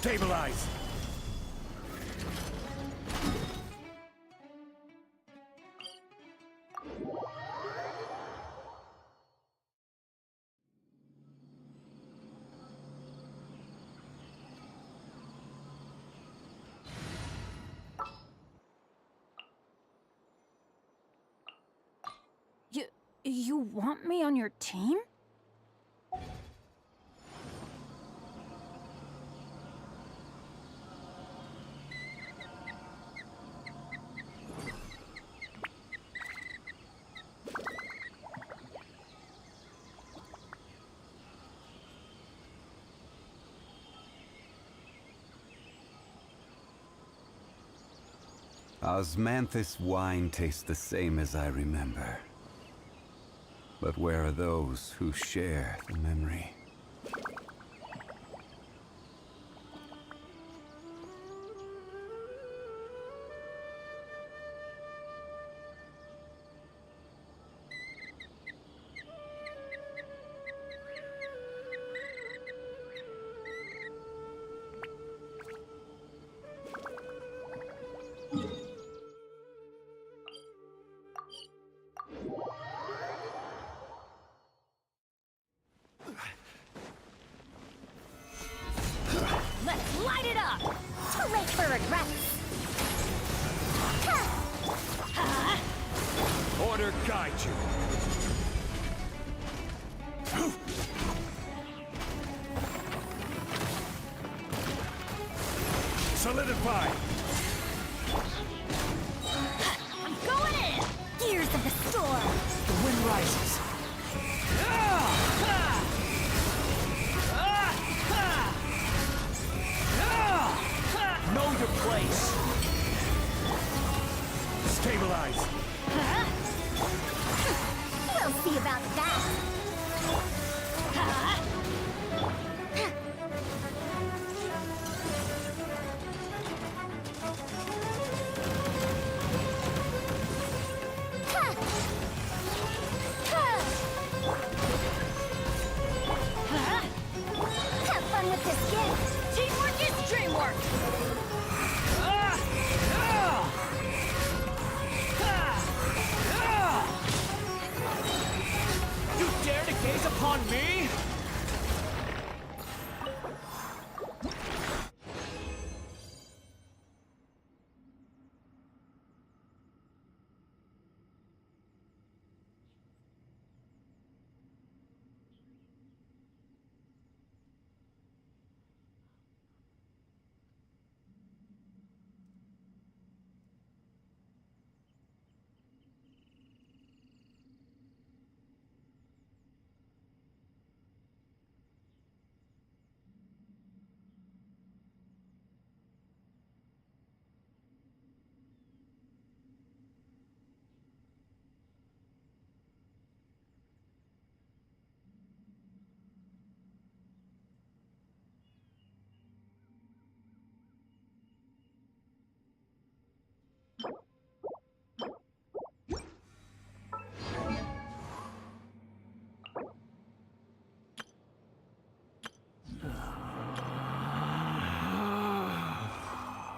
Stabilize! You want me on your team? Osmanthus wine tastes the same as I remember. But where are those who share the memory? Let's light it up! Too late for regrets! Order guide you! Solidify! I'm going in! Gears of the storm! The wind rises! Know your place! Stabilize! We'll see about that! Have fun with this gift! Teamwork is dreamwork! You dare to gaze upon me?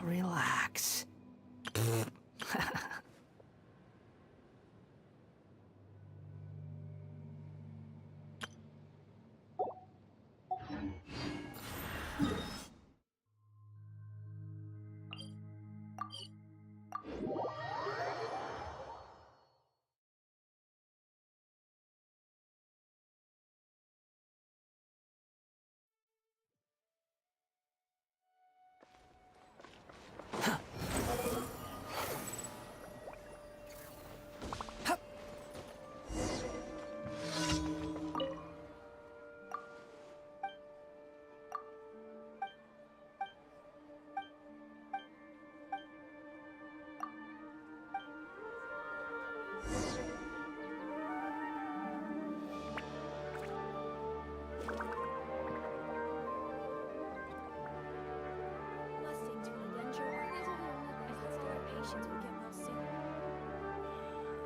Relax.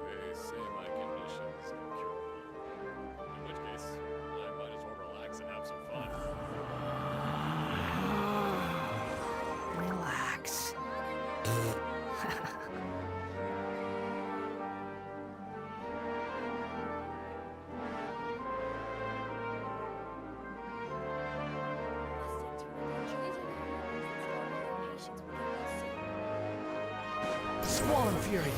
They say my condition's incurable. In which case, I might as well relax and have some fun. Squall and Fury.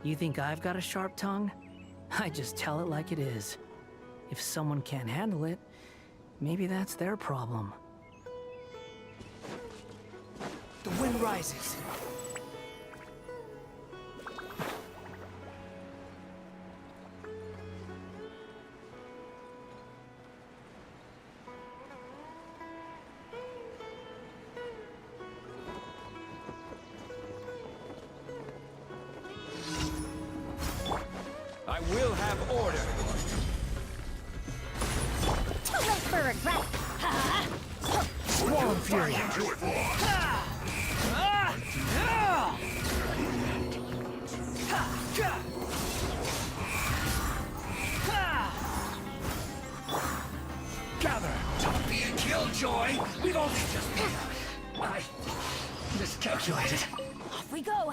You think I've got a sharp tongue? I just tell it like it is. If someone can't handle it, maybe that's their problem. The wind rises. I will have order. Too late for regret. Squall and Fury. Gather. Don't be a killjoy! We've only just begun. I miscalculated. Off we go.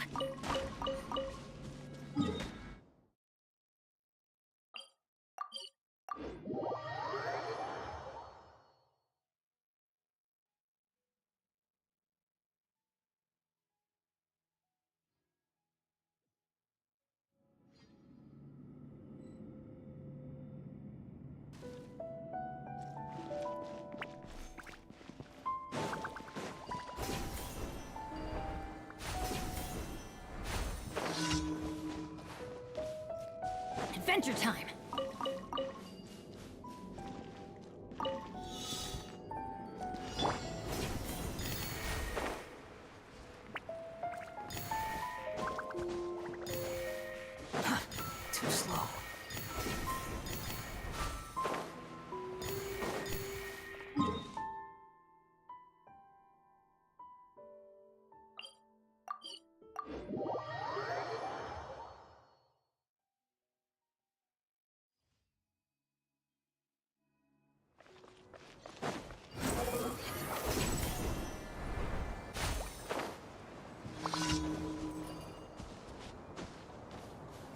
Adventure time. Too slow.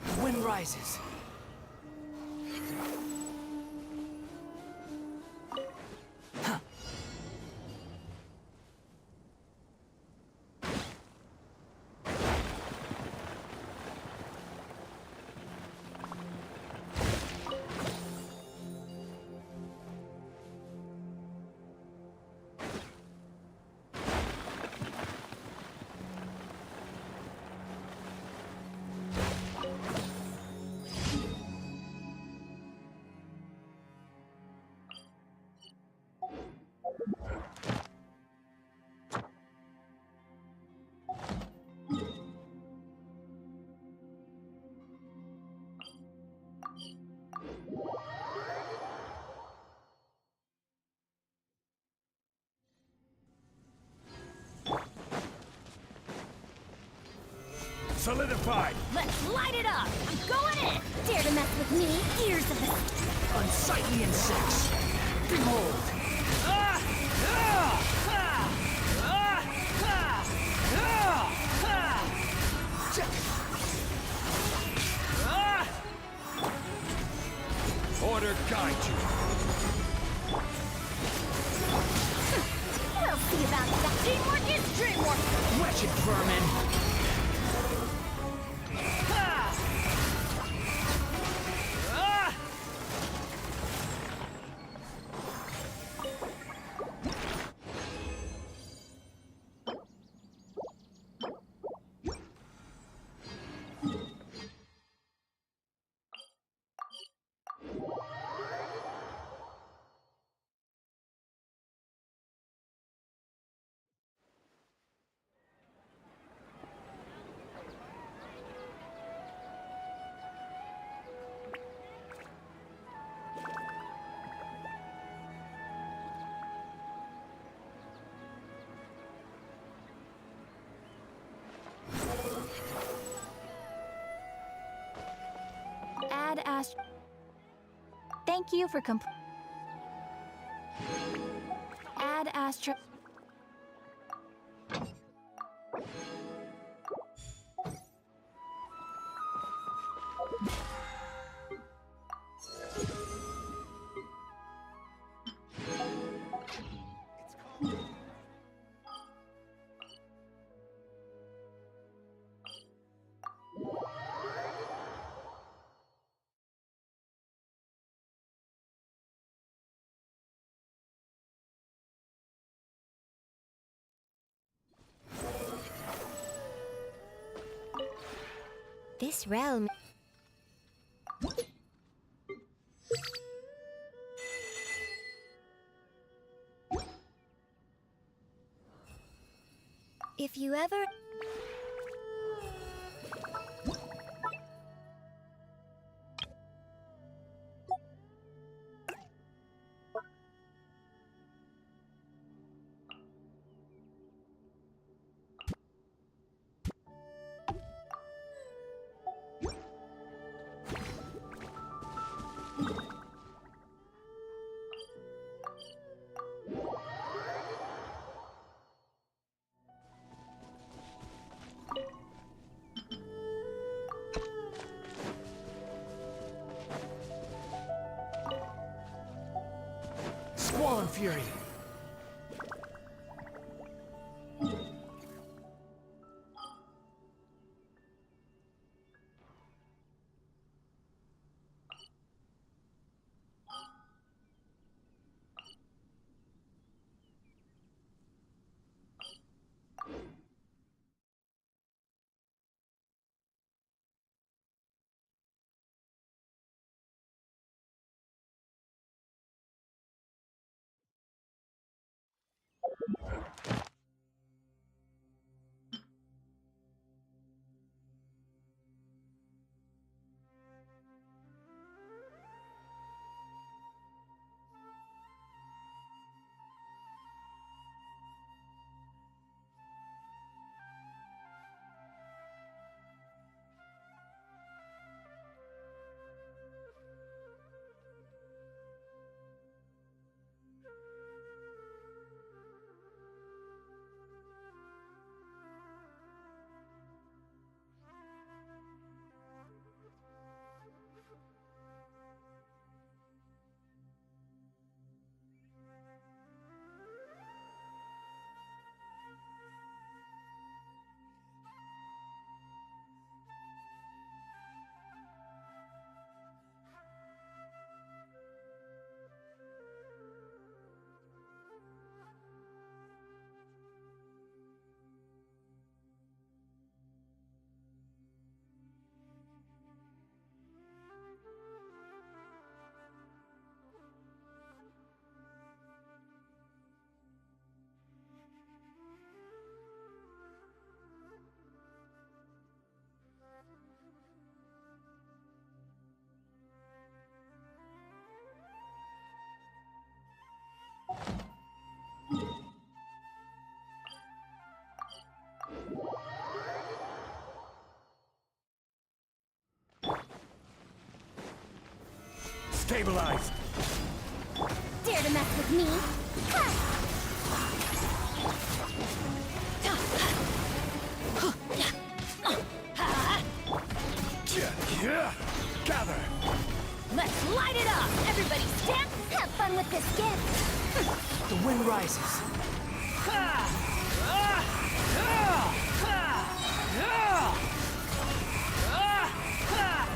The wind rises. Solidified! Let's light it up! I'm going in! Dare to mess with me, ears of the... Unsightly insects! Behold! Order guide you! We'll see about that. Teamwork is dreamwork! Wretched vermin! Ast. Thank you for Add Astro. This realm. If you ever... Squall Fury. Stabilized. Dare to mess with me? Ha! Gather. Let's light it up! Everybody stand! Have fun with this gift! The wind rises.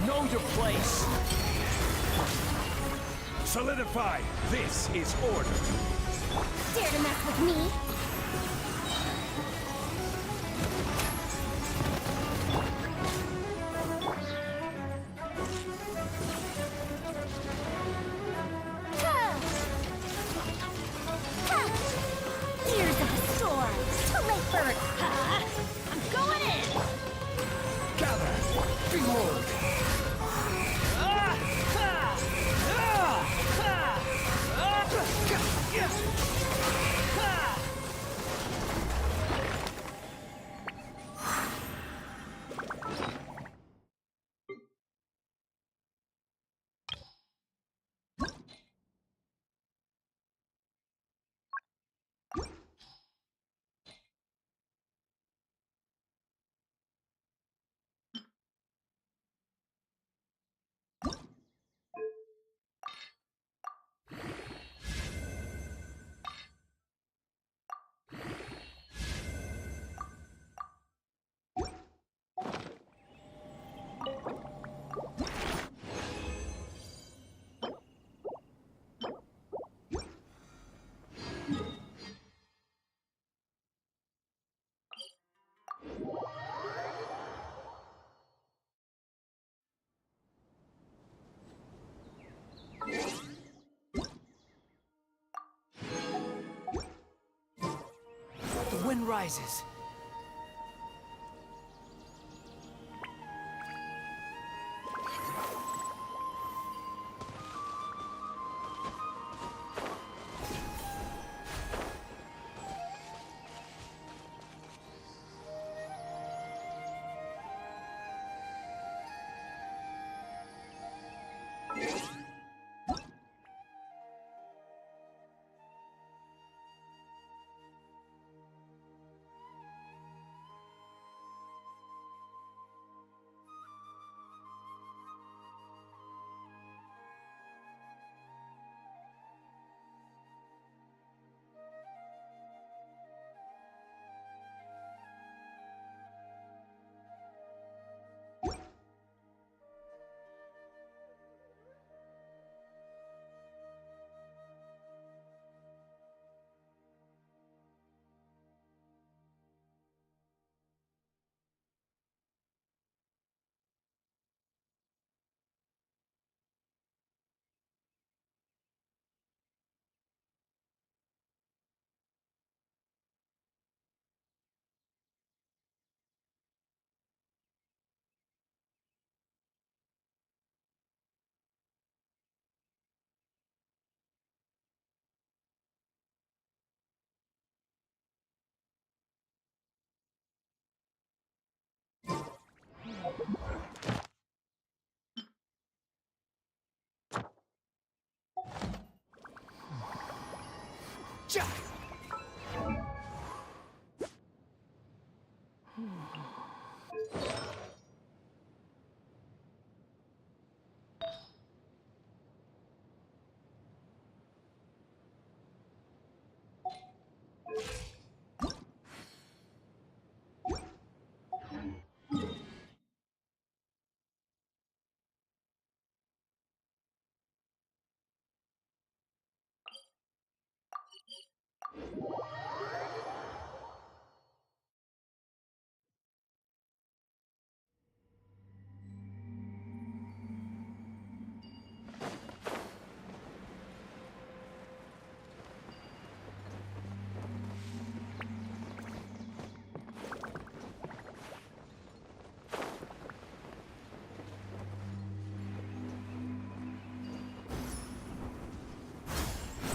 Know your place. Solidify. This is order. Dare to mess with me? Ears of the storm! To Lakebird! I'm going in! Gather. Behold. rises.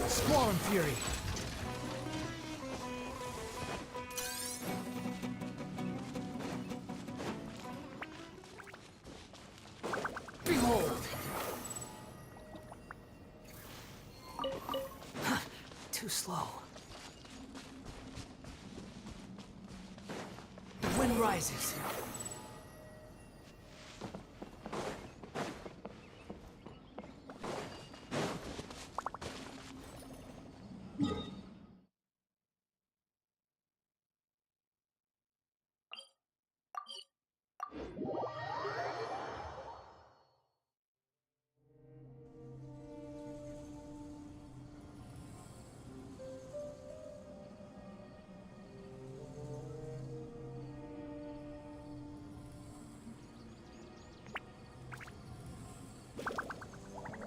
Squall and Fury. Behold! Too slow. The wind rises.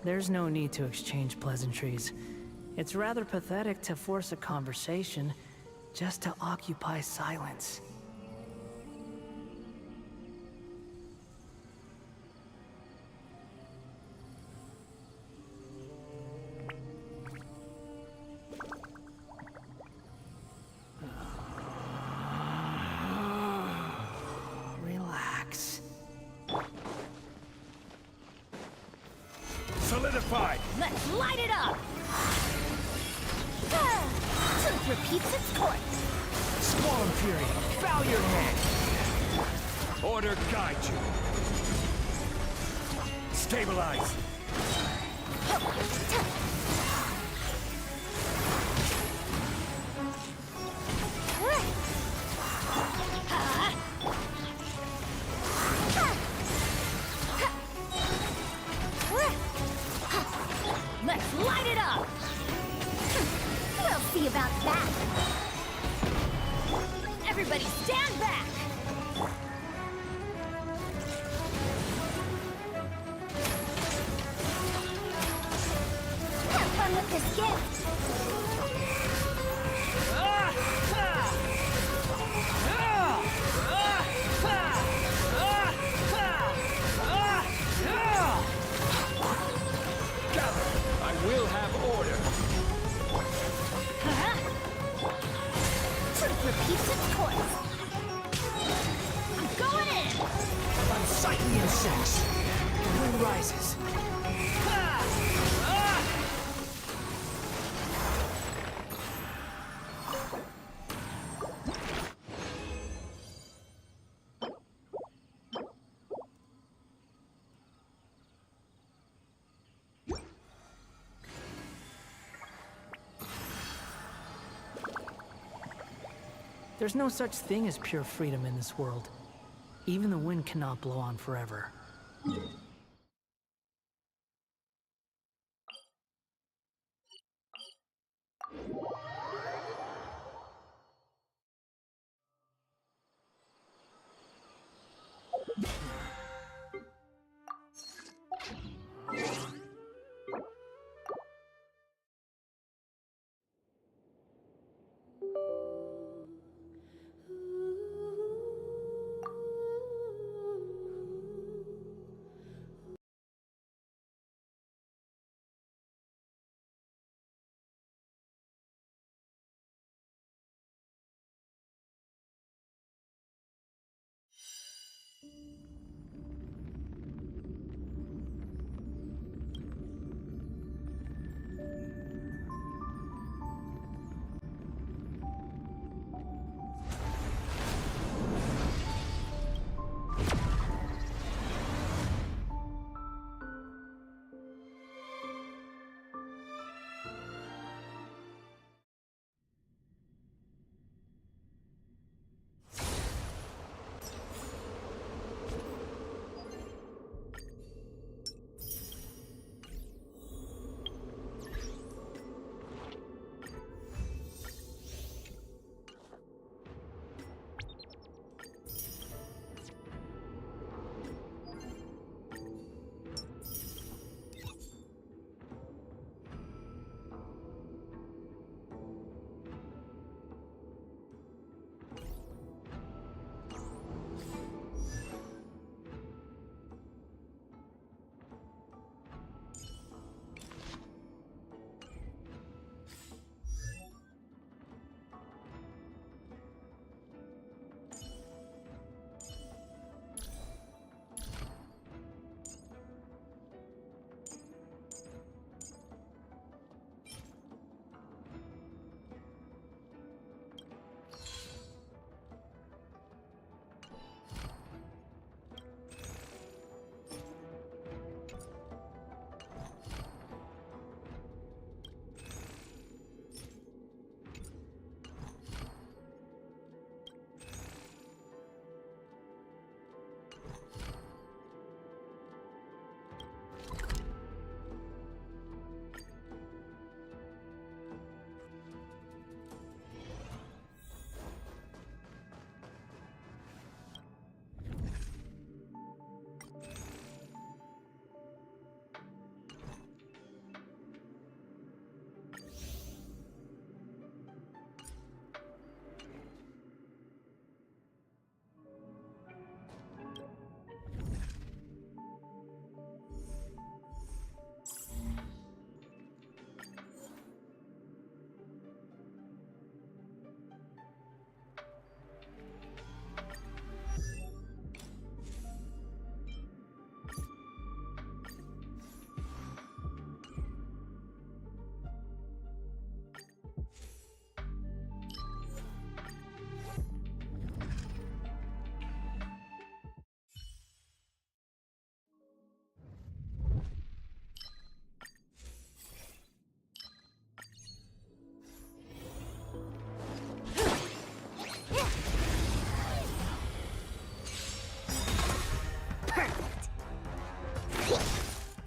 There's no need to exchange pleasantries. It's rather pathetic to force a conversation just to occupy silence. Relax. Solidified! Let's light it up! Truth repeats its course. Squall and Fury, bow your head! Order guide you! Stabilize! Let's light it up! We'll see about that. Everybody stand back! Have fun with this gift! sex. The moon rises. There's no such thing as pure freedom in this world. Even the wind cannot blow on forever.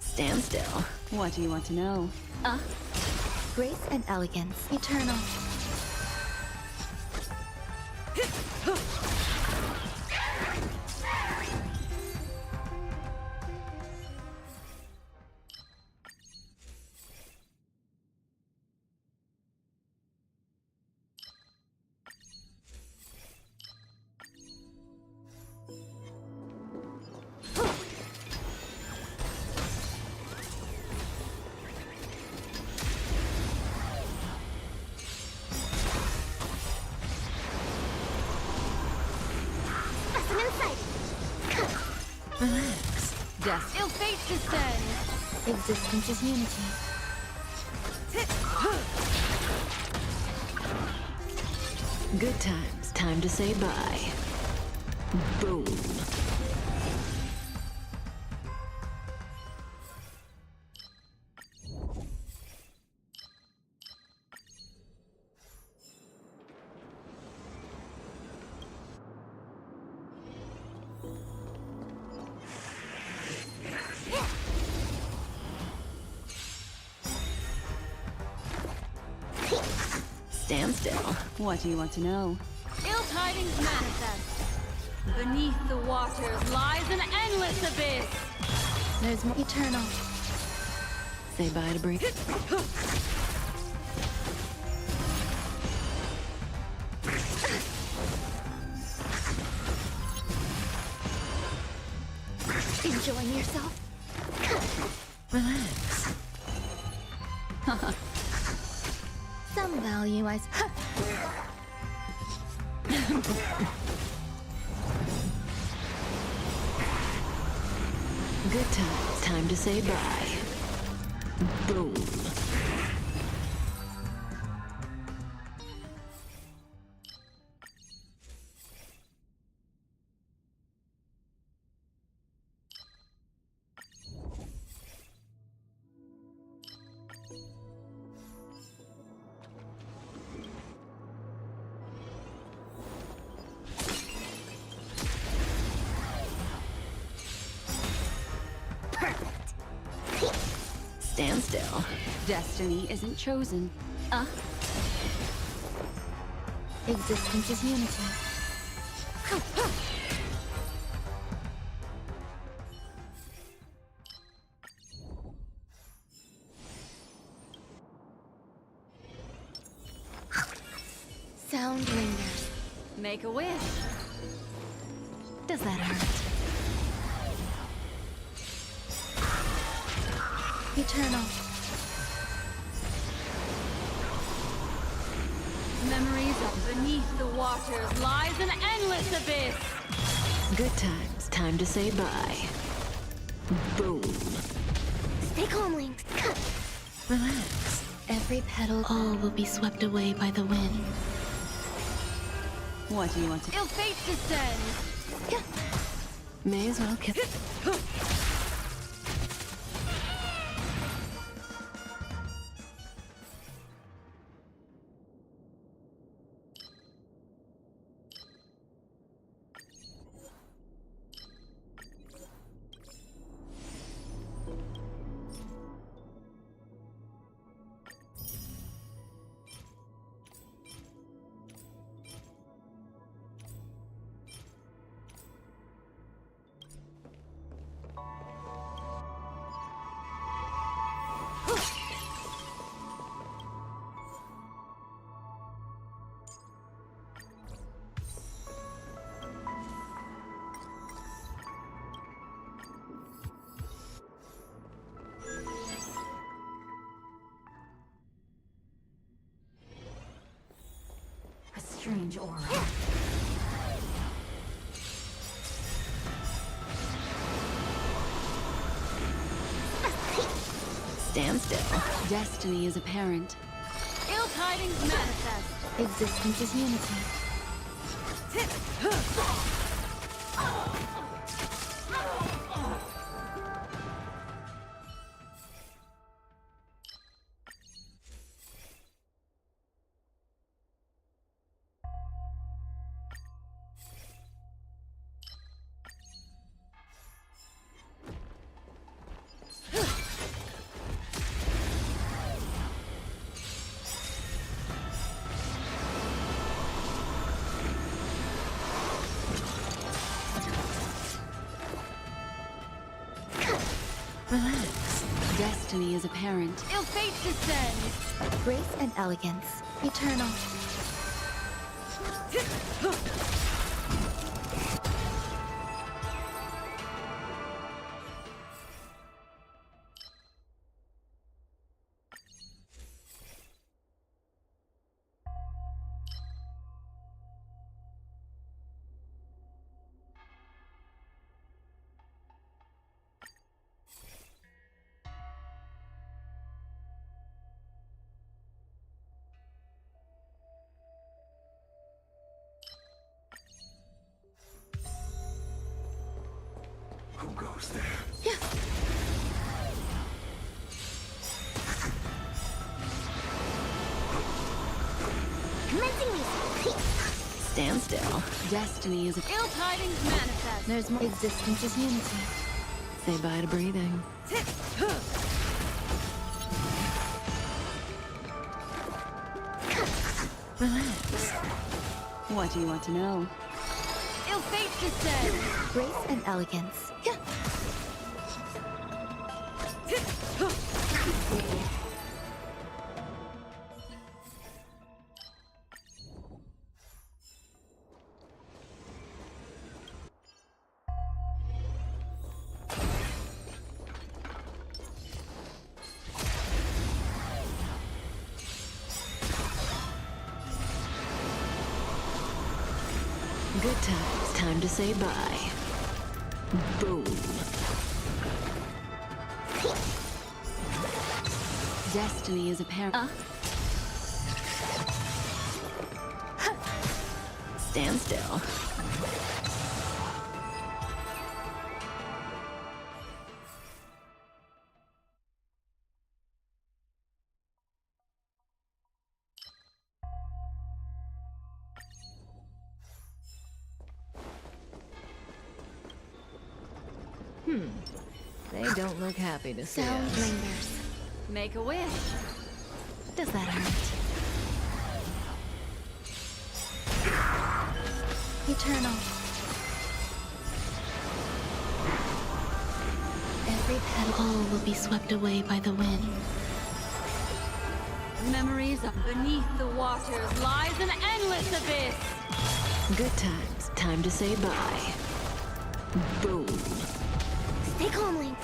Stand still. What do you want to know? Grace and elegance, eternal. Relax. Death. Ill fate descends. Existence is unity. Good times. Time to say bye. Boom. Stand still. What do you want to know? Ill tidings manifest. Beneath the waters lies an endless abyss. There's more eternal. Say bye to break. Enjoying yourself? Relax. Some value, I Good times. Time to say bye. Boom. Stand still. Destiny isn't chosen. Existence is unity. Sound lingers. Make a wish. Does that hurt? Eternal. Memories of beneath the waters lies an endless abyss. Good times. Time to say bye. Boom. Stay calm, Link. Relax. Every petal. All will be swept away by the wind. What do you want to... Ill fate descends. May as well kill... A strange aura. Stand still. Destiny is apparent. Ill tidings manifest. Existence is unity. Relax. Destiny is apparent. Ill fate descends. Grace and elegance. Eternal. Who goes there? Commencing research. Stand still. Destiny is a... Ill tidings manifest. There's more. Existence is unity. Say bye to breathing. Relax. What do you want to know? Ill fate descend. Grace and elegance. Good times. Time to say bye. Boom. Destiny is apparent. Stand still. They don't look happy to see Sound us. lingers. Make a wish. Does that hurt? Eternal. Every petal will be swept away by the wind. Memories of beneath the waters lies an endless abyss. Good times. Time to say bye. Boom. Stay calm, Link.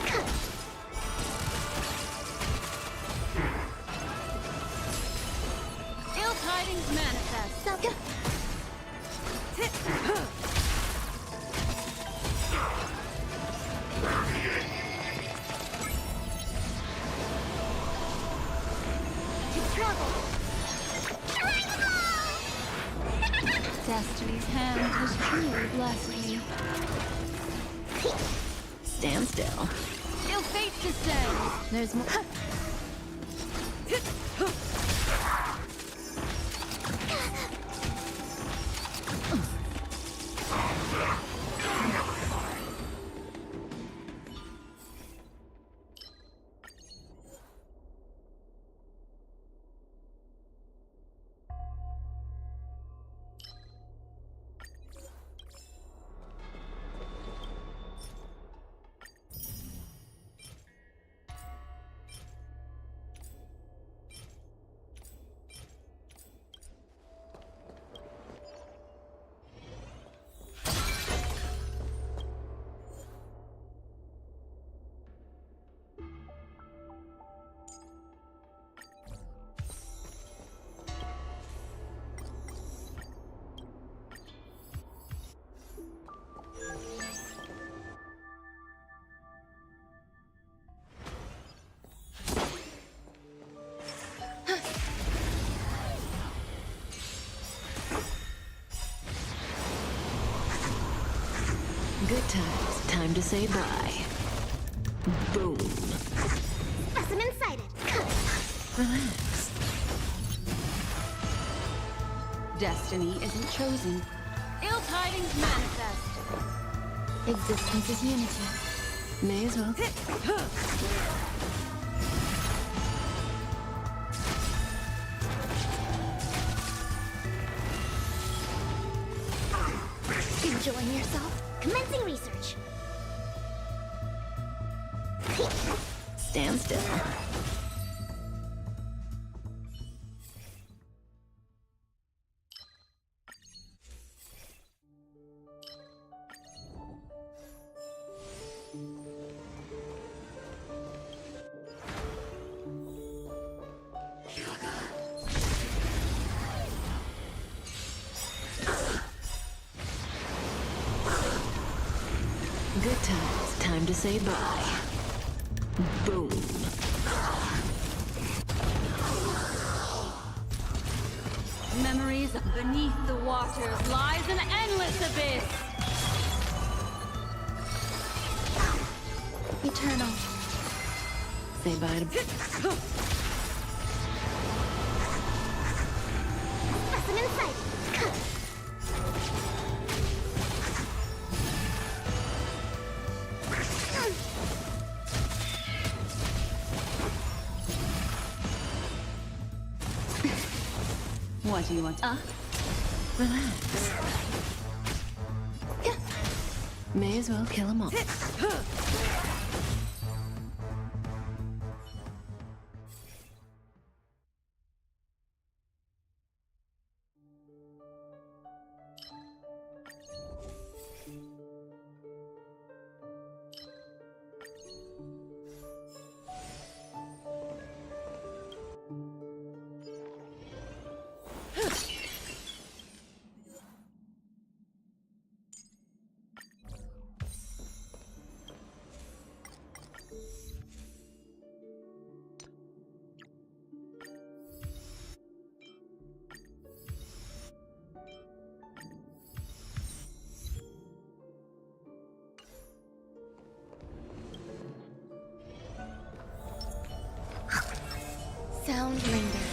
Ill tidings manifest. Stop. To travel. Destiny's hand has truly blessed me. Stand still. Ill fate descends. There's more. Good times. Time to say bye. Boom. Specimen sighted. Relax. Destiny isn't chosen. Ill tidings manifest. Existence is unity. May as well. Enjoying yourself? Commencing research. Stand still. Good times. Time to say bye. Boom. Memories of beneath the waters lies an endless abyss. eternal. Say bye to... Specimen sight. What do you want? Relax. May as well kill 'em all. Sound linger.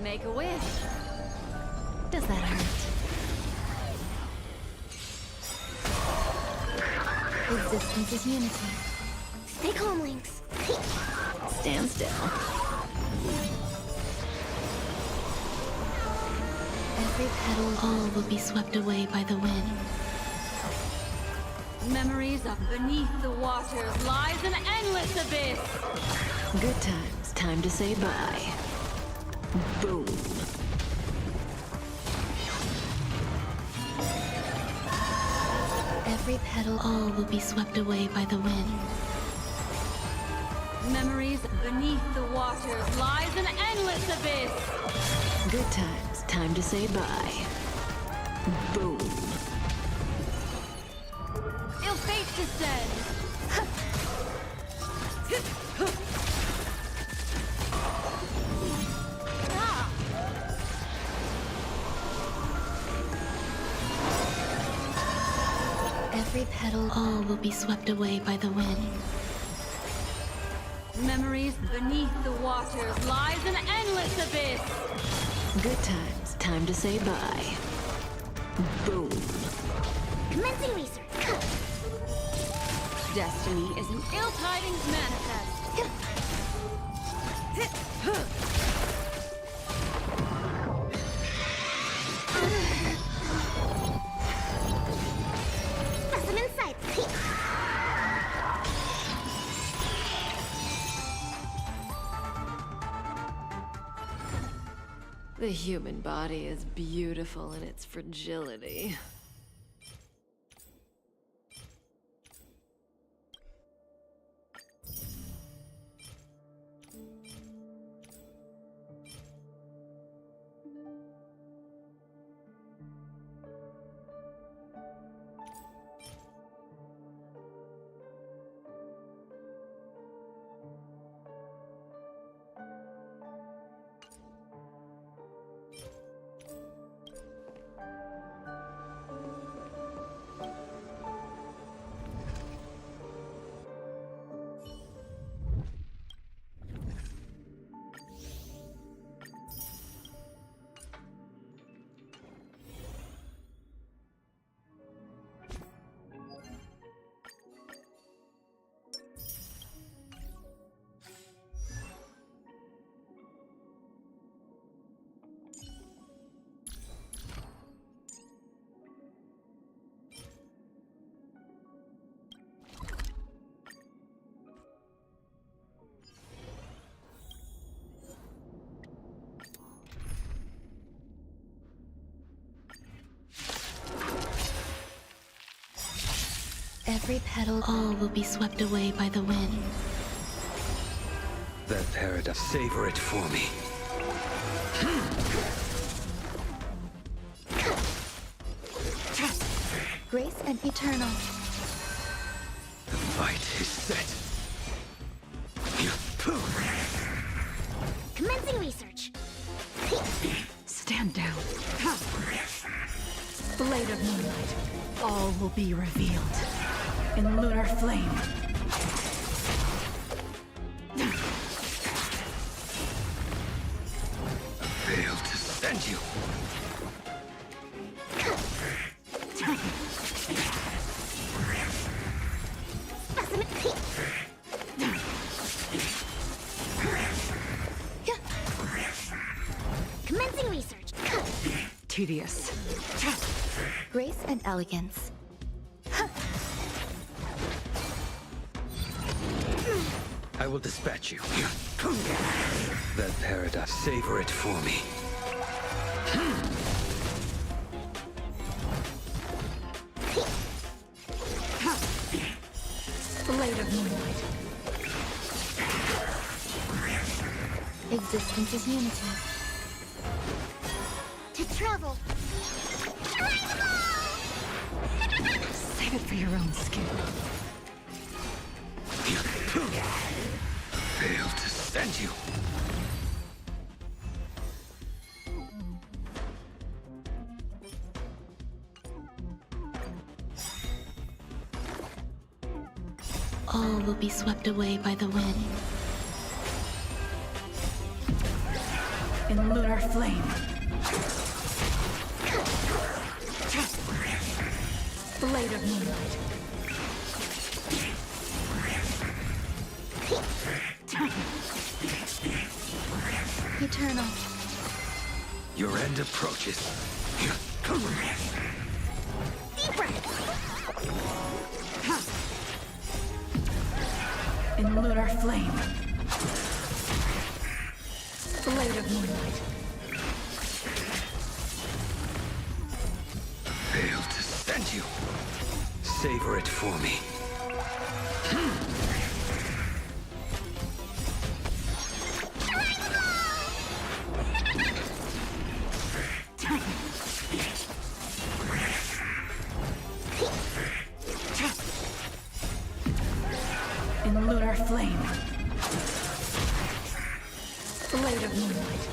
Make a wish. Does that hurt? Existence is unity. Stay calm, Lynx. Stand still. Every petal, all will be swept away by the wind. Memories of beneath the waters lies an endless abyss. Good times. Time to say bye. Boom. Every petal, all will be swept away by the wind. Memories beneath the waters lies an endless abyss. Good times. Time to say bye. Boom. Ill fate descends. Every petal, all will be swept away by the wind. Memories beneath the waters lies an endless abyss. Good times. Time to say bye. Boom. Commencing research. Destiny is an ill tidings manifest. Specimen sight. The human body is beautiful in its fragility. Every petal, all will be swept away by the wind. That paradise. Savor it for me. Grace and eternal. The fight is set. Commencing research. Stand down. Blade of moonlight. All will be revealed in lunar flame. tedious. Grace and elegance. I will dispatch you. That paradise. Savor it for me. Blade of moonlight. Existence is unity. To travel. Save it for your own skin. Fail to stand you. All will be swept away by the wind. In lunar flame. Blade of moonlight. Eternal. Your end approaches. In lunar flame. Blade of moonlight. Fail to stand you. Savor it for me. In lunar flame. Blade of moonlight.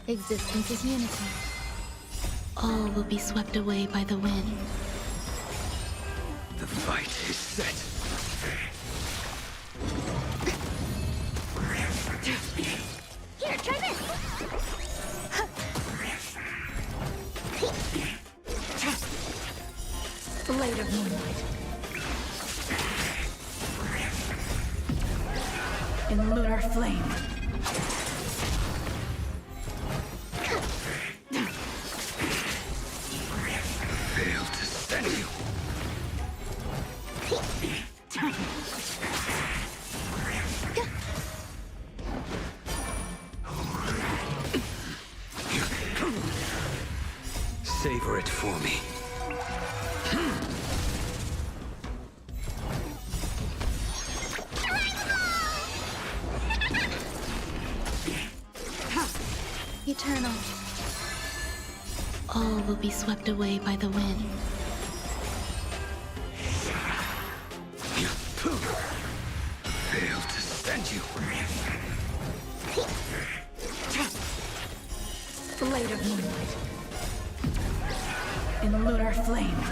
Existence is unity. All will be swept away by the wind. The fight is set. Here, try this! Blade of moonlight. In lunar flame. Fail to stand you. Savor it for me. Eternal. All will be swept away by the wind. Fail to stand you. Blade of moonlight. In lunar flame.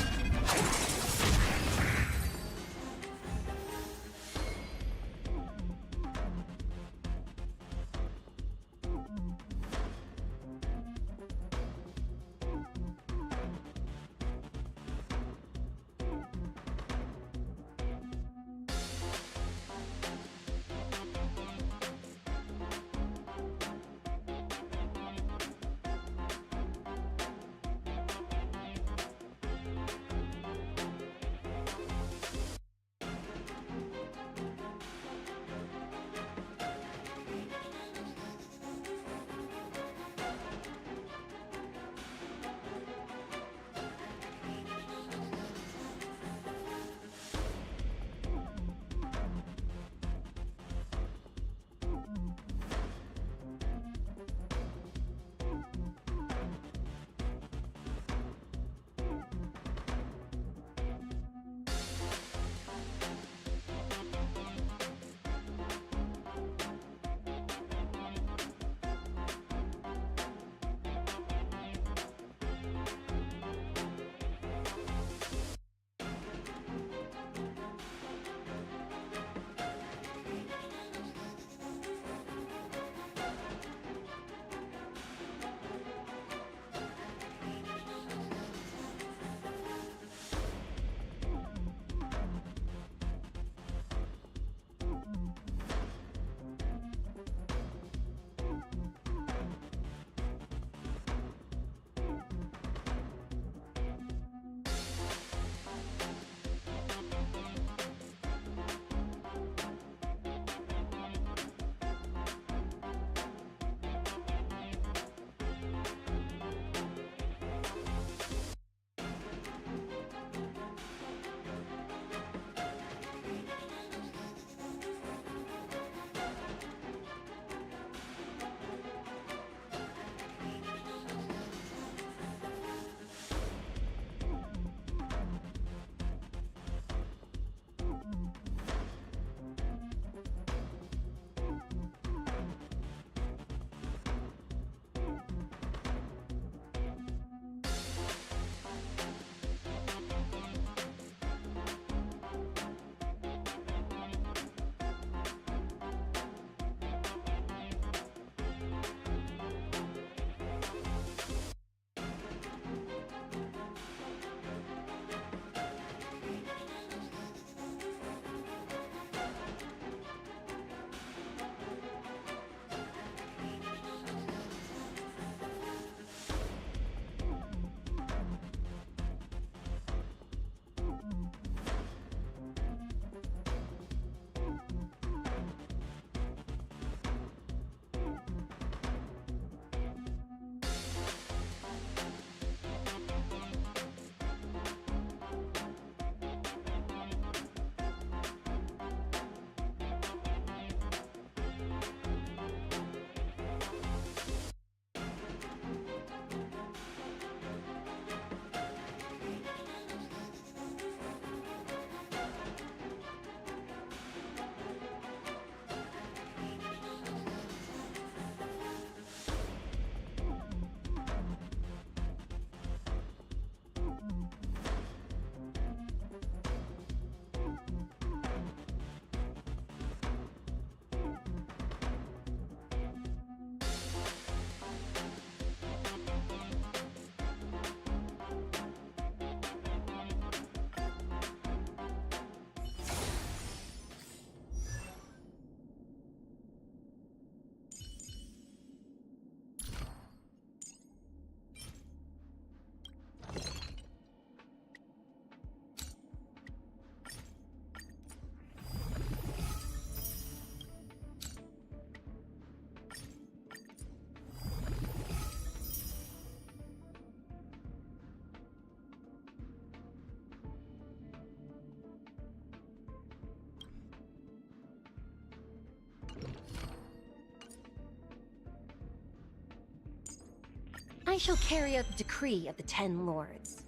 shall carry out the decree of the Ten Lords.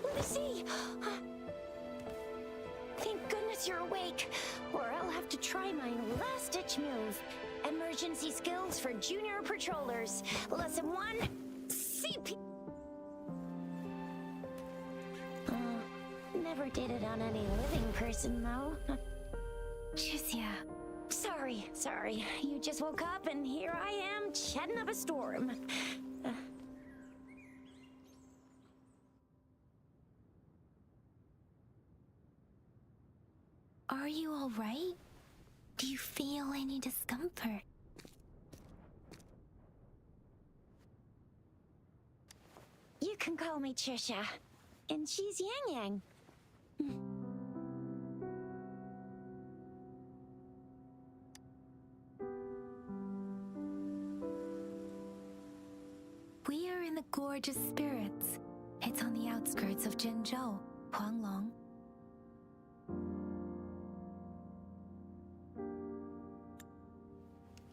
Let me see! Thank goodness you're awake, or I'll have to try my last-ditch move. Emergency skills for junior patrollers. Lesson 1, CP... Never did it on any living person, though. Juicia. Sorry. You just woke up, and here I am, chatting up a storm. Are you all right? Do you feel any discomfort? You can call me Trisha, and she's Yang Yang. We are in the Gorgeous Spirits. It's on the outskirts of Jinzhou, Huanglong.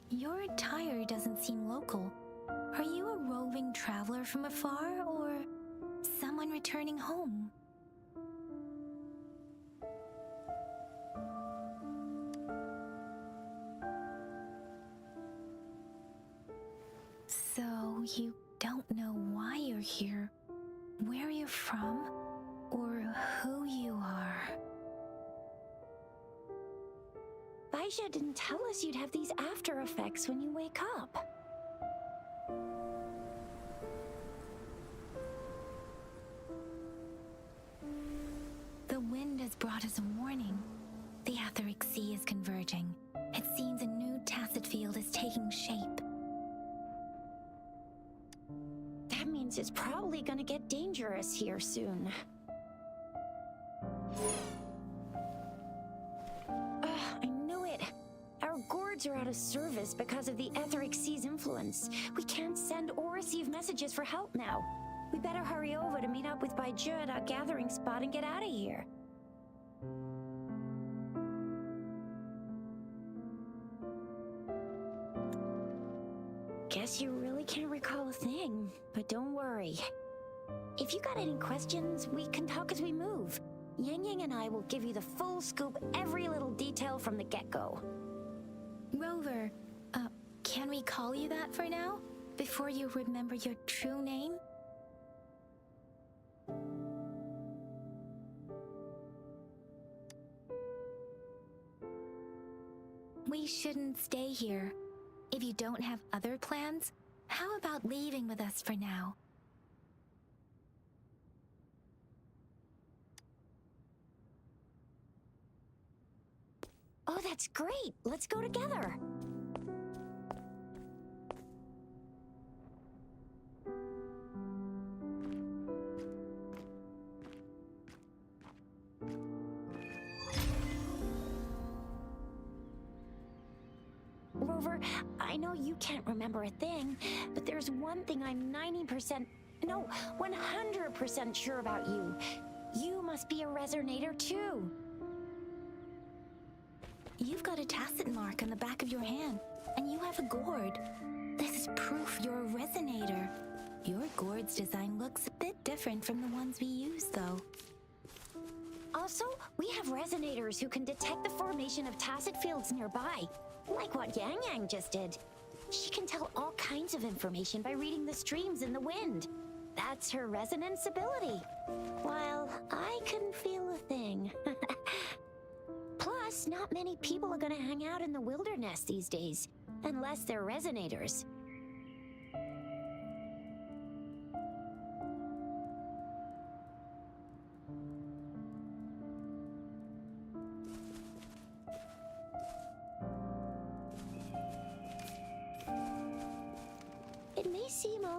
Your attire doesn't seem local. Are you a roving traveler from afar, or someone returning home? So you don't know why you're here, where you're from, or who you are. Baisha didn't tell us you'd have these after effects when you wake up. The wind has brought us a warning. The Etheric Sea is converging. It seems a new tacit field is taking shape. That means it's probably gonna get dangerous here soon. I knew it. Our gourds are out of service because of the Etheric Sea's influence. We can't send or receive messages for help now. We better hurry over to meet up with Baiju at our gathering spot and get out of here. Guess you really can't recall a thing, but don't worry. If you got any questions, we can talk as we move. Yang Yang and I will give you the full scoop, every little detail from the get-go. Rover, can we call you that for now? Before you remember your true name? We shouldn't stay here. If you don't have other plans, how about leaving with us for now? Oh, that's great! Let's go together! Rover, I know you can't remember a thing, but there's one thing I'm 100% sure about you. You must be a resonator too. You've got a tacit mark on the back of your hand, and you have a gourd. This is proof you're a resonator. Your gourd's design looks a bit different from the ones we use, though. Also, we have resonators who can detect the formation of tacit fields nearby, like what Yang Yang just did. She can tell all kinds of information by reading the streams in the wind. That's her resonance ability. While I couldn't feel a thing. Plus, not many people are gonna hang out in the wilderness these days, unless they're resonators.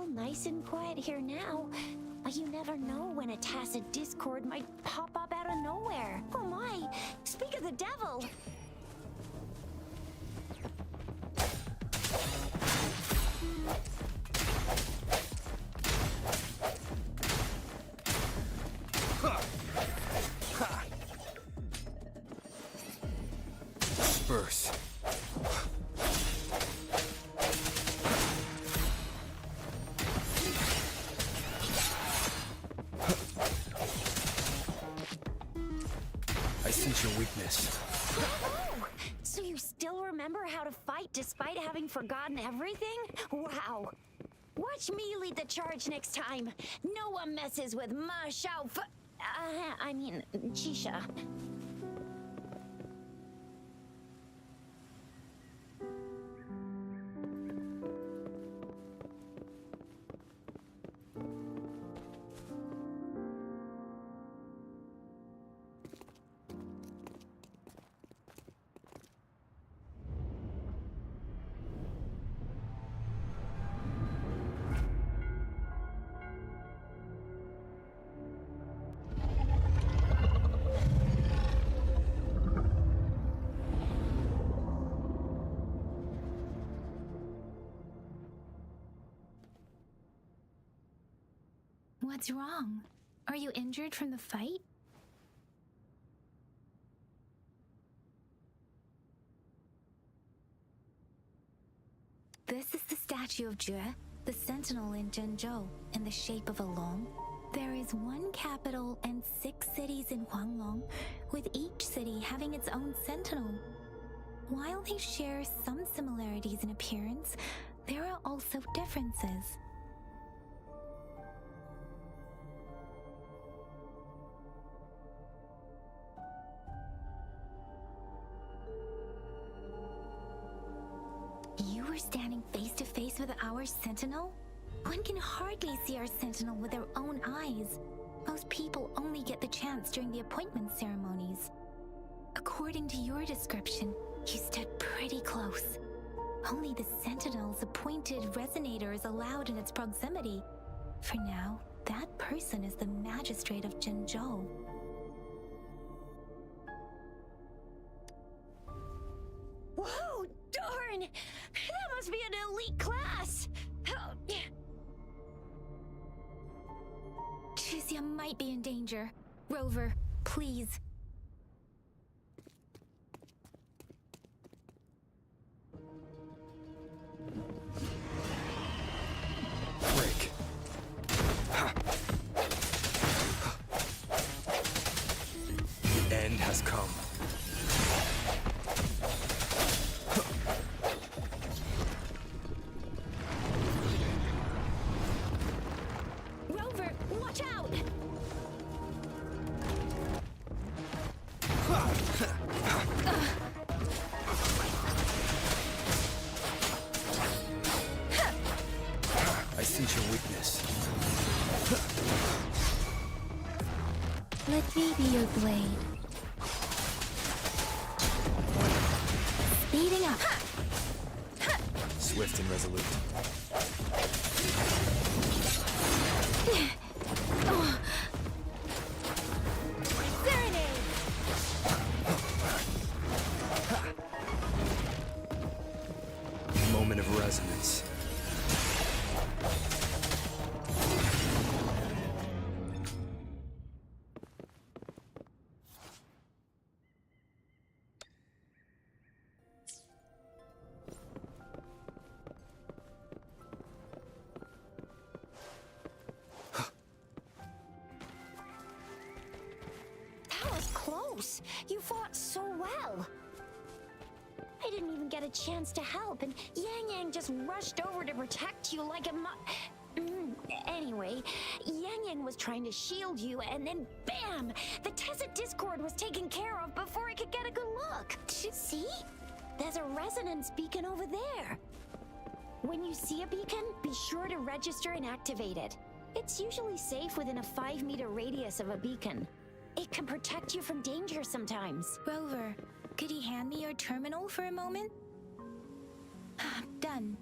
all nice and quiet here now. But you never know when a tacit discord might pop up out of nowhere. Oh my! Speak of the devil! Disperse. I sense your weakness. Oh, so you still remember how to fight despite having forgotten everything? Wow. Watch me lead the charge next time. No one messes with Ma Xiao I mean, Chisha. What's wrong? Are you injured from the fight? This is the statue of Jue, the sentinel in Zhenzhou, in the shape of a long. There is one capital and 6 cities in Huanglong, with each city having its own sentinel. While they share some similarities in appearance, there are also differences. You were standing face to face with our sentinel? One can hardly see our sentinel with their own eyes. Most people only get the chance during the appointment ceremonies. According to your description, you stood pretty close. Only the sentinel's appointed resonator is allowed in its proximity. For now, that person is the magistrate of Zhenzhou. Whoa, darn! That must be an elite class! Chixia might be in danger. Rover, please. Break. The end has come. Rover, watch out! I sense your weakness. Let me be your blade. Speeding up. Swift and resolute. Moment of resonance. That was close. You fought so well. I didn't even get a chance to help, and Yang Yang just rushed over to protect you like a Anyway, Yang Yang was trying to shield you, and then BAM! The Tacit Discord was taken care of before I could get a good look. See? There's a resonance beacon over there. When you see a beacon, be sure to register and activate it. It's usually safe within a 5-meter radius of a beacon. It can protect you from danger sometimes. Rover, could you hand me your terminal for a moment? Done.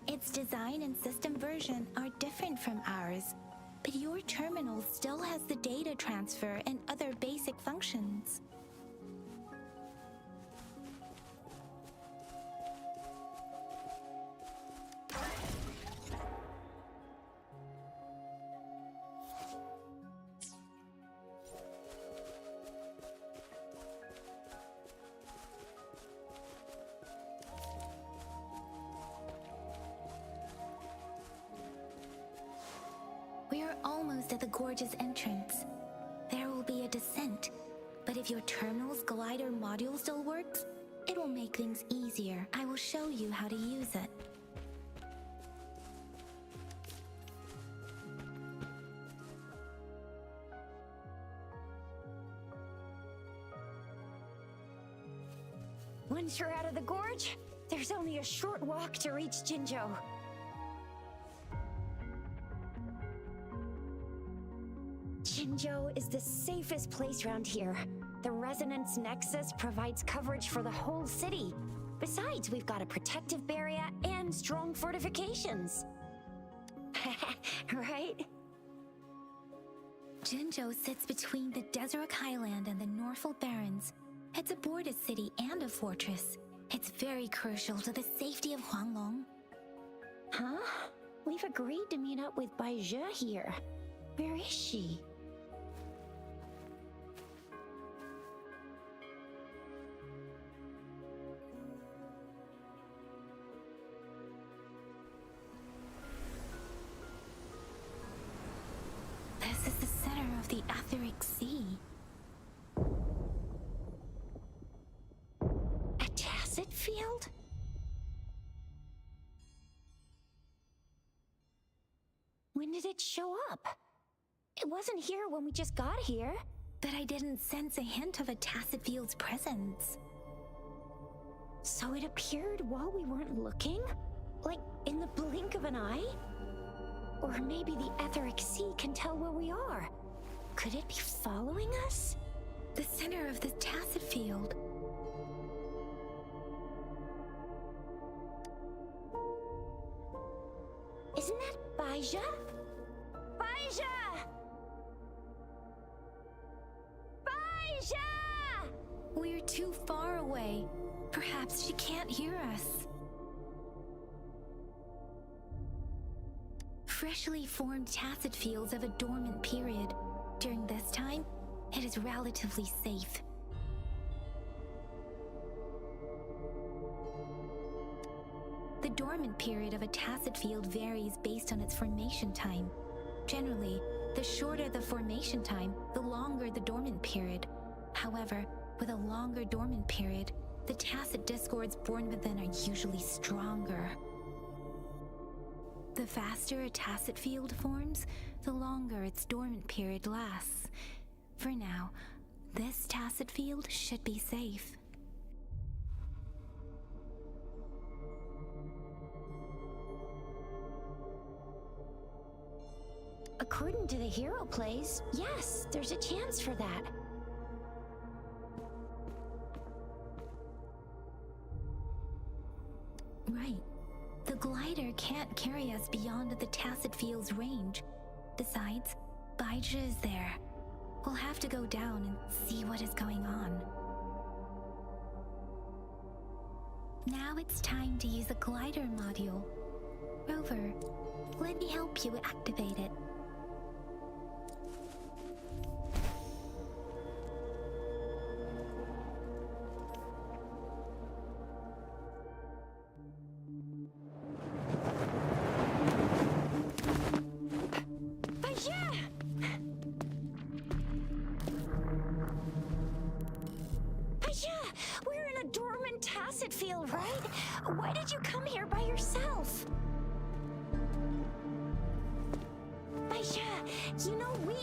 Its design and system version are different from ours, but your terminal still has the data transfer and other basic functions. We are almost at the gorge's entrance. There will be a descent, but if your terminal's glider module still works, it will make things easier. I will show you how to use it. Once you're out of the gorge, there's only a short walk to reach Jinzhou. Jinzhou is the safest place around here. The Resonance Nexus provides coverage for the whole city. Besides, we've got a protective barrier and strong fortifications. Right? Jinzhou sits between the Deseret Highland and the Norfolk Barrens. It's a border city and a fortress. It's very crucial to the safety of Huanglong. Huh? We've agreed to meet up with Bai Zhe here. Where is she? This is the center of the Etheric Sea. A tacit field? When did it show up? It wasn't here when we just got here. But I didn't sense a hint of a tacit field's presence. So it appeared while we weren't looking? Like in the blink of an eye? Or maybe the Etheric Sea can tell where we are. Could it be following us? The center of the tacit field. Isn't that Bai Zhe? Bai Zhe! Bai Zhe! We're too far away. Perhaps she can't hear us. Freshly formed tacit fields have a dormant period. During this time, it is relatively safe. The dormant period of a tacit field varies based on its formation time. Generally, the shorter the formation time, the longer the dormant period. However, with a longer dormant period, the tacit discords born within are usually stronger. The faster a tacit field forms, the longer its dormant period lasts. For now, this tacit field should be safe. According to the hero plays, yes, there's a chance for that. Right. The glider can't carry us beyond the tacit field's range. Besides, Bai Zhe is there. We'll have to go down and see what is going on. Now it's time to use the glider module. Rover, let me help you activate it. Field, right? Why did you come here by yourself? Bai Zhe, you know we...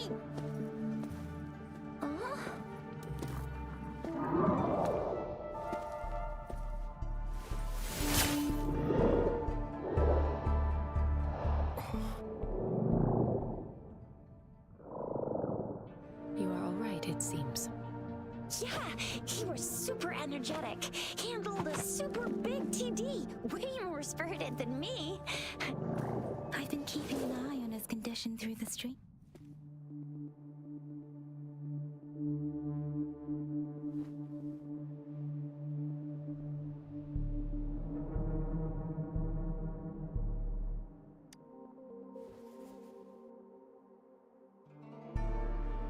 You are all right, it seems. Yeah, he was super energetic, handled a super big TD, way more spirited than me. I've been keeping an eye on his condition through the stream.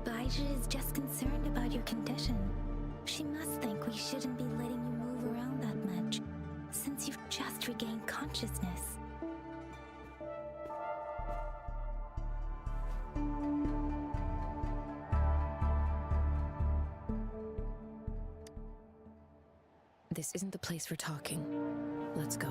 Baija is just concerned about your condition. She must think we shouldn't be letting you move around that much, since you've just regained consciousness. This isn't the place for talking. Let's go.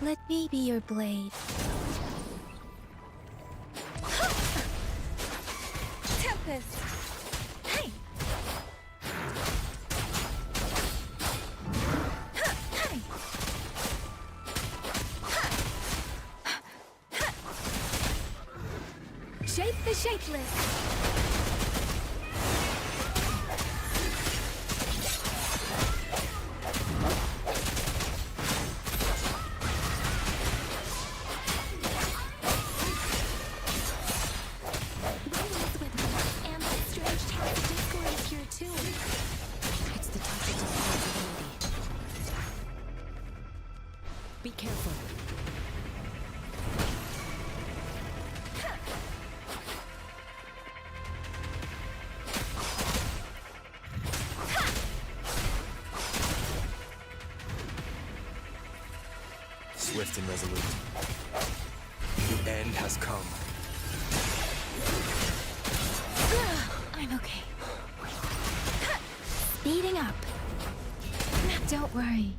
Let me be your blade. Tempest! Hey! Hey! Shape the shapeless! Be careful. Swift and resolute. The end has come. I'm okay. Speeding up. Don't worry.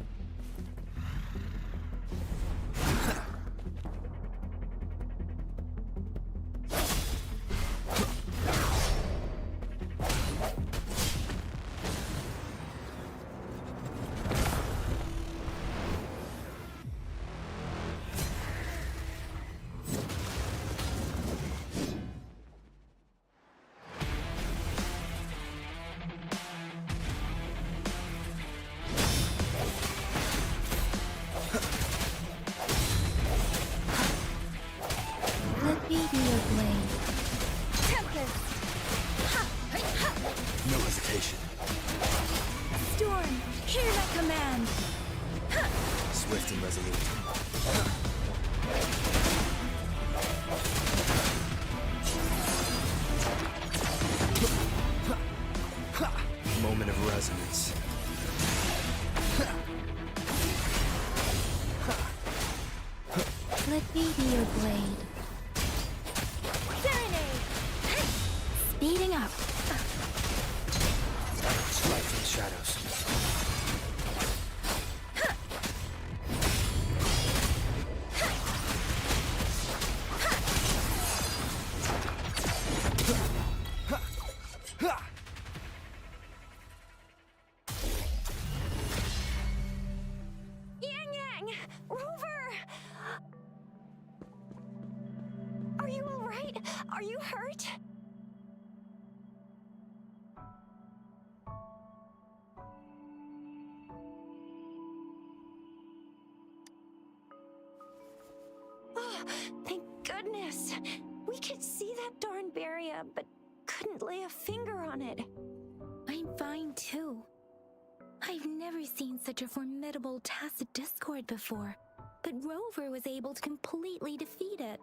No hesitation. Storm, hear my command. Swift and resolute. Moment of resonance. Let me be your blade. Serenade! Speeding up. Strike from the shadows. Yang! Rover! Are you alright? Are you hurt? Oh, thank goodness. We could see that darn barrier, but couldn't lay a finger on it. I'm fine too. I've never seen such a formidable tacit discord before, but Rover was able to completely defeat it.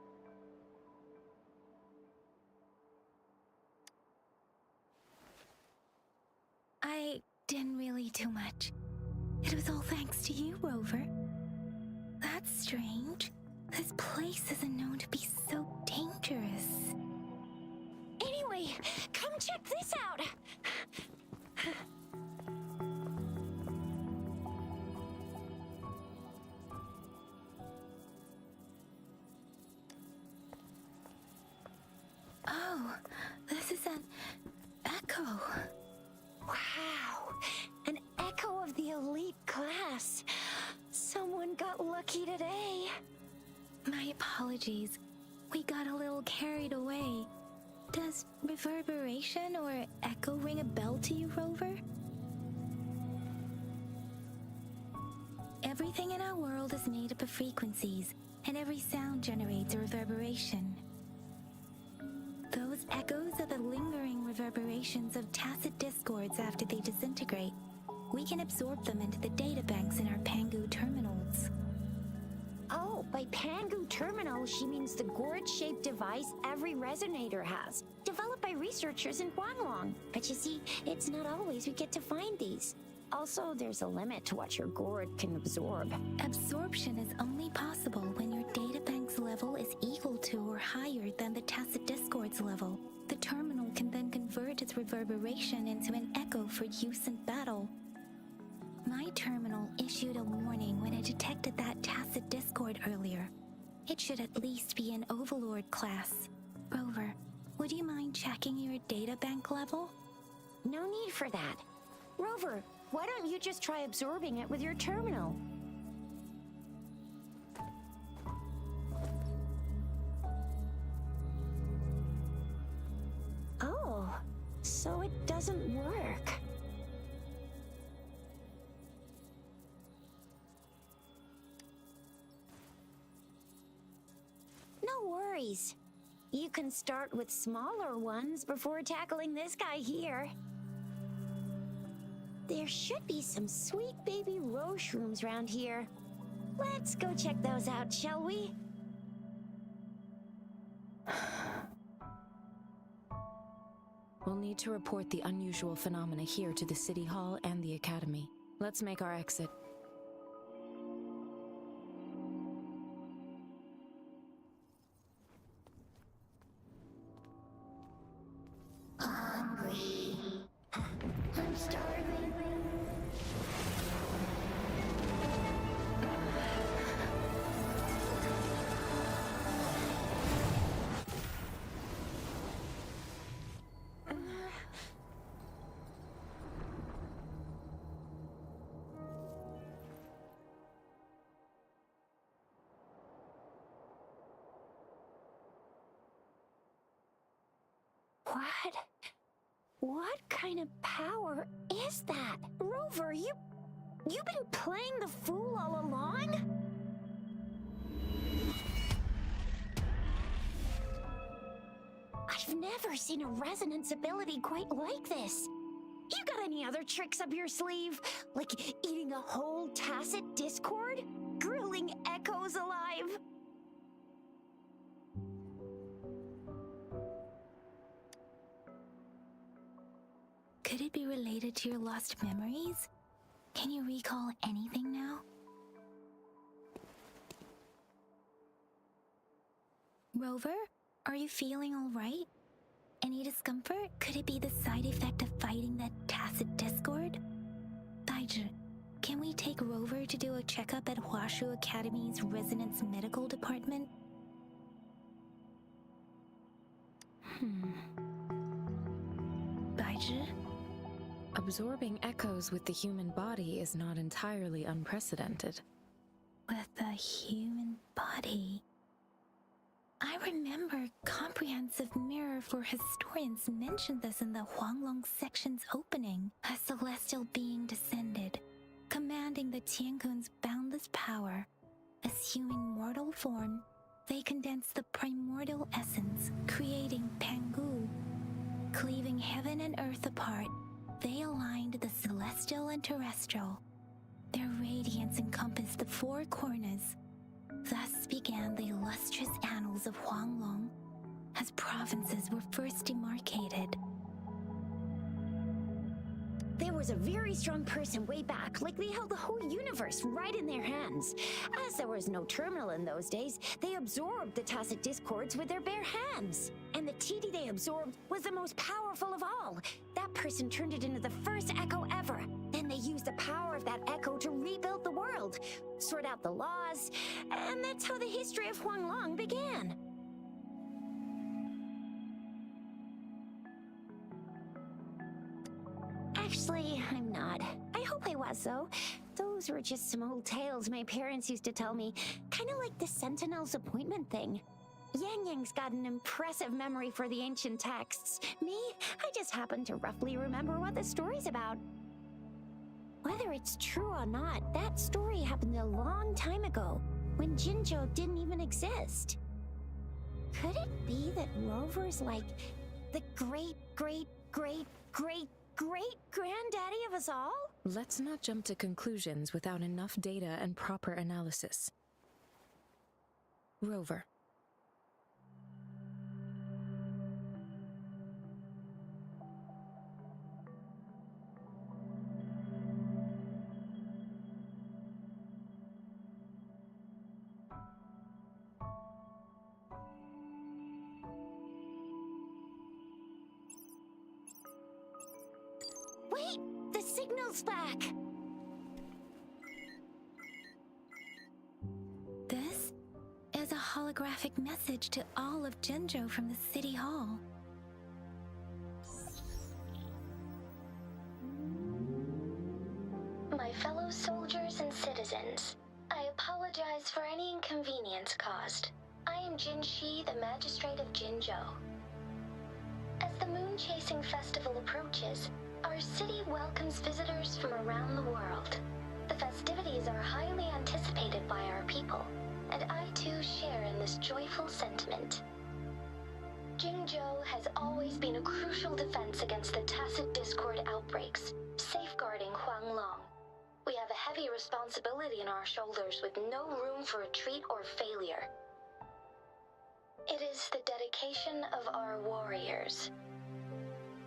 didn't really do much. It was all thanks to you, Rover. That's strange. This place isn't known to be so dangerous. Anyway, come check this out! Oh, this is an echo. Wow! An echo of the elite class. Someone got lucky today. My apologies. We got a little carried away. Does reverberation or echo ring a bell to you, Rover? Everything in our world is made up of frequencies, and every sound generates a reverberation. Those echoes are the lingering reverberations of tacit discords after they disintegrate. We can absorb them into the databanks in our Pangu terminals. Oh, by Pangu terminal, she means the gourd-shaped device every resonator has, developed by researchers in Huanglong. But you see, it's not always we get to find these. Also, there's a limit to what your gourd can absorb. Absorption is only possible when your databank's level is equal to or higher than the tacit discord's level. The terminal can then convert its reverberation into an echo for use in battle. My terminal issued a warning when it detected that tacit discord earlier. It should at least be an Overlord class. Rover, would you mind checking your databank level? No need for that. Rover, why don't you just try absorbing it with your terminal? Oh, so it doesn't work. No worries. You can start with smaller ones before tackling this guy here. There should be some sweet baby rose shrooms around here. Let's go check those out, shall we? We'll need to report the unusual phenomena here to the City Hall and the Academy. Let's make our exit. Hungry. I'm starving. What kind of power is that? Rover, you've been playing the fool all along? I've never seen a resonance ability quite like this. You got any other tricks up your sleeve? Like eating a whole tacit discord? Grilling echoes alive? Could it be related to your lost memories? Can you recall anything now? Rover, are you feeling all right? Any discomfort? Could it be the side effect of fighting that tacit discord? Daiji, can we take Rover to do a checkup at Huashu Academy's Resonance Medical Department? Daiji? Absorbing echoes with the human body is not entirely unprecedented. With the human body? I remember Comprehensive Mirror for Historians mentioned this in the Huanglong section's opening. A celestial being descended, commanding the Tiankun's boundless power. Assuming mortal form, they condensed the primordial essence, creating Pangu. Cleaving heaven and earth apart, they aligned the celestial and terrestrial. Their radiance encompassed the four corners. Thus began the illustrious annals of Huanglong, as provinces were first demarcated. There was a very strong person way back, like they held the whole universe right in their hands. As there was no terminal in those days, they absorbed the tacit discords with their bare hands. And the TD they absorbed was the most powerful of all. That person turned it into the first echo ever. Then they used the power of that echo to rebuild the world, sort out the laws, and that's how the history of Huanglong began. Actually, I'm not. I hope I was, though. Those were just some old tales my parents used to tell me, kind of like the Sentinel's appointment thing. Yang Yang's got an impressive memory for the ancient texts. Me, I just happen to roughly remember what the story's about. Whether it's true or not, that story happened a long time ago, when Jinzhou didn't even exist. Could it be that Rover's like the great-great-great-great-great-granddaddy of us all? Let's not jump to conclusions without enough data and proper analysis. Rover. Wait! The signal's back! This is a holographic message to all of Jinzhou from the City Hall. My fellow soldiers and citizens, I apologize for any inconvenience caused. I am Jin Shi, the Magistrate of Jinzhou. As the Moon-Chasing Festival approaches, our city welcomes visitors from around the world. The festivities are highly anticipated by our people, and I too share in this joyful sentiment. Jinzhou has always been a crucial defense against the tacit discord outbreaks, safeguarding Huanglong. We have a heavy responsibility on our shoulders with no room for retreat or failure. It is the dedication of our warriors,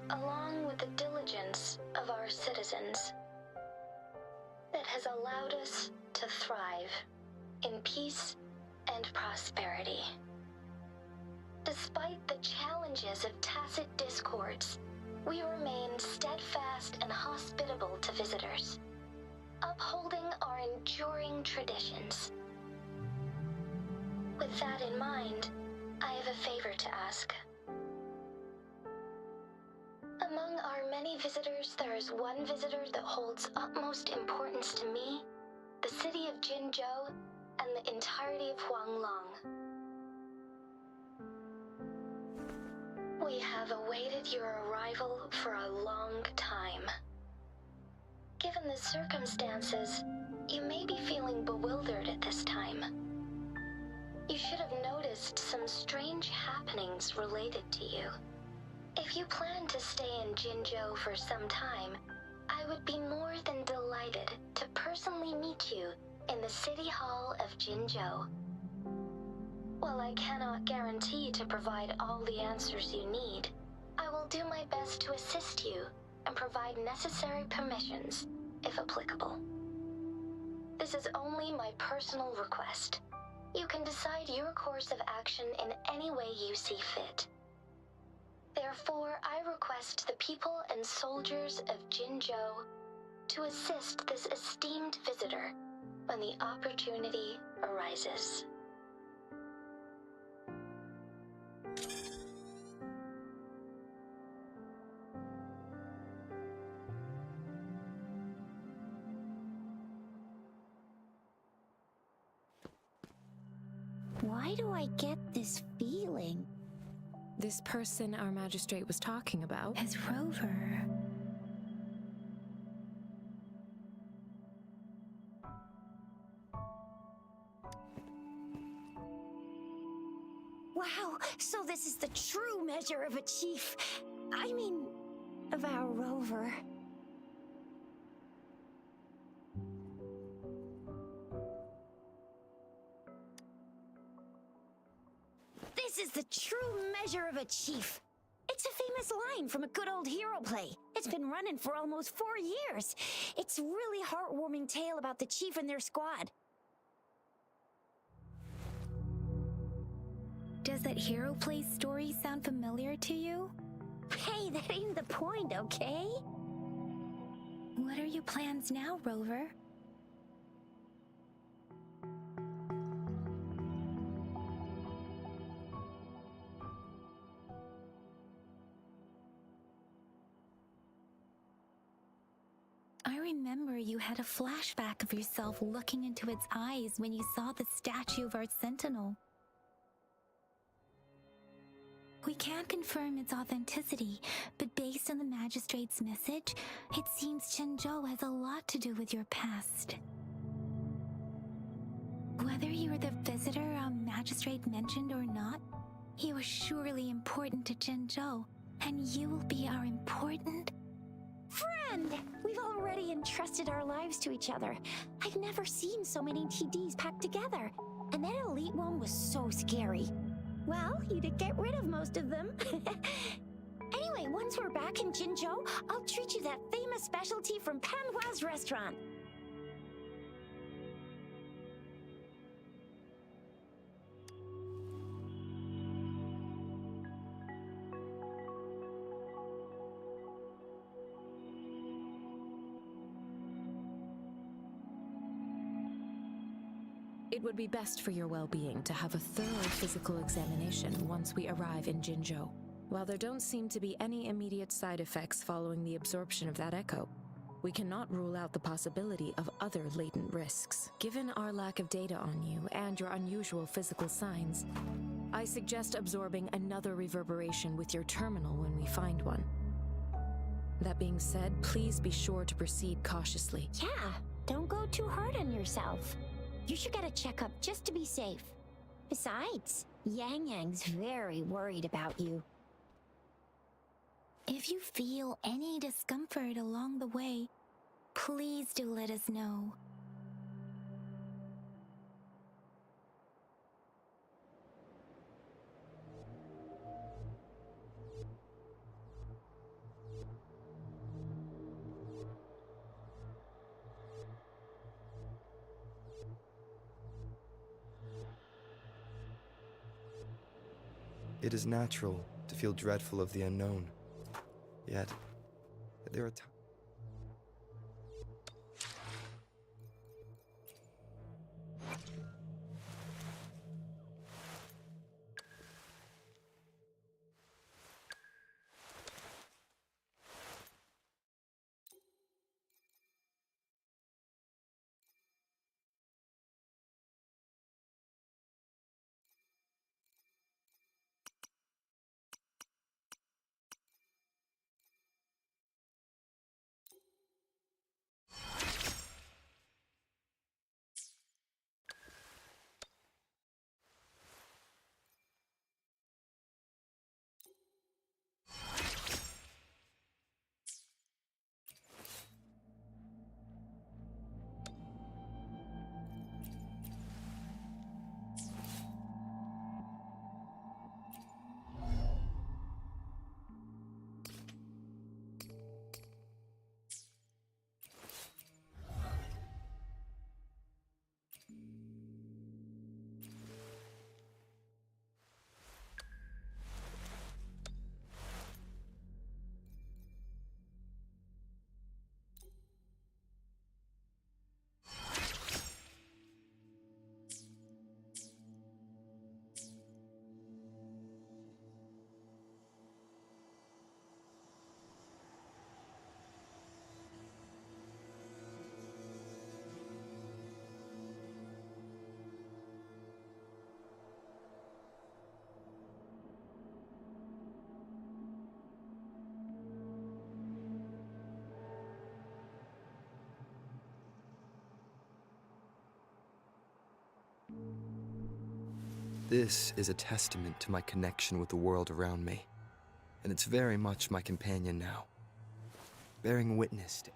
along with the diligence of our citizens, that has allowed us to thrive in peace and prosperity. Despite the challenges of tacit discords, we remain steadfast and hospitable to visitors, upholding our enduring traditions. With that in mind, I have a favor to ask. Among our many visitors, there is one visitor that holds utmost importance to me, the city of Jinzhou, and the entirety of Huanglong. We have awaited your arrival for a long time. Given the circumstances, you may be feeling bewildered at this time. You should have noticed some strange happenings related to you. If you plan to stay in Jinzhou for some time, I would be more than delighted to personally meet you in the City Hall of Jinzhou. While I cannot guarantee to provide all the answers you need, I will do my best to assist you and provide necessary permissions, if applicable. This is only my personal request. You can decide your course of action in any way you see fit. Therefore, I request the people and soldiers of Jinzhou to assist this esteemed visitor when the opportunity arises. Why do I get this feeling? This person our magistrate was talking about As Rover. Wow, so this is the true measure of a chief. I mean, of our Rover. This is the true measure of a chief. It's It's a famous line from a good old hero play. It's been running for almost 4 years. It's a really heartwarming tale about the chief and their squad. Does that hero play story sound familiar to you? Hey, that ain't the point, okay? What are your plans now, Rover? I remember you had a flashback of yourself looking into its eyes when you saw the statue of our sentinel. We can't confirm its authenticity, but based on the magistrate's message, it seems Zhenzhou has a lot to do with your past. Whether you were the visitor our magistrate mentioned or not, you are surely important to Zhenzhou, and you will be our important friend! We've already entrusted our lives to each other. I've never seen so many TDs packed together, and that elite one was so scary. Well, you did get rid of most of them. Anyway, once we're back in Jinzhou, I'll treat you that famous specialty from Panhua's restaurant. It would be best for your well-being to have a thorough physical examination once we arrive in Jinzhou. While there don't seem to be any immediate side effects following the absorption of that echo, we cannot rule out the possibility of other latent risks. Given our lack of data on you and your unusual physical signs, I suggest absorbing another reverberation with your terminal when we find one. That being said, please be sure to proceed cautiously. Yeah, don't go too hard on yourself. You should get a checkup just to be safe. Besides, Yang Yang's very worried about you. If you feel any discomfort along the way, please do let us know. It is natural to feel dreadful of the unknown. Yet, there are times. This is a testament to my connection with the world around me, and it's very much my companion now, bearing witness to.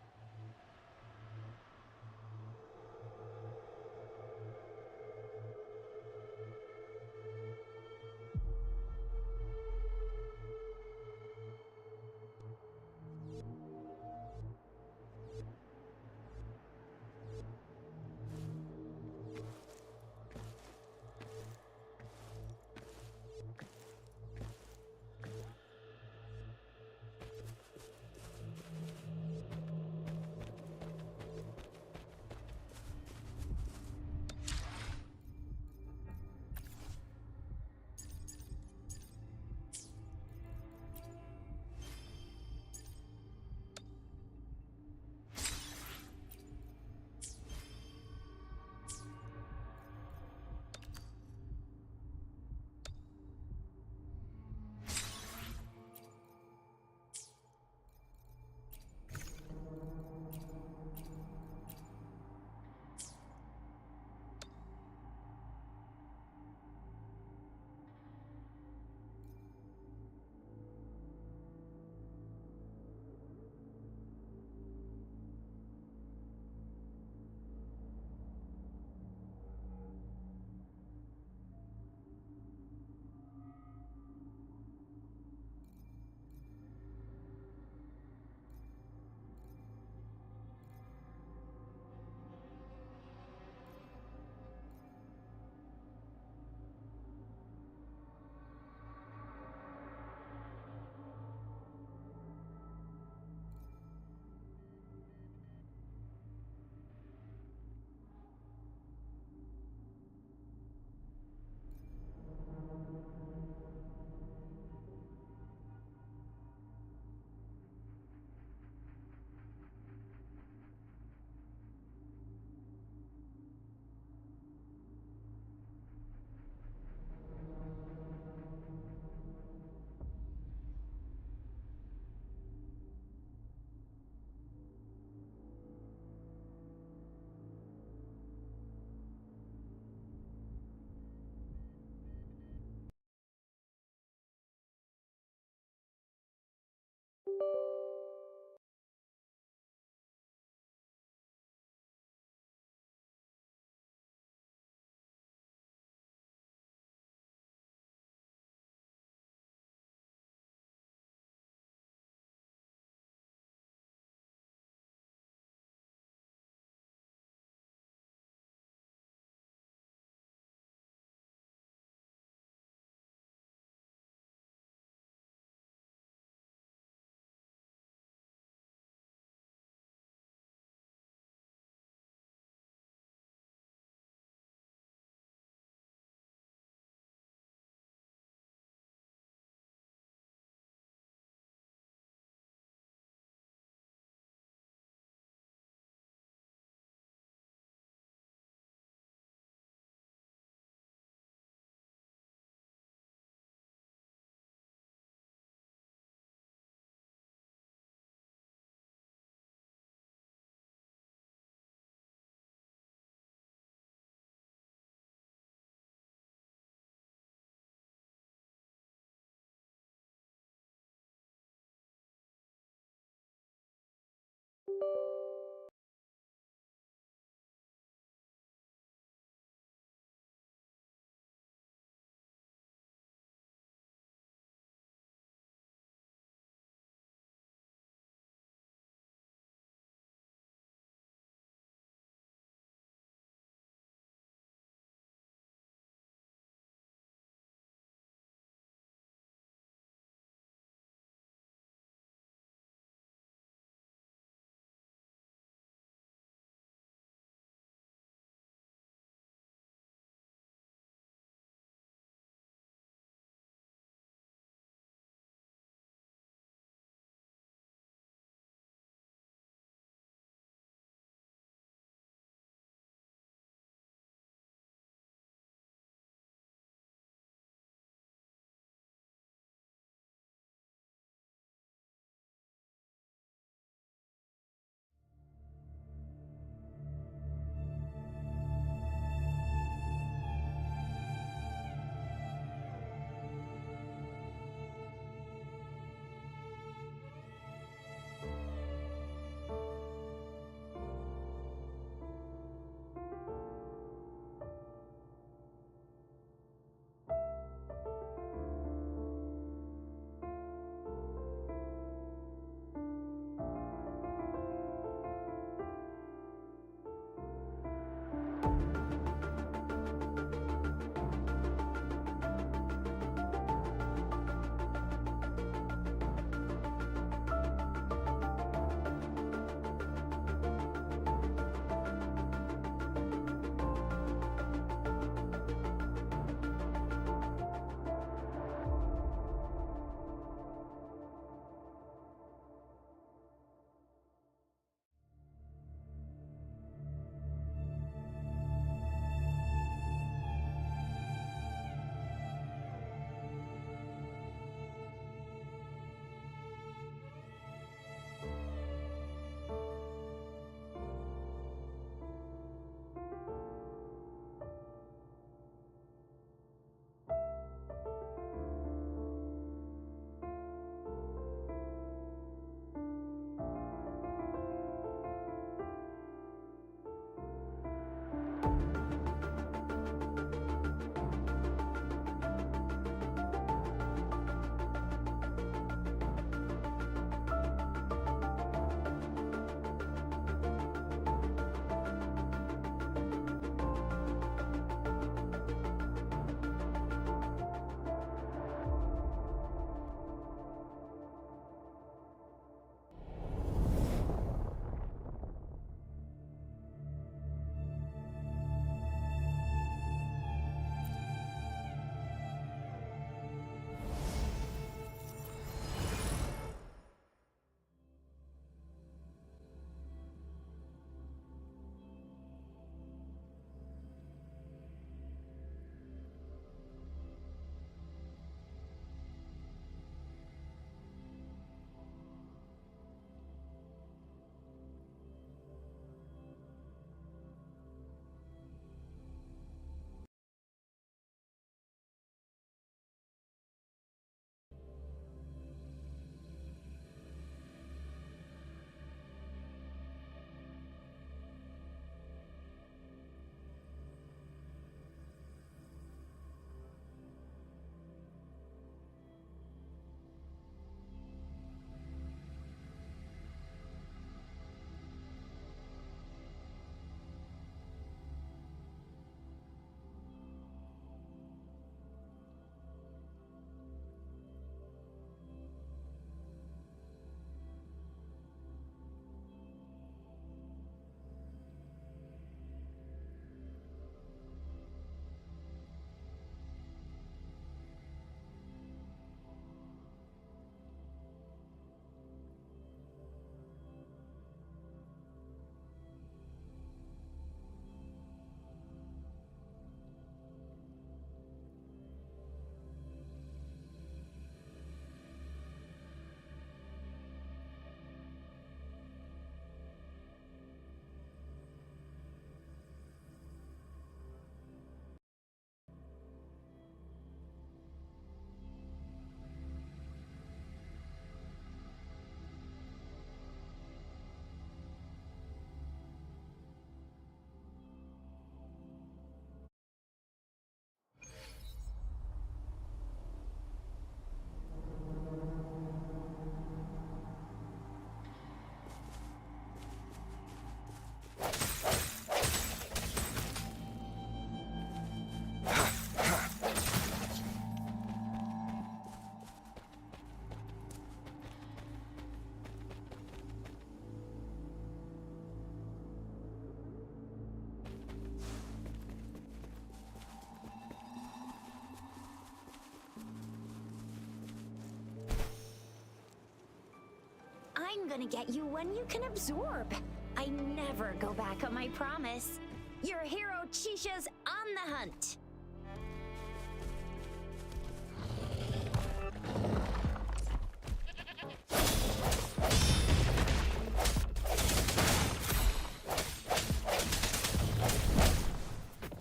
I'm gonna get you one you can absorb. I never go back on my promise. Your hero Chisha's on the hunt.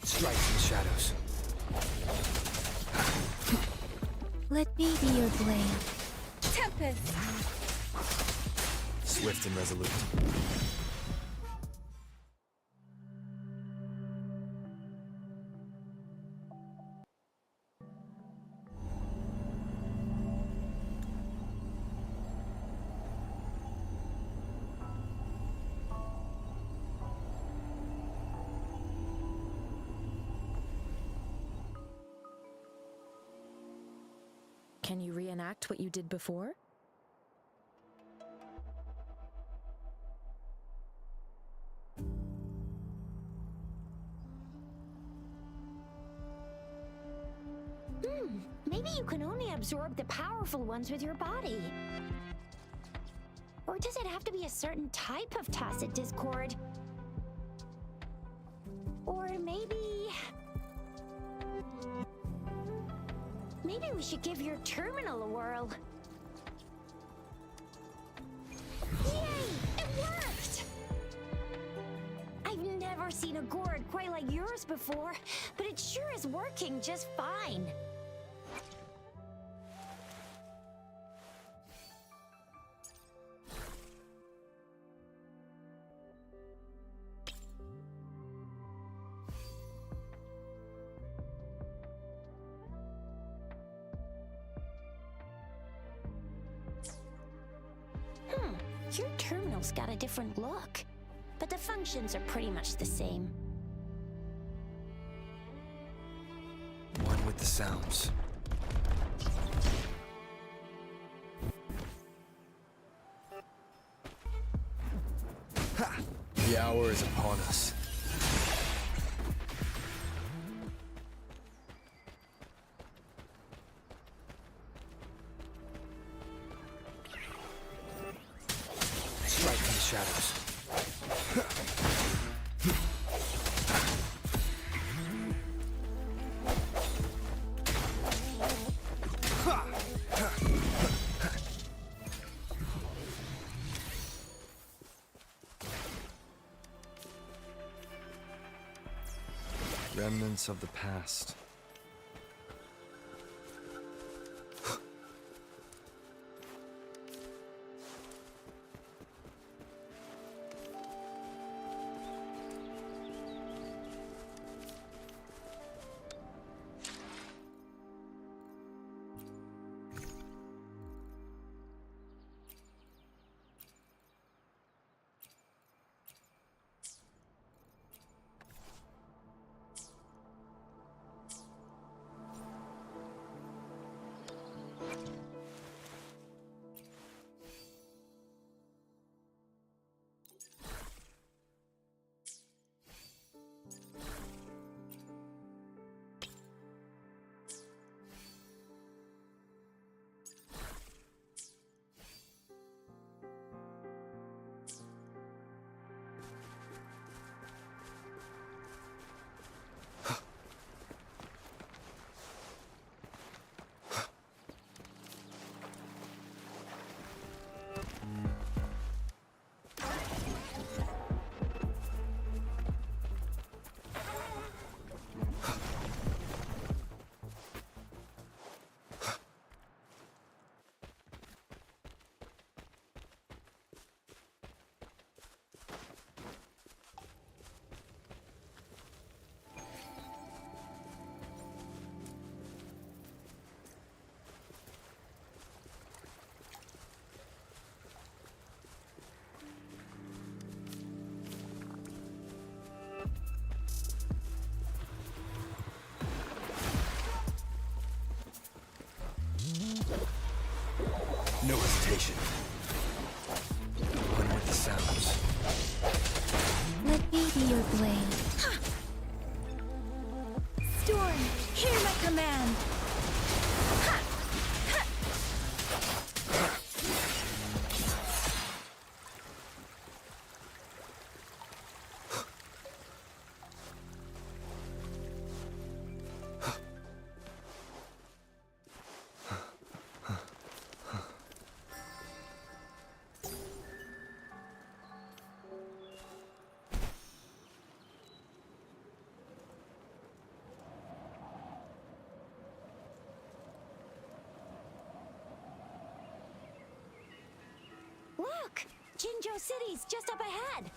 Strikes in the shadows. Let me be your blade. Tempest! Swift and resolute. Can you reenact what you did before? Maybe you can only absorb the powerful ones with your body. Or does it have to be a certain type of tacit discord? Or maybe we should give your terminal a whirl. Yay! It worked! I've never seen a gourd quite like yours before, but it sure is working just fine. Your terminal's got a different look, but the functions are pretty much the same. One with the sounds. Ha! The hour is upon us. Strike in the shadows. Remnants of the past. No hesitation. One with the sounds. Let me be your blade. Storm, hear my command. Jinzhou City's just up ahead!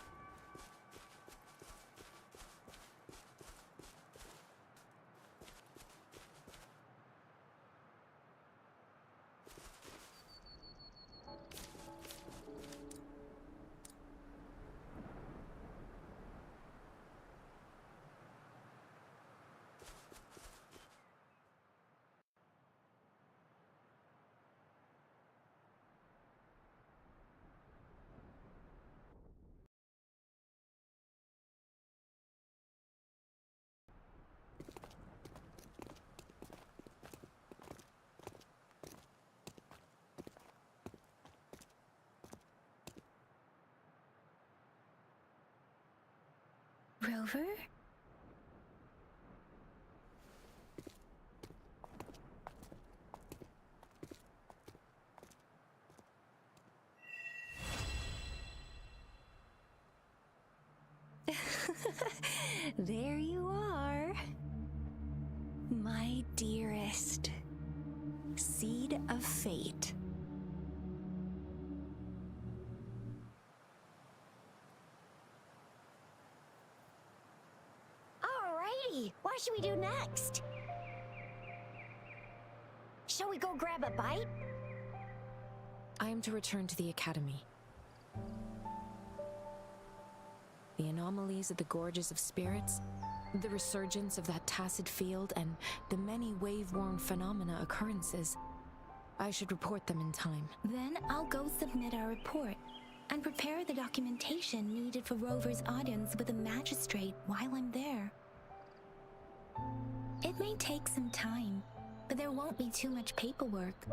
Rover? There you are. My dearest. Seed of Fate. Alrighty, what should we do next? Shall we go grab a bite? I am to return to the Academy. The anomalies of the Gorges of Spirits, the resurgence of that tacit field, and the many wave-worn phenomena occurrences. I should report them in time. Then I'll go submit our report and prepare the documentation needed for Rover's audience with a magistrate while I'm there. It may take some time, but there won't be too much paperwork.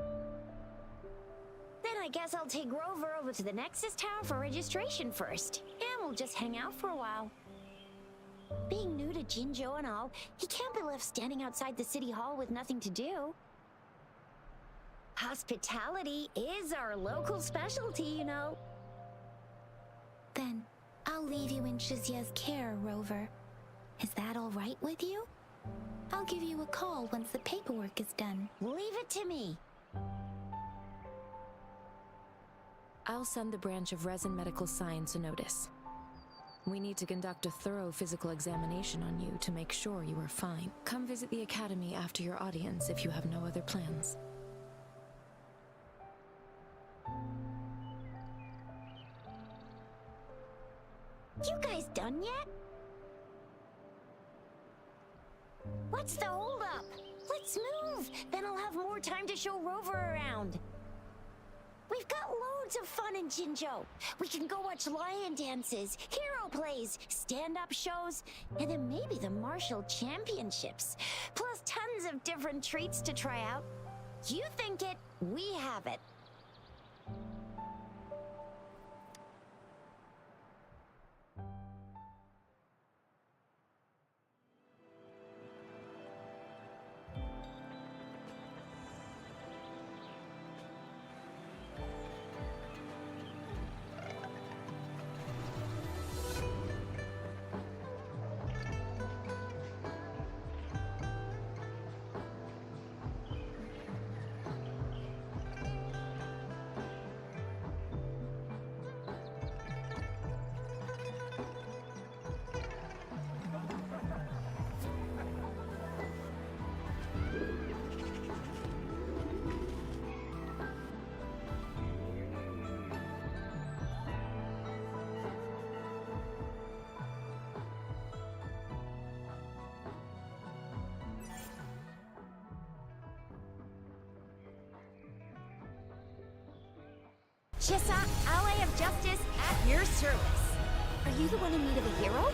Then I guess I'll take Rover over to the Nexus Tower for registration first, and we'll just hang out for a while. Being new to Jinzhou and all, he can't be left standing outside the city hall with nothing to do. Hospitality is our local specialty, you know. Then I'll leave you in Shizia's care, Rover. Is that all right with you? I'll give you a call once the paperwork is done. Leave it to me. I'll send the branch of RYZEN Medical Science a notice. We need to conduct a thorough physical examination on you to make sure you are fine. Come visit the Academy after your audience if you have no other plans. You guys done yet? What's the holdup? Let's move! Then I'll have more time to show Rover around. We've got loads of fun in Jinzhou. We can go watch lion dances, hero plays, stand-up shows, and then maybe the martial championships. Plus tons of different treats to try out. You think it, we have it. Chissa, Ally of Justice, at your service. Are you the one in need of a hero?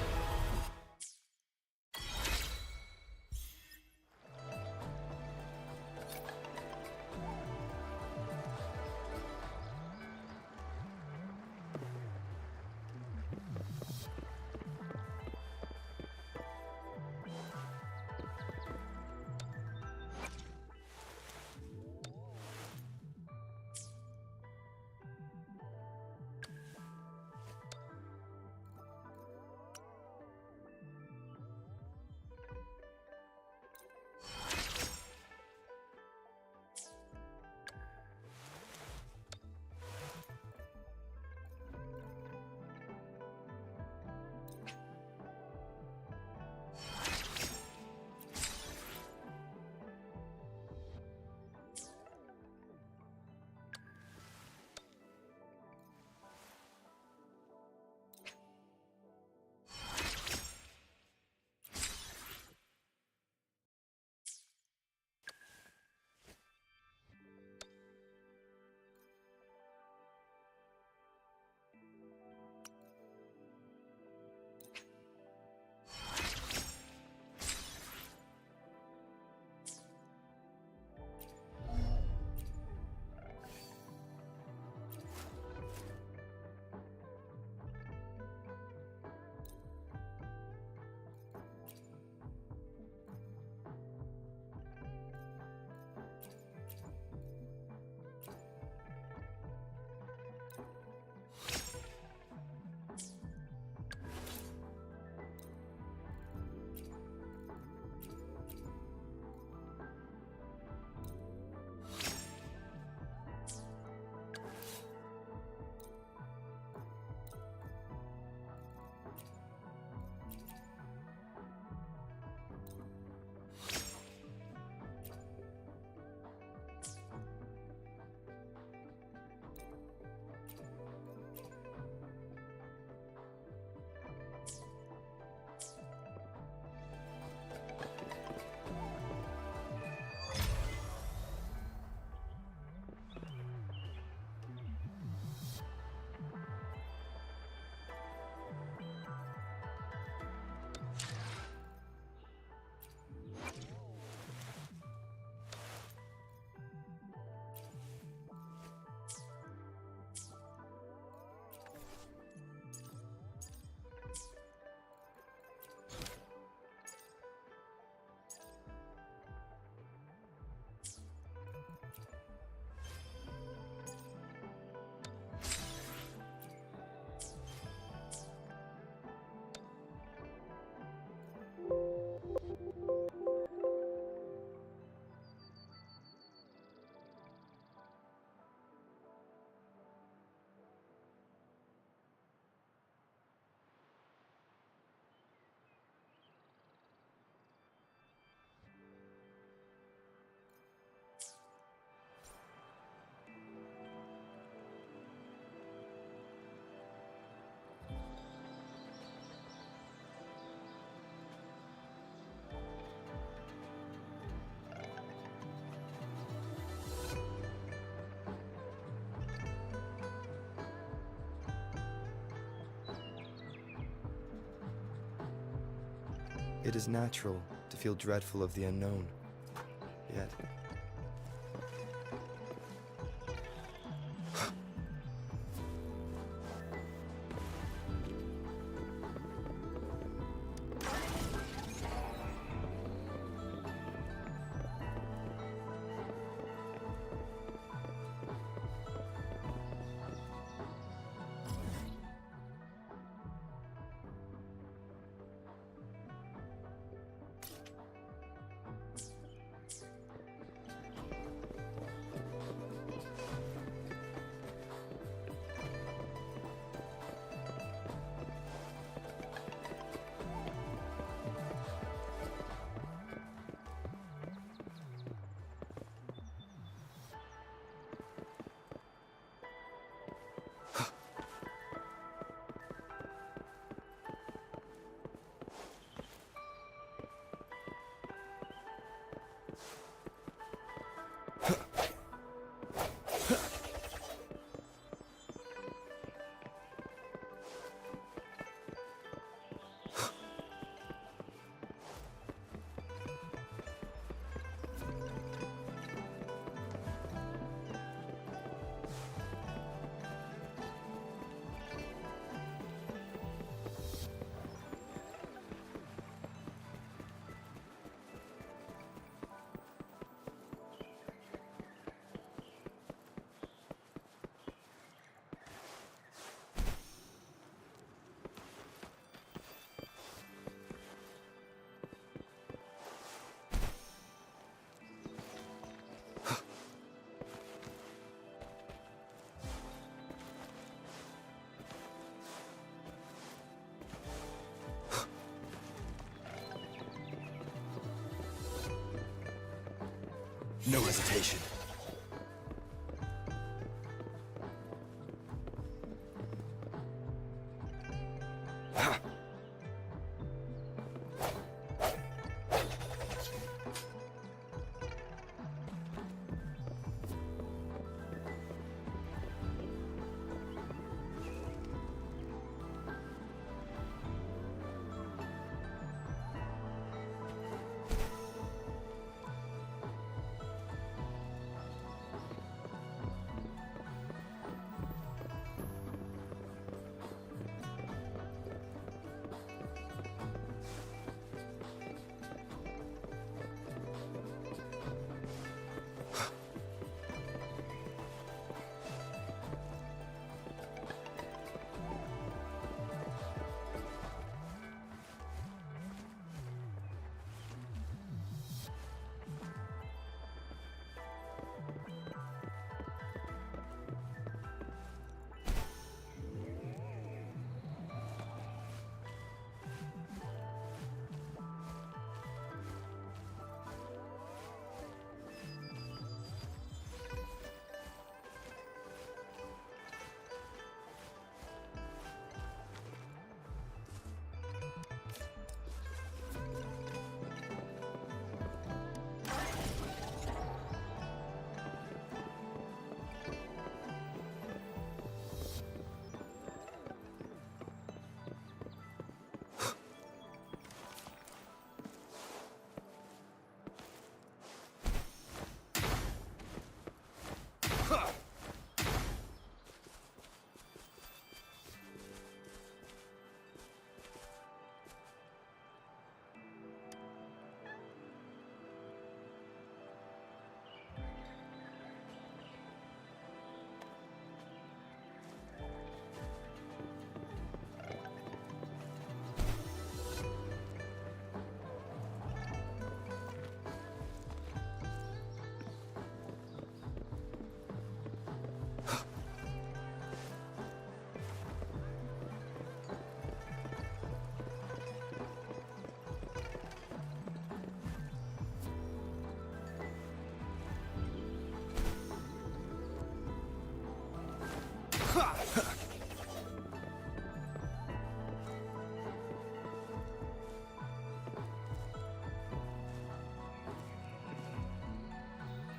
It is natural to feel dreadful of the unknown. Yet... No hesitation.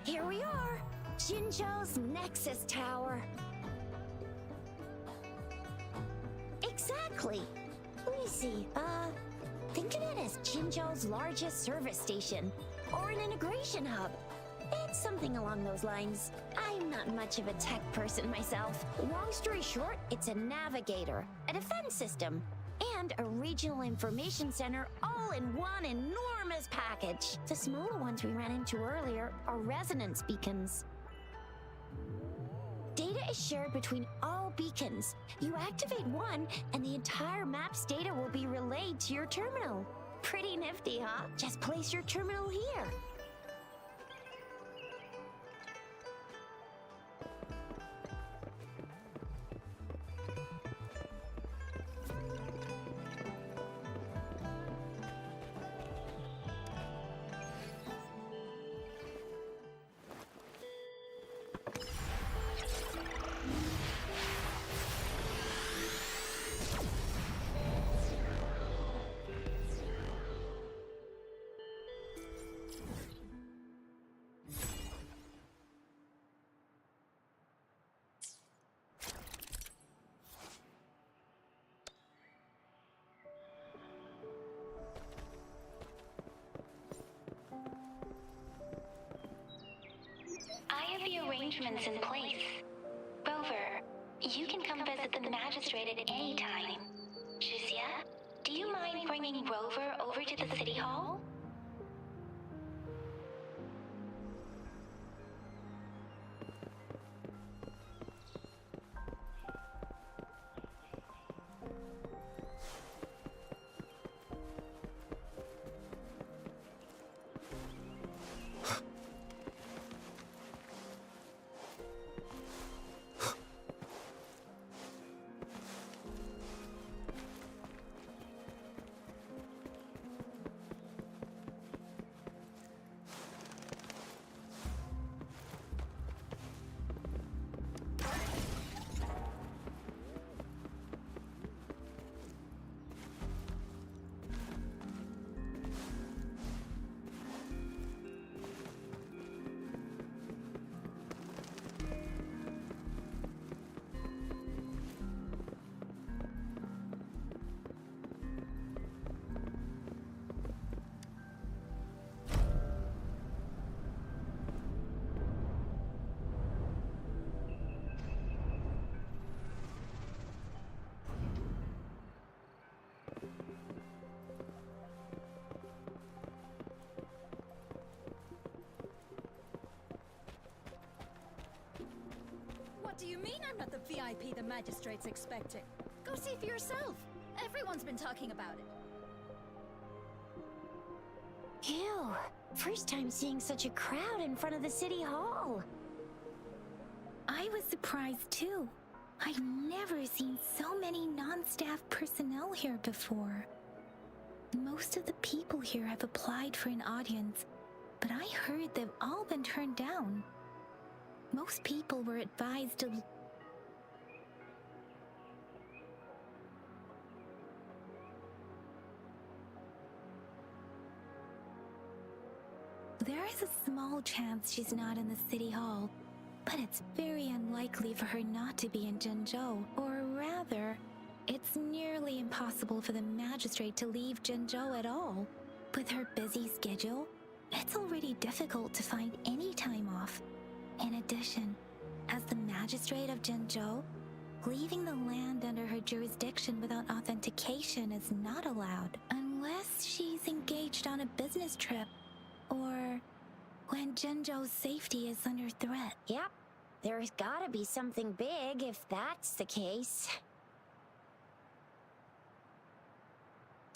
Here we are, Jinzhou's Nexus Tower. Exactly. Let me see, Think of it as Jinzhou's largest service station, or an integration hub. It's something along those lines. I'm not much of a tech person myself. Long story short, it's a navigator, a defense system, and a regional information center all in one enormous package. The smaller ones we ran into earlier are resonance beacons. Data is shared between all beacons. You activate one, and the entire map's data will be relayed to your terminal. Pretty nifty, huh? Just place your terminal here. I have the arrangements in place. Rover, you can come visit the magistrate at any time. Juzia, do you mind bringing Rover over to the city hall? What do you mean I'm not the VIP the magistrate's expecting? Go see for yourself. Everyone's been talking about it. Ew, first time seeing such a crowd in front of the city hall. I was surprised too. I've never seen so many non-staff personnel here before. Most of the people here have applied for an audience, but I heard they've all been turned down. Most people were advised to... There is a small chance she's not in the city hall, but it's very unlikely for her not to be in Zhenzhou. Or rather, it's nearly impossible for the magistrate to leave Zhenzhou at all. With her busy schedule, it's already difficult to find any time off. In addition, as the magistrate of Zhenzhou, leaving the land under her jurisdiction without authentication is not allowed, unless she's engaged on a business trip, or when Zhenzhou's safety is under threat. Yep, there's gotta be something big if that's the case.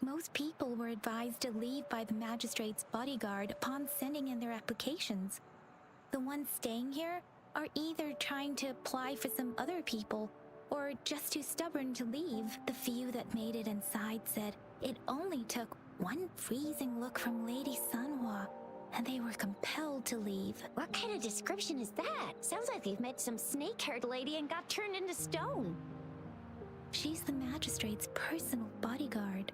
Most people were advised to leave by the magistrate's bodyguard upon sending in their applications. The ones staying here are either trying to apply for some other people, or just too stubborn to leave. The few that made it inside said it only took one freezing look from Lady Sanhua, and they were compelled to leave. What kind of description is that? Sounds like they've met some snake-haired lady and got turned into stone. She's the magistrate's personal bodyguard.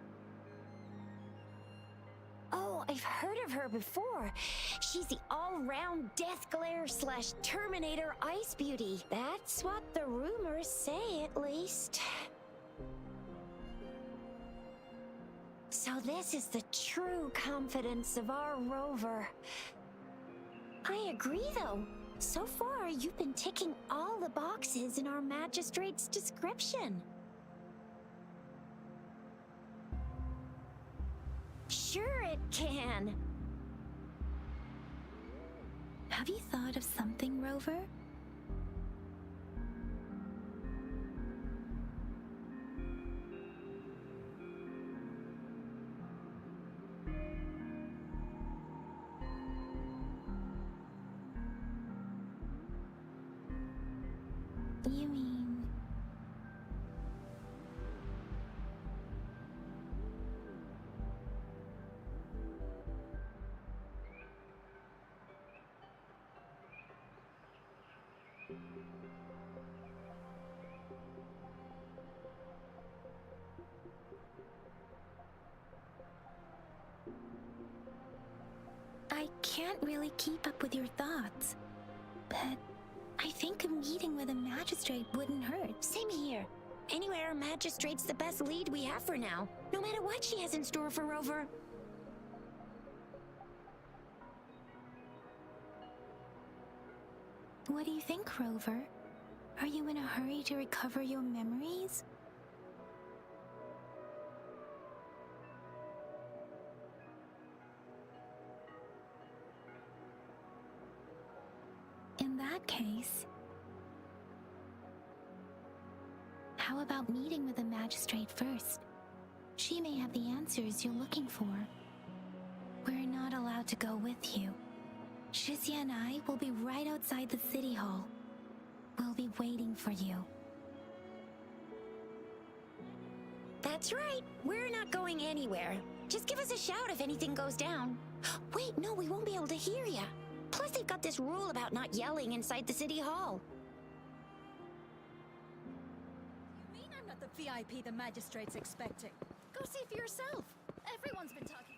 Oh, I've heard of her before. She's the all-round Death Glare / Terminator Ice Beauty. That's what the rumors say, at least. So this is the true confidence of our rover. I agree, though. So far, you've been ticking all the boxes in our magistrate's description. Sure it can. Have you thought of something, Rover? You mean... I can't really keep up with your thoughts, but I think a meeting with a magistrate wouldn't hurt. Same here. Anyway, our magistrate's the best lead we have for now, no matter what she has in store for Rover. What do you think, Rover? Are you in a hurry to recover your memories? In that case, how about meeting with the magistrate first? She may have the answers you're looking for. We're not allowed to go with you. Shizia and I will be right outside the city hall. We'll be waiting for you. That's right. We're not going anywhere. Just give us a shout if anything goes down. Wait, no, we won't be able to hear ya. Plus, they've got this rule about not yelling inside the city hall. You mean I'm not the VIP the magistrate's expecting? Go see for yourself. Everyone's been talking.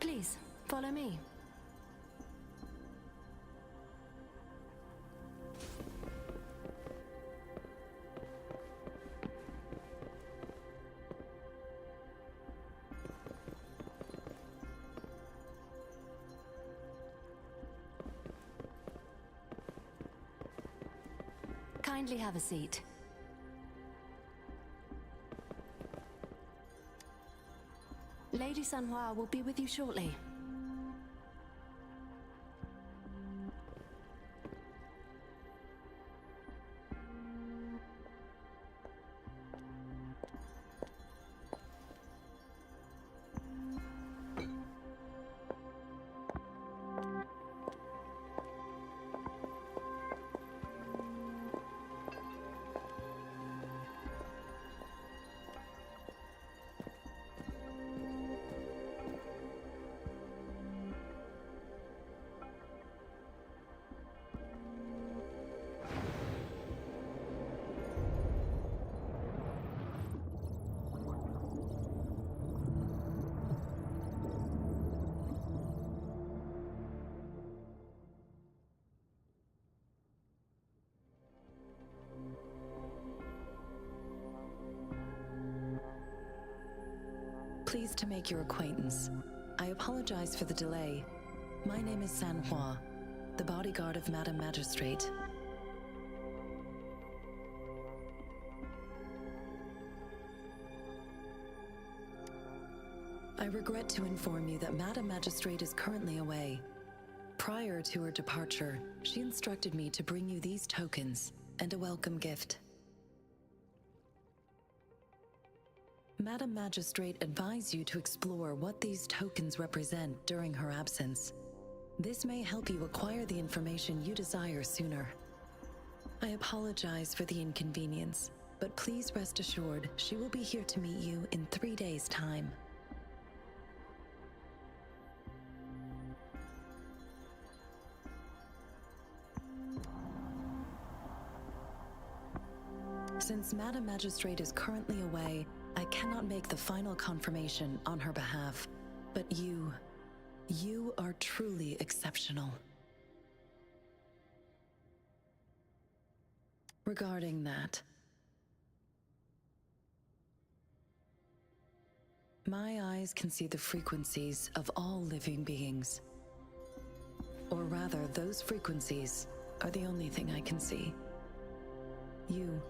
Please, follow me. Kindly have a seat. Lady Sanhua will be with you shortly. Pleased to make your acquaintance. I apologize for the delay. My name is Sanhua, the bodyguard of Madam Magistrate. I regret to inform you that Madam Magistrate is currently away. Prior to her departure, she instructed me to bring you these tokens. and a welcome gift. Madam Magistrate advised you to explore what these tokens represent during her absence. This may help you acquire the information you desire sooner. I apologize for the inconvenience, but please rest assured she will be here to meet you in 3 days' time. Since Madam Magistrate is currently away, I cannot make the final confirmation on her behalf, but you are truly exceptional. Regarding that, my eyes can see the frequencies of all living beings. Or rather, those frequencies are the only thing I can see. You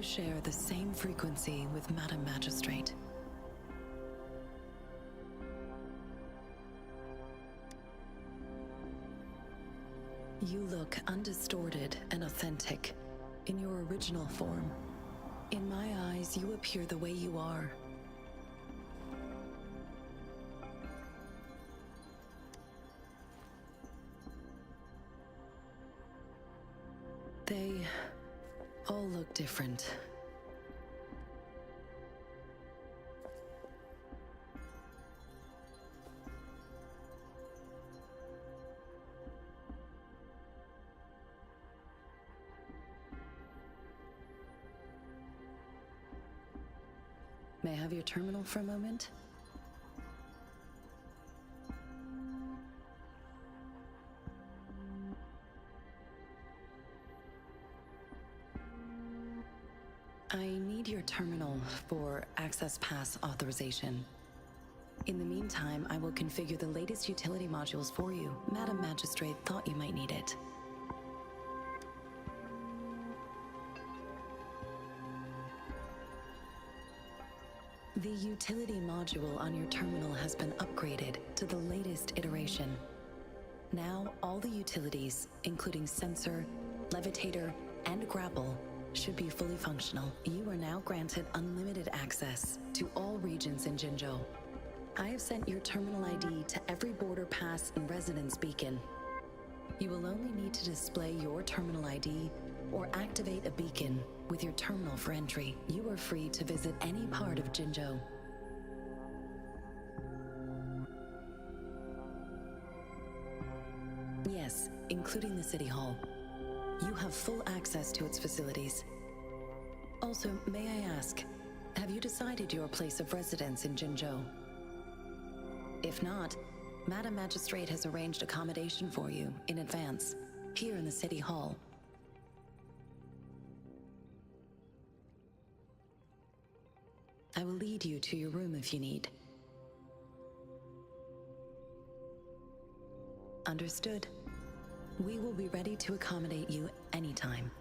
share the same frequency with Madam Magistrate. You look undistorted and authentic in your original form. In my eyes, you appear the way you are. They all look different. May I have your terminal for a moment? I need your terminal for access pass authorization. In the meantime, I will configure the latest utility modules for you. Madam Magistrate thought you might need it. The utility module on your terminal has been upgraded to the latest iteration. Now, all the utilities, including sensor, levitator, and grapple, should be fully functional. You are now granted unlimited access to all regions in Jinzhou. I have sent your terminal ID to every border pass and residence beacon. You will only need to display your terminal ID or activate a beacon with your terminal for entry. You are free to visit any part of Jinzhou. Yes, including the City Hall. You have full access to its facilities. Also, may I ask, have you decided your place of residence in Jinzhou? If not, Madam Magistrate has arranged accommodation for you in advance, here in the City Hall. I will lead you to your room if you need. Understood. We will be ready to accommodate you anytime.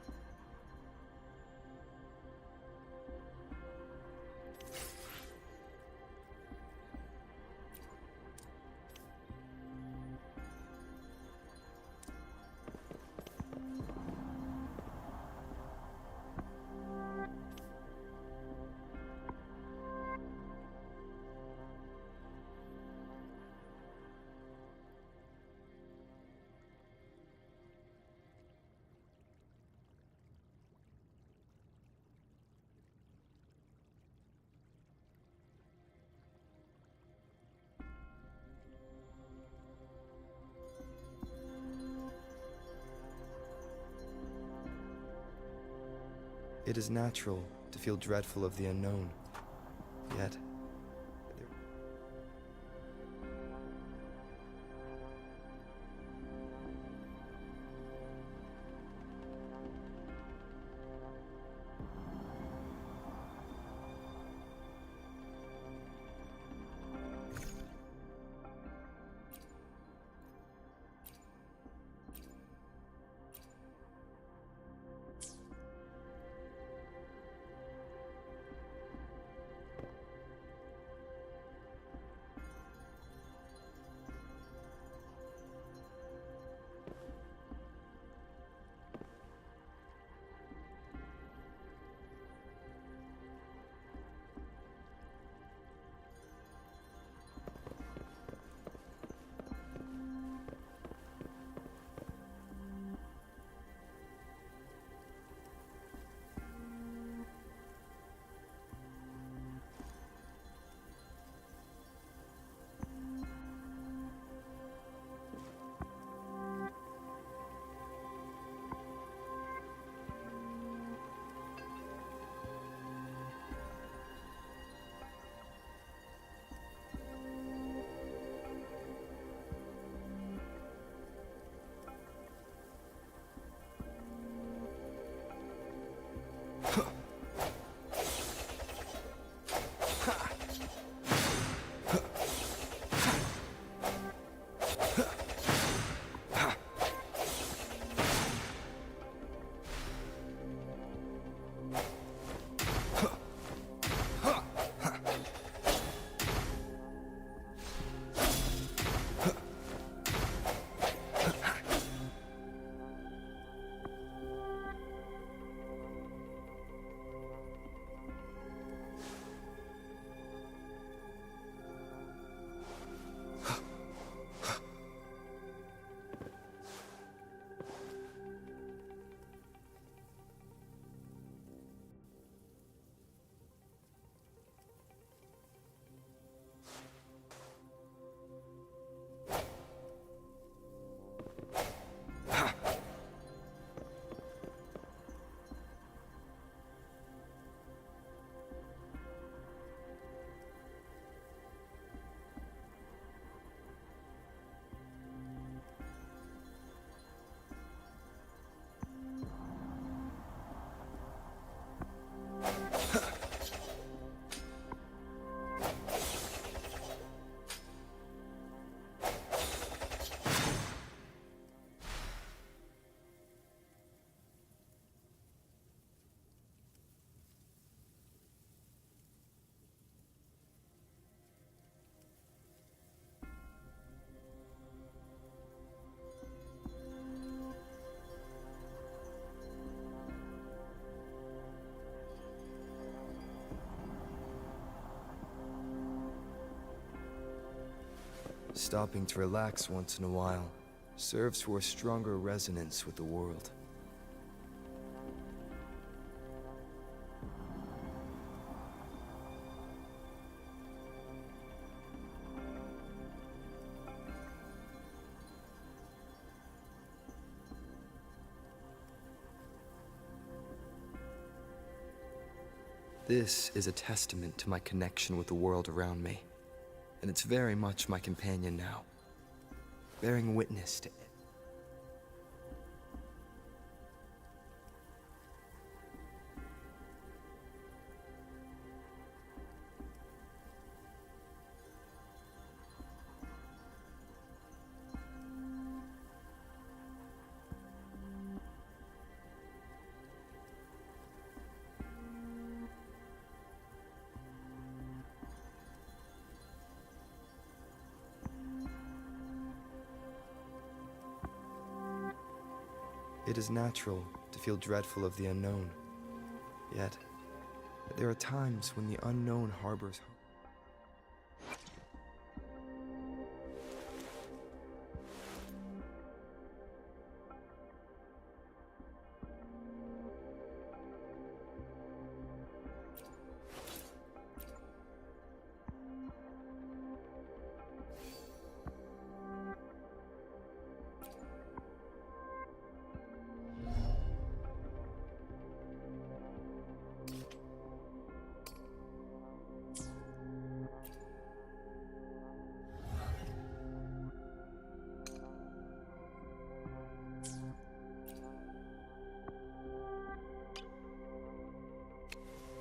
It is natural to feel dreadful of the unknown, yet Stopping to relax once in a while serves for a stronger resonance with the world. This is a testament to my connection with the world around me, and it's very much my companion now, bearing witness to it. It is natural to feel dreadful of the unknown. Yet, there are times when the unknown harbors hope.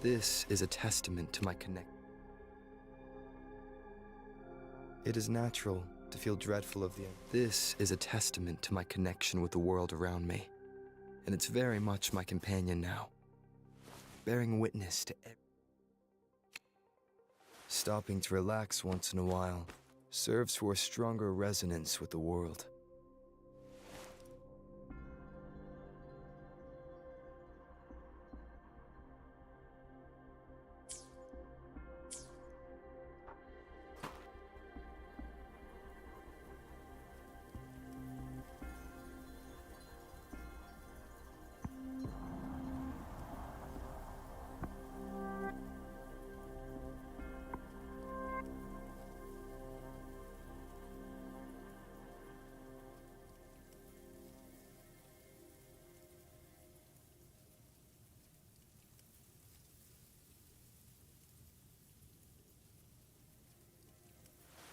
This is a testament to my connection. It is natural to feel dreadful of the unknown. This is a testament to my connection with the world around me, and it's very much my companion now, bearing witness to everything. Stopping to relax once in a while serves for a stronger resonance with the world.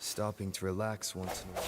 Stopping to relax once in a while.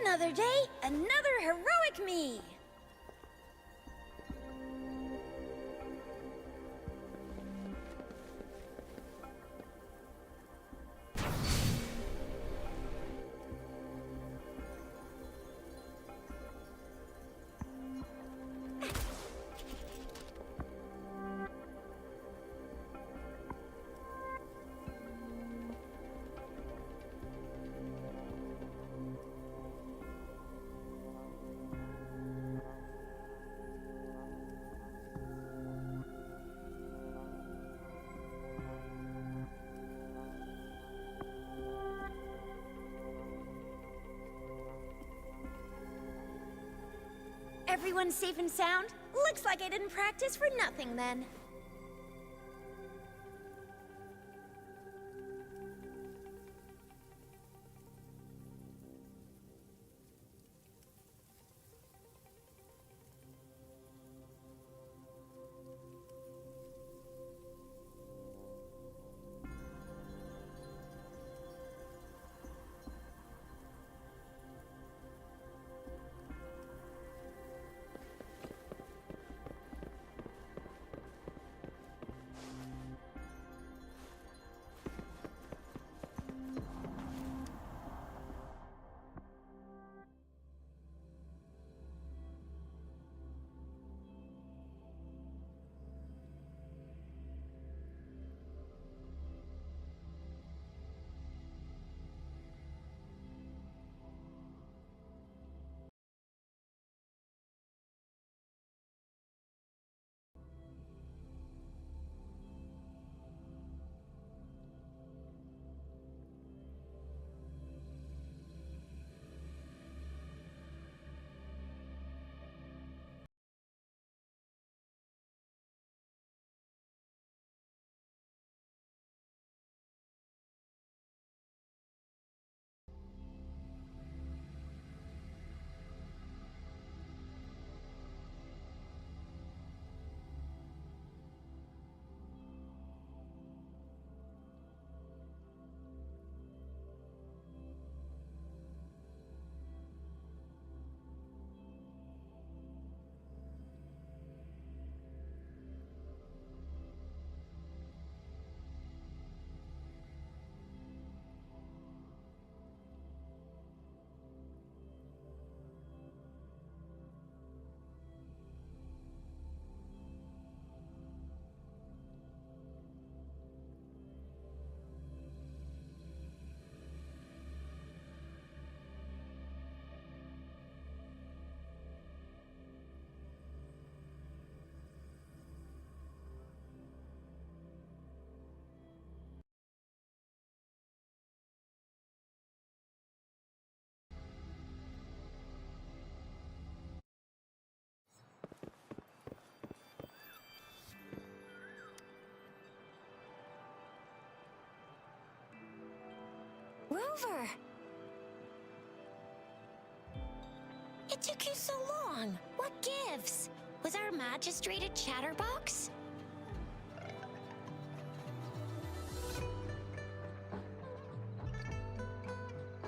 Another day, another heroic me! Everyone's safe and sound? Looks like I didn't practice for nothing then. Rover! It took you so long. What gives? Was our magistrate a chatterbox?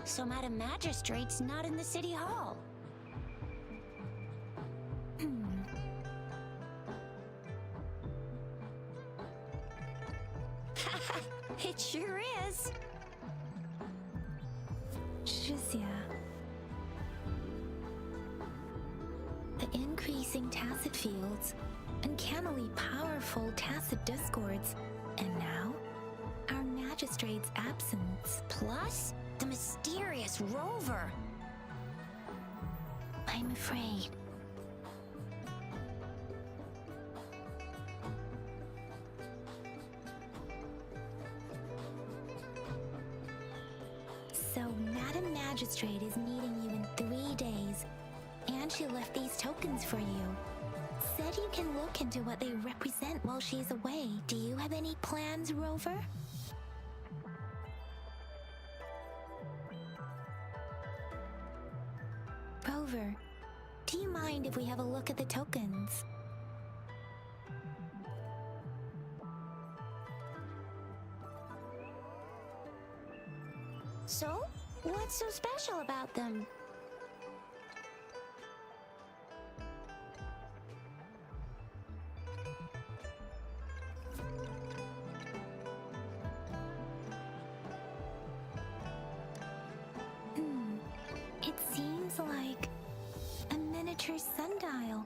So Madam Magistrate's not in the city hall. It sure is. The increasing tacit fields, uncannily powerful tacit discords, and now our magistrate's absence, plus the mysterious rover. I'm afraid. So Madam Magistrate is meeting you in 3 days, and she left these tokens for you. Said you can look into what they represent while she's away. Do you have any plans, Rover? Rover, do you mind if we have a look at the tokens? So, what's so special about them? It seems like a miniature sundial.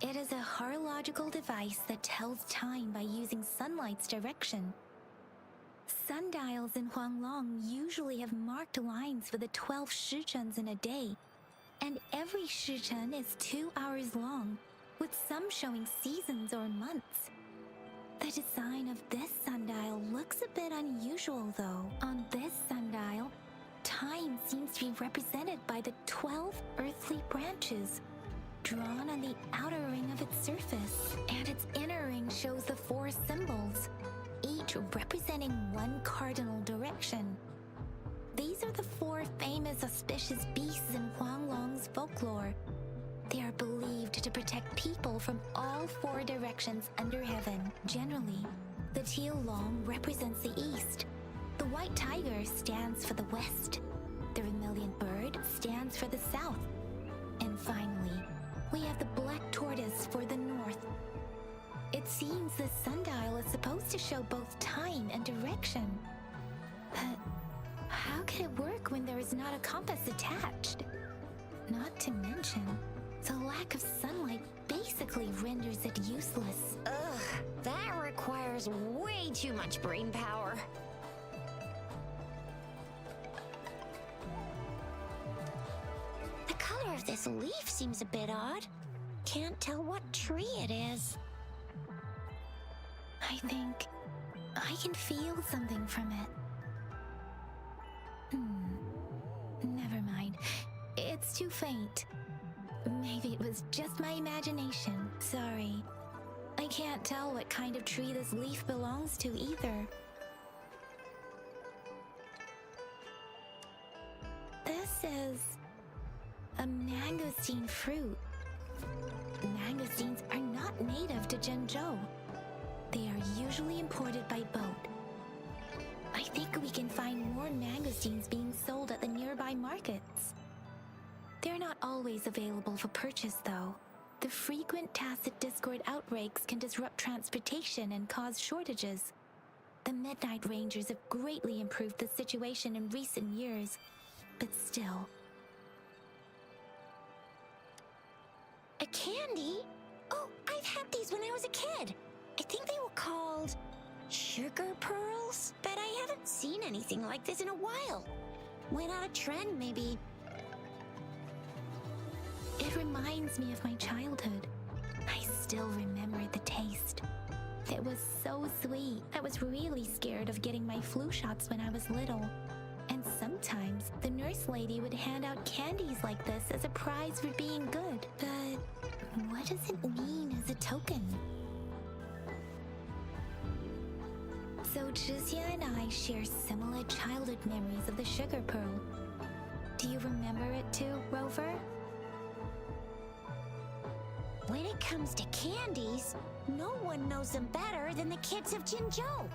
It is a horological device that tells time by using sunlight's direction. Sundials in Huanglong usually have marked lines for the 12 shichens in a day, and every shichen is 2 hours long, with some showing seasons or months. The design of this sundial looks a bit unusual though. On this sundial, time seems to be represented by the 12 earthly branches drawn on the outer ring of its surface, and its inner ring shows the 4 symbols, each representing one cardinal direction. These are the 4 famous auspicious beasts in Huanglong's folklore. They are believed to protect people from all 4 directions under heaven. Generally, the teal long represents the east, the white tiger stands for the west, the vermilion bird stands for the south, and finally, we have the black tortoise for the north. It seems the sundial is supposed to show both time and direction. But how could it work when there is not a compass attached? Not to mention, the lack of sunlight basically renders it useless. Ugh, that requires way too much brain power. The color of this leaf seems a bit odd. Can't tell what tree it is. I think I can feel something from it. Never mind. It's too faint. Maybe it was just my imagination. Sorry. I can't tell what kind of tree this leaf belongs to either. This is a mangosteen fruit. Mangosteens are not native to Zhengzhou. They are usually imported by boat. I think we can find more mangosteens being sold at the nearby markets. They're not always available for purchase, though. The frequent tacit discord outbreaks can disrupt transportation and cause shortages. The Midnight Rangers have greatly improved the situation in recent years, but still. A candy? Oh, I've had these when I was a kid. I think they were called sugar pearls, but I haven't seen anything like this in a while. Went out of trend, maybe. It reminds me of my childhood. I still remember the taste. It was so sweet. I was really scared of getting my flu shots when I was little. And sometimes the nurse lady would hand out candies like this as a prize for being good. But what does it mean as a token? So Zhixia and I share similar childhood memories of the sugar pearl. Do you remember it too, Rover? When it comes to candies, no one knows them better than the kids of Jinzhou.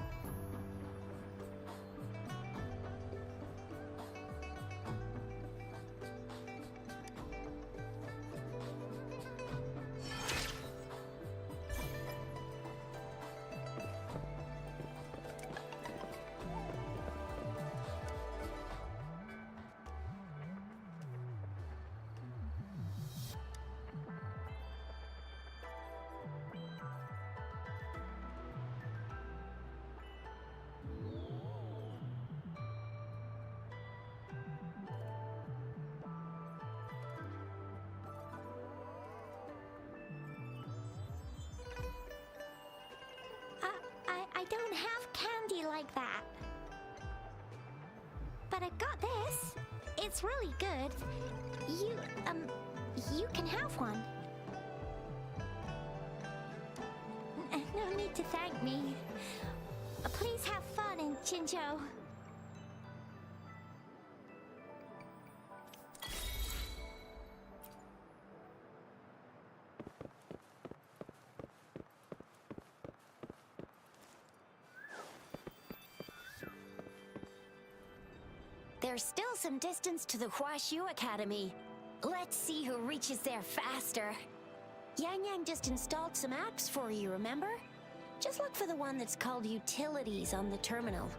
I don't have candy like that. But I've got this. It's really good. You can have one. No need to thank me. Please have fun in Jinzhou. There's still some distance to the Huaxiu Academy. Let's see who reaches there faster. Yang Yang just installed some apps for you, remember? Just look for the one that's called Utilities on the terminal.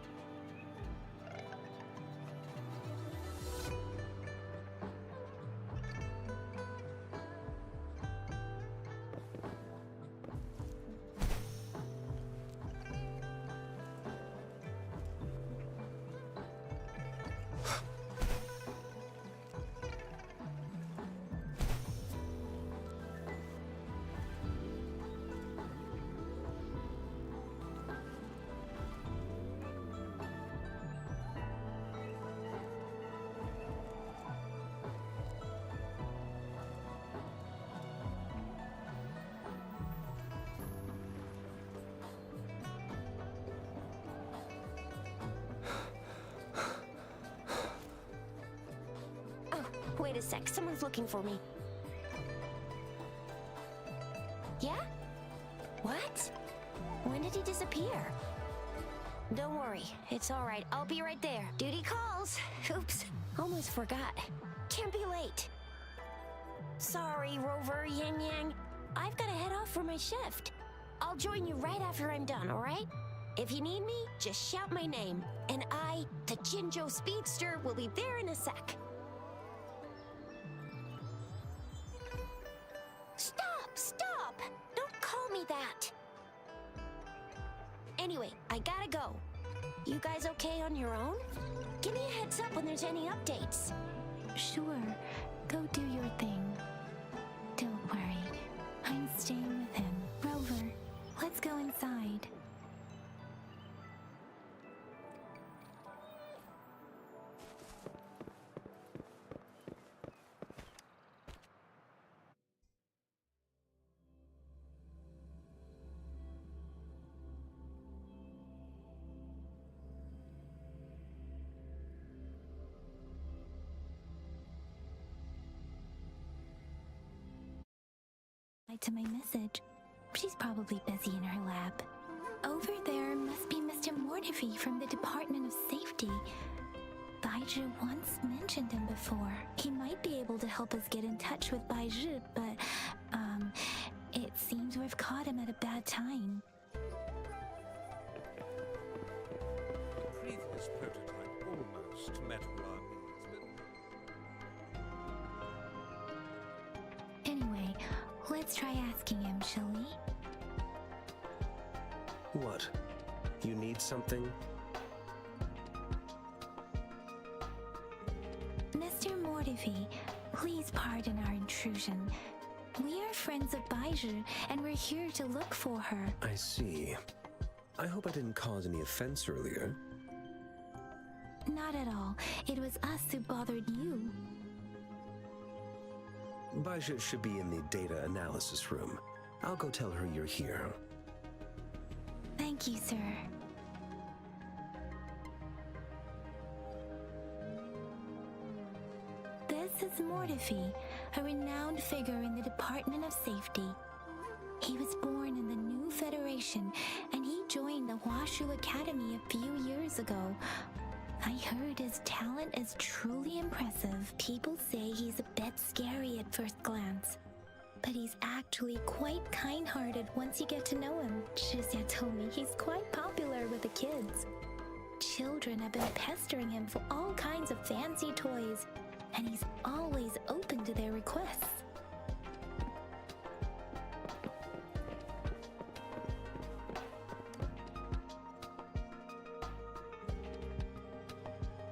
a sec. Someone's looking for me. Yeah? What? When did he disappear? Don't worry, it's alright. I'll be right there. Duty calls. Oops, almost forgot. Can't be late. Sorry, Rover, Yang Yang. I've got to head off for my shift. I'll join you right after I'm done, alright? If you need me, just shout my name. And I, the Jinzhou Speedster, will be there in a sec. Stop! Stop! Don't call me that! Anyway, I gotta go. You guys okay on your own? Give me a heads up when there's any updates. Sure. Go do your thing. Don't worry. I'm staying with him. Rover, let's go inside. To my message. She's probably busy in her lab. Over there must be Mr. Mortifi from the Department of Safety. Baizhi once mentioned him before. He might be able to help us get in touch with Baizhi, but, it seems we've caught him at a bad time. Previous prototype almost met all our needs, but... Anyway, let's try asking him, shall we? What? You need something? Mr. Mortifi, please pardon our intrusion. We are friends of Baizhi, and we're here to look for her. I see. I hope I didn't cause any offense earlier. Not at all. It was us who bothered you. Baizhi should be in the data analysis room. I'll go tell her you're here. Thank you, sir. This is Mortifi, a renowned figure in the Department of Safety. He was born in the New Federation, and he joined the Huashu Academy a few years ago. I heard his talent is truly impressive. People say he's a bit scary at first glance, but he's actually quite kind-hearted once you get to know him. Shizia told me he's quite popular with the kids. Children have been pestering him for all kinds of fancy toys, and he's always open to their requests.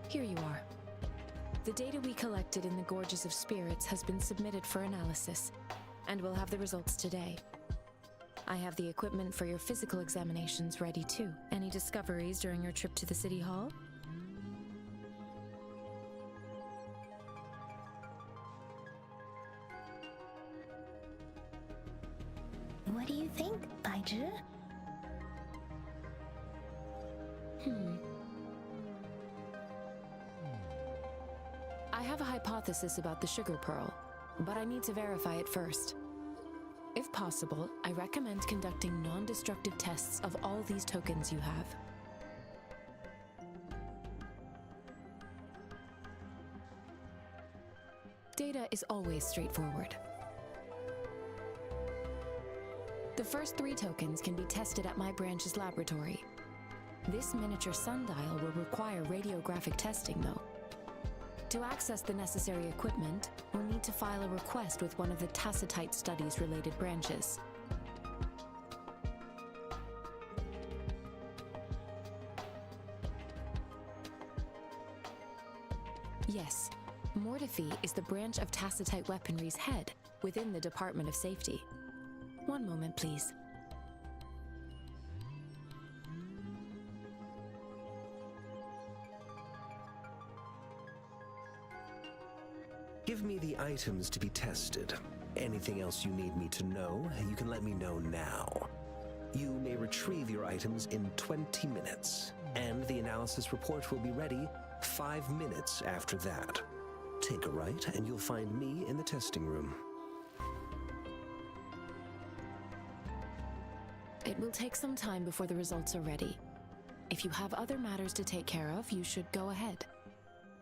Here you are. The data we collected in the Gorges of Spirits has been submitted for analysis, and we'll have the results today. I have the equipment for your physical examinations ready too. Any discoveries during your trip to the City Hall? What do you think, Baizhi? I have a hypothesis about the sugar pearl, but I need to verify it first. If possible, I recommend conducting non-destructive tests of all these tokens you have. Data is always straightforward. The first 3 tokens can be tested at my branch's laboratory. This miniature sundial will require radiographic testing, though. To access the necessary equipment, we'll need to file a request with one of the Tacitite Studies-related branches. Yes, Mortifi is the branch of Tacitite Weaponry's head within the Department of Safety. One moment, please. Give me the items to be tested. Anything else you need me to know, you can let me know now. You may retrieve your items in 20 minutes, and the analysis report will be ready 5 minutes after that. Take a right, and you'll find me in the testing room. It will take some time before the results are ready. If you have other matters to take care of, you should go ahead.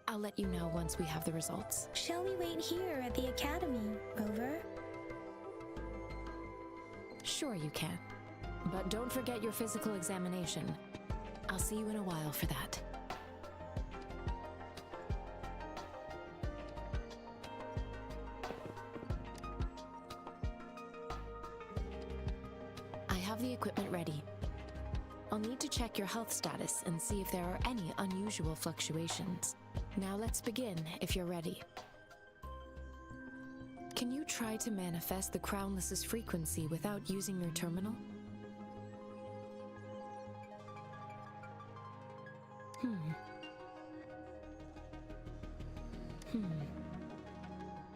I'll let you know once we have the results. Shall we wait here at the academy, Rover? Sure you can. But don't forget your physical examination. I'll see you in a while for that. I have the equipment ready. I'll need to check your health status and see if there are any unusual fluctuations. Now let's begin, if you're ready. Can you try to manifest the Crownless's frequency without using your terminal?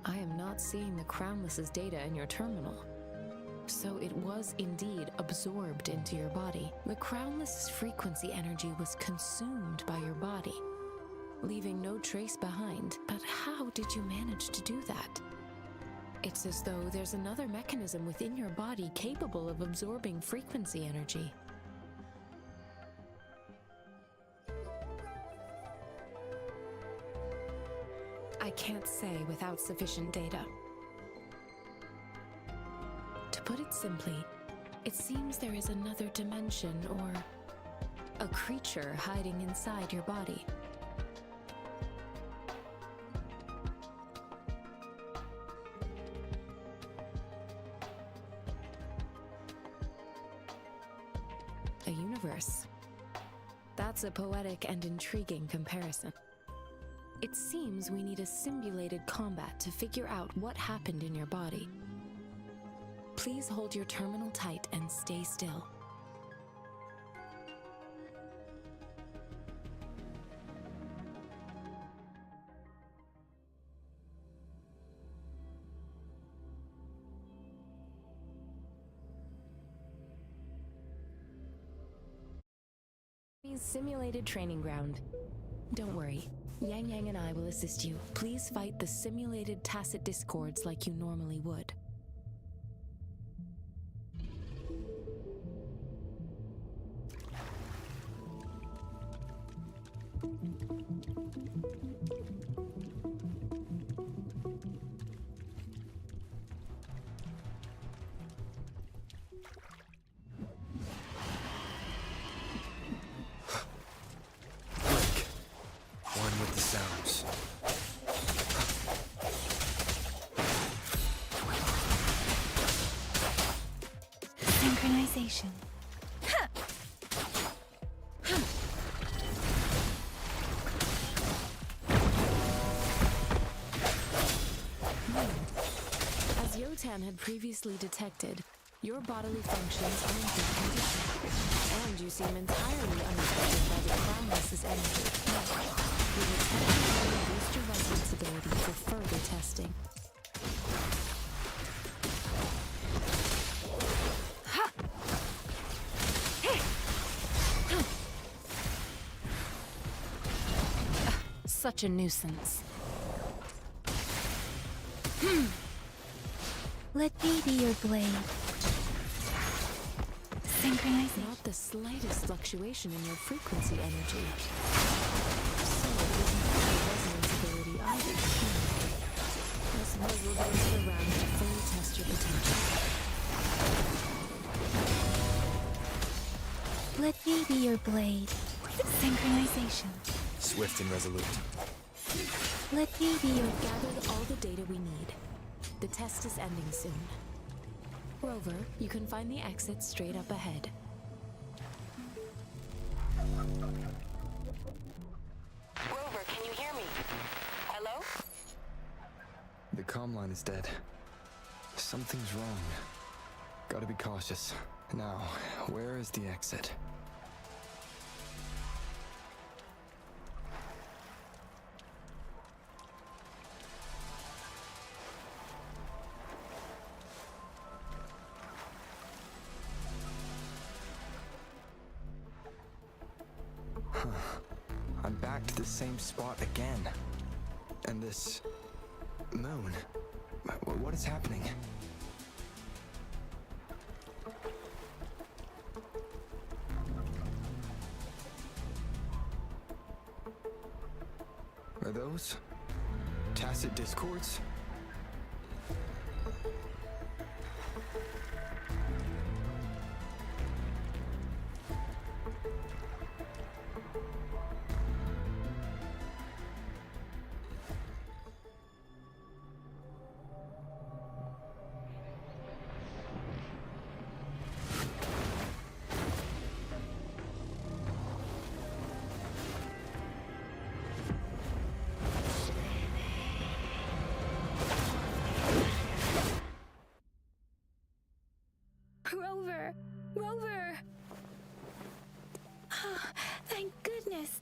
I am not seeing the Crownless's data in your terminal. So it was indeed absorbed into your body. The Crownless's frequency energy was consumed by your body, leaving no trace behind. But how did you manage to do that? It's as though there's another mechanism within your body capable of absorbing frequency energy. I can't say without sufficient data. To put it simply, it seems there is another dimension or a creature hiding inside your body. A universe. That's a poetic and intriguing comparison. It seems we need a simulated combat to figure out what happened in your body. Please hold your terminal tight and stay still. Simulated training ground. Don't worry. Yang Yang and I will assist you. Please fight the simulated tacit discords like you normally would. One with the sounds. Synchronization. As Yotan had previously detected, your bodily functions are in good condition, and you seem entirely unaffected by the Crownless's energy. We will temporarily boost your resonance ability for further testing. Such a nuisance. Let me be your blade. Synchronization. Not the slightest fluctuation in your frequency energy. So it isn't your resonance ability either. I suppose we'll go into the round to fully test your potential. Let me be your blade. Synchronization. Swift and resolute. Let me be your... We've gathered all the data we need. The test is ending soon. Rover, you can find the exit straight up ahead. Rover, can you hear me? Hello? The comm line is dead. Something's wrong. Gotta be cautious. Now, where is the exit? I'm back to the same spot again. And this Moon, what is happening? Are those tacit discords? Rover! Rover! Oh, thank goodness.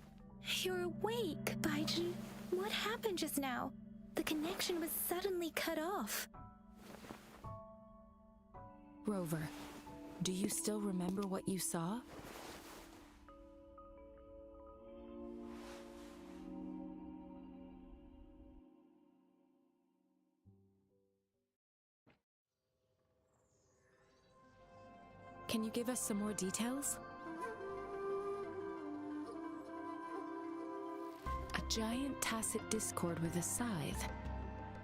You're awake, Baiji. What happened just now? The connection was suddenly cut off. Rover, do you still remember what you saw? Can you give us some more details? A giant tacit discord with a scythe.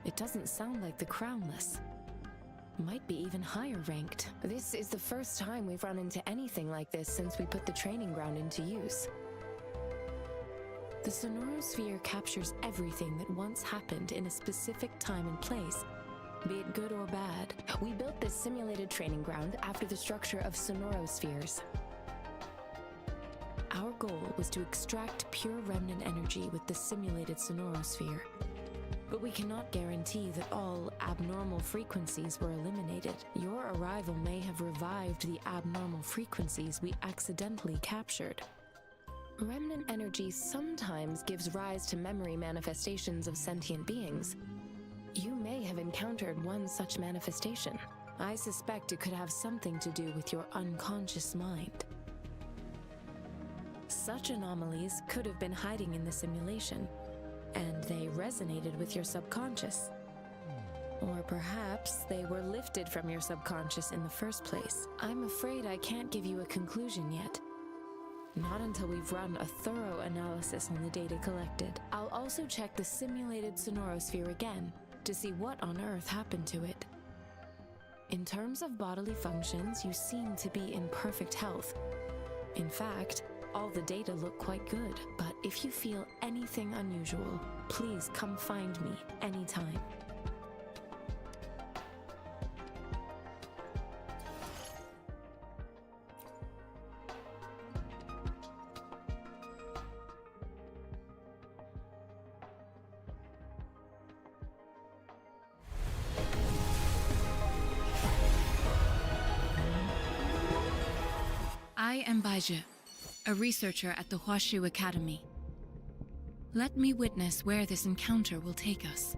It doesn't sound like the Crownless. Might be even higher ranked. This is the first time we've run into anything like this since we put the training ground into use. The Sonorosphere captures everything that once happened in a specific time and place, be it good or bad. We built this simulated training ground after the structure of Sonorospheres. Our goal was to extract pure remnant energy with the simulated Sonorosphere. But we cannot guarantee that all abnormal frequencies were eliminated. Your arrival may have revived the abnormal frequencies we accidentally captured. Remnant energy sometimes gives rise to memory manifestations of sentient beings. You may have encountered one such manifestation. I suspect it could have something to do with your unconscious mind. Such anomalies could have been hiding in the simulation, and they resonated with your subconscious. Or perhaps they were lifted from your subconscious in the first place. I'm afraid I can't give you a conclusion yet. Not until we've run a thorough analysis on the data collected. I'll also check the simulated Sonorosphere again to see what on earth happened to it. In terms of bodily functions, you seem to be in perfect health. In fact, all the data look quite good, but if you feel anything unusual, please come find me anytime. I am Baiji, a researcher at the Huashu Academy. Let me witness where this encounter will take us.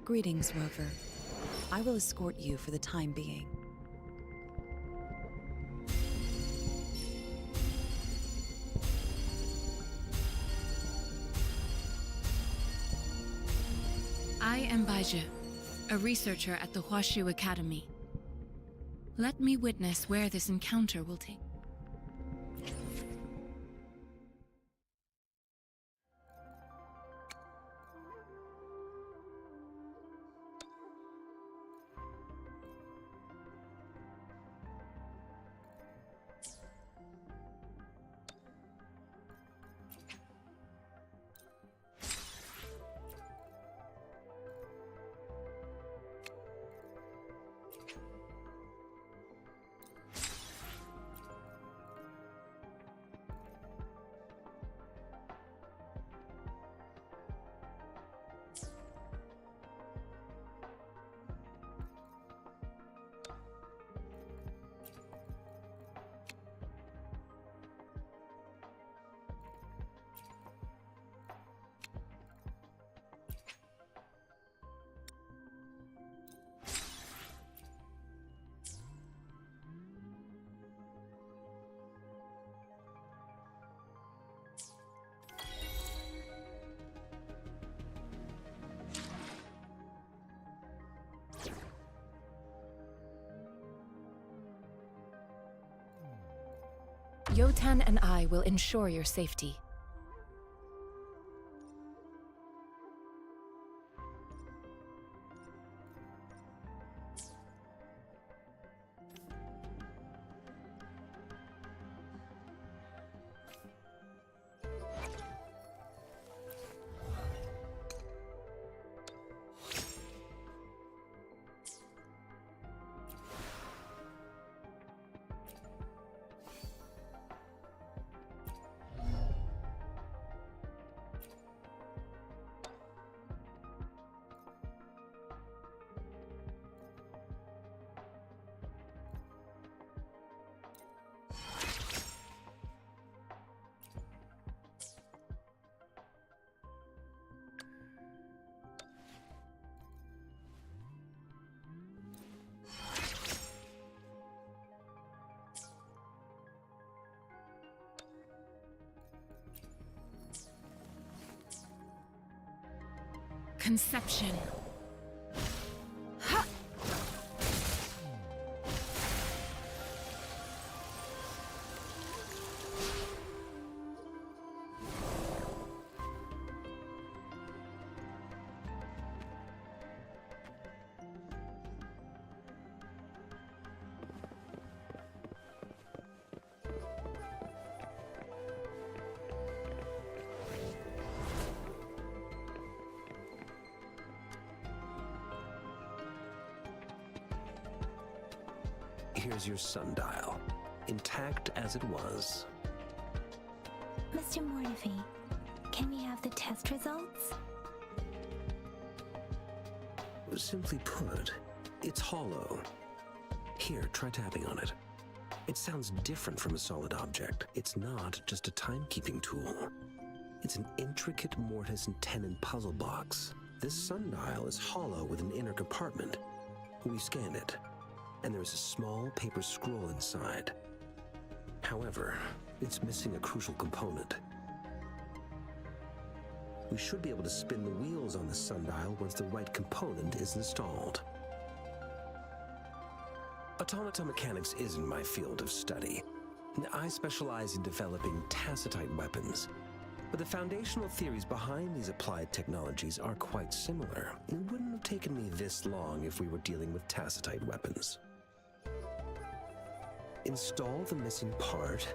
Greetings, Rover. I will escort you for the time being. I am Baiji, a researcher at the Huashu Academy. Let me witness where this encounter will take. Yotan and I will ensure your safety. Conception. Here's your sundial, intact as it was. Mr. Mortefi, can we have the test results? Simply put, it's hollow. Here, try tapping on it. It sounds different from a solid object. It's not just a timekeeping tool. It's an intricate mortise and tenon puzzle box. This sundial is hollow with an inner compartment. We scanned it, and there is a small paper scroll inside. However, it's missing a crucial component. We should be able to spin the wheels on the sundial once the right component is installed. Automata mechanics isn't my field of study. I specialize in developing tacitite weapons, but the foundational theories behind these applied technologies are quite similar. It wouldn't have taken me this long if we were dealing with tacitite weapons. Install the missing part,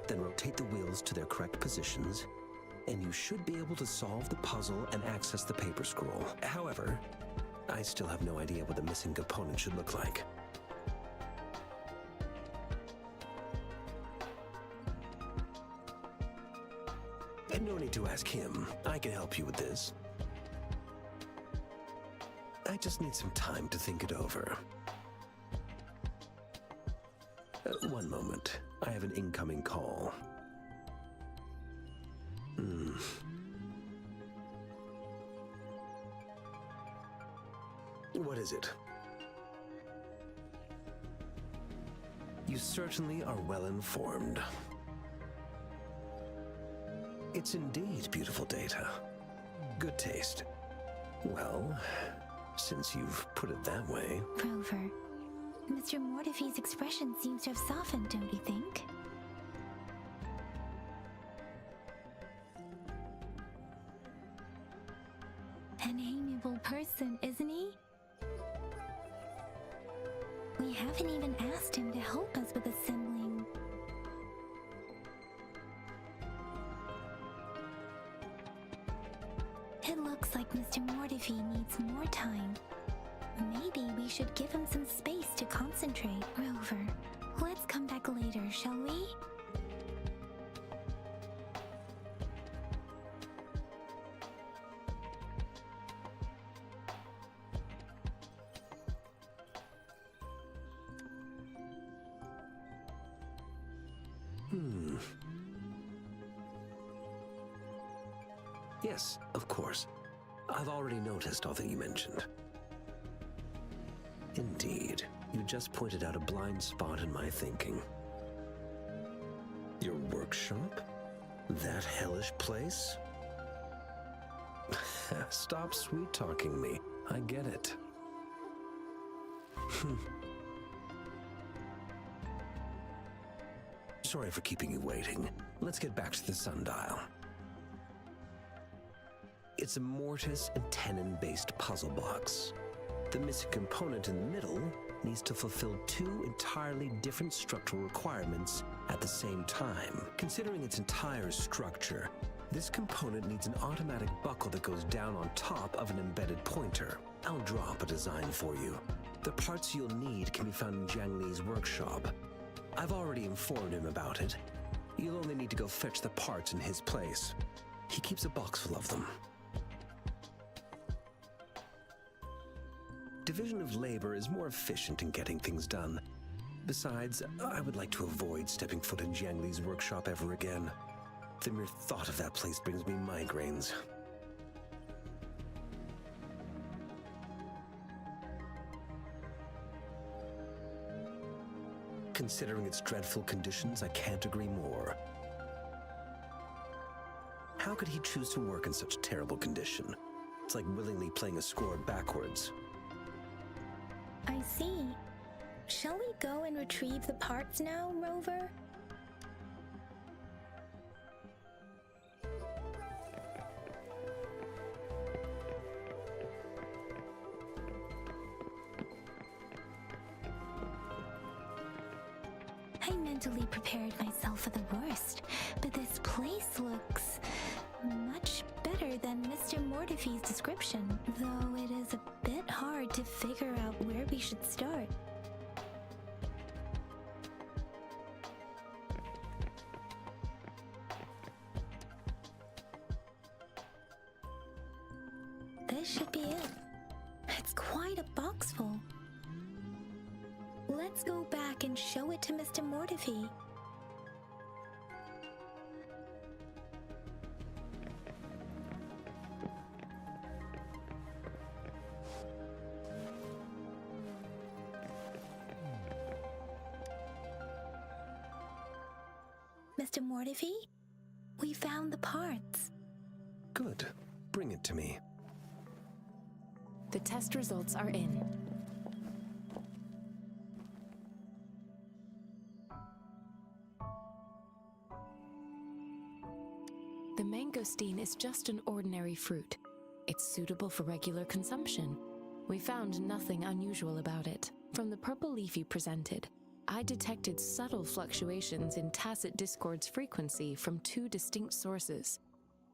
then rotate the wheels to their correct positions, and you should be able to solve the puzzle and access the paper scroll. However, I still have no idea what the missing component should look like. And no need to ask him. I can help you with this. I just need some time to think it over. One moment. I have an incoming call. What is it? You certainly are well informed. It's indeed beautiful data. Good taste. Well, since you've put it that way... Rover, Mr. Mortefi's expression seems to have softened, don't you think? An amiable person, isn't he? We haven't even asked him to help us with assembling. It looks like Mr. Mortefi needs more time. Maybe we should give him some space to concentrate. Rover, let's come back later, shall we? Yes, of course. I've already noticed all that you mentioned. Indeed, you just pointed out a blind spot in my thinking. Your workshop? That hellish place? Stop sweet-talking me. I get it. Sorry for keeping you waiting. Let's get back to the sundial. It's a mortise and tenon-based puzzle box. The missing component in the middle needs to fulfill two entirely different structural requirements at the same time. Considering its entire structure, this component needs an automatic buckle that goes down on top of an embedded pointer. I'll draw up a design for you. The parts you'll need can be found in Jiang Li's workshop. I've already informed him about it. You'll only need to go fetch the parts in his place. He keeps a box full of them. Division of labor is more efficient in getting things done. Besides, I would like to avoid stepping foot in Jiang Li's workshop ever again. The mere thought of that place brings me migraines. Considering its dreadful conditions, I can't agree more. How could he choose to work in such terrible condition? It's like willingly playing a score backwards. I see. Shall we go and retrieve the parts now, Rover? I mentally prepared myself for the worst, but this place looks much better than Mr. Mortify's description, though it is a bit hard to figure out where we should start. This should be it. It's quite a box full. Let's go back and show it to Mr. Mortify. Mr. Mortify, we found the parts. Good. Bring it to me. The test results are in. The mangosteen is just an ordinary fruit. It's suitable for regular consumption. We found nothing unusual about it. From the purple leaf you presented, I detected subtle fluctuations in tacit discord's frequency from two distinct sources,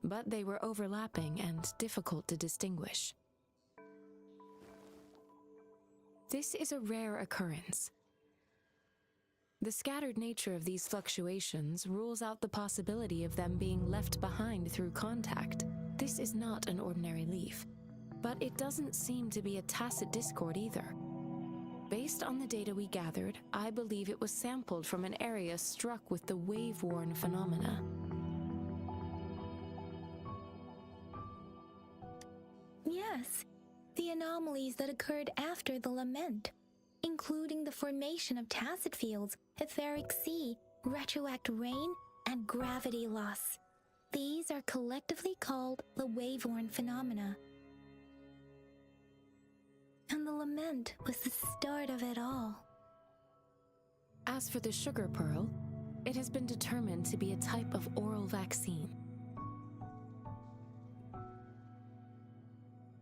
but they were overlapping and difficult to distinguish. This is a rare occurrence. The scattered nature of these fluctuations rules out the possibility of them being left behind through contact. This is not an ordinary leaf, but it doesn't seem to be a tacit discord either. Based on the data we gathered, I believe it was sampled from an area struck with the wave-worn phenomena. Yes, the anomalies that occurred after the lament, including the formation of tacit fields, etheric sea, retroact rain, and gravity loss. These are collectively called the wave-worn phenomena. And the lament was the start of it all. As for the sugar pearl, it has been determined to be a type of oral vaccine.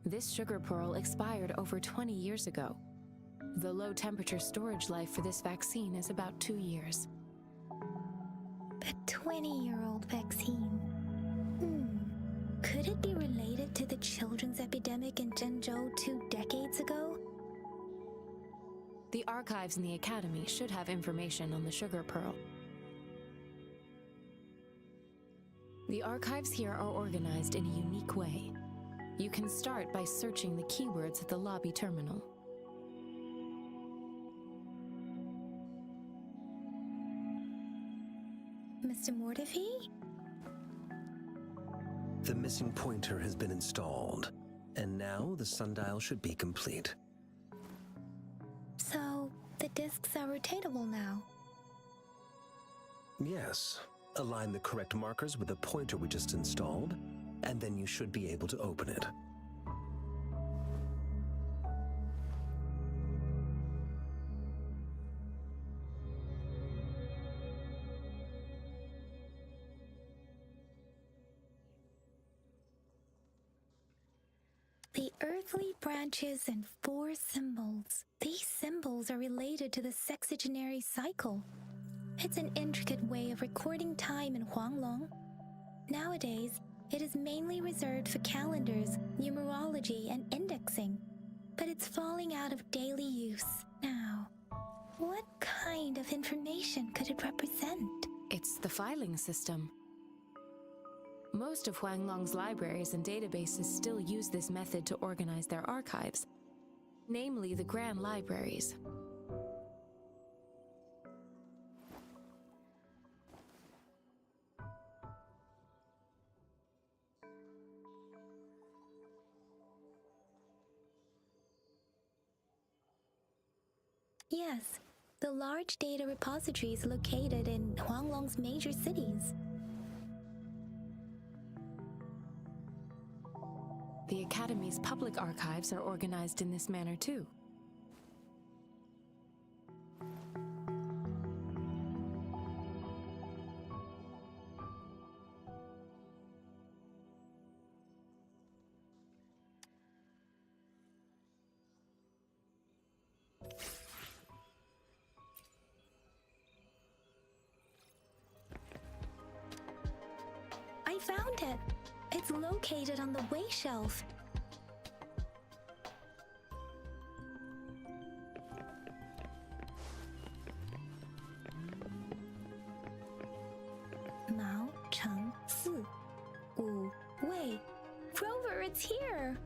This sugar pearl expired over 20 years ago. The low-temperature storage life for this vaccine is about 2 years. A 20-year-old vaccine. Could it be related to the children's epidemic in Zhengzhou 2 decades ago? The archives in the Academy should have information on the sugar pearl. The archives here are organized in a unique way. You can start by searching the keywords at the lobby terminal. Mr. Mortify? The missing pointer has been installed, and now the sundial should be complete. So, the discs are rotatable now? Yes. Align the correct markers with the pointer we just installed, and then you should be able to open it. The earthly branches and 4 symbols. These symbols are related to the sexagenary cycle. It's an intricate way of recording time in Huanglong. Nowadays, it is mainly reserved for calendars, numerology, and indexing. But it's falling out of daily use now. What kind of information could it represent? It's the filing system. Most of Huanglong's libraries and databases still use this method to organize their archives, namely the Grand Libraries. Yes, the large data repositories located in Huanglong's major cities. The Academy's public archives are organized in this manner too. I found it! It's located on the way shelf. Mao Cheng Si Wu Wei. Rover, it's here!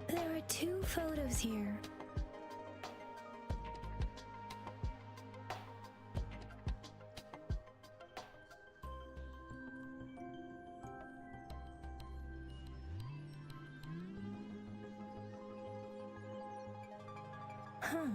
There are 2 photos here. Huh.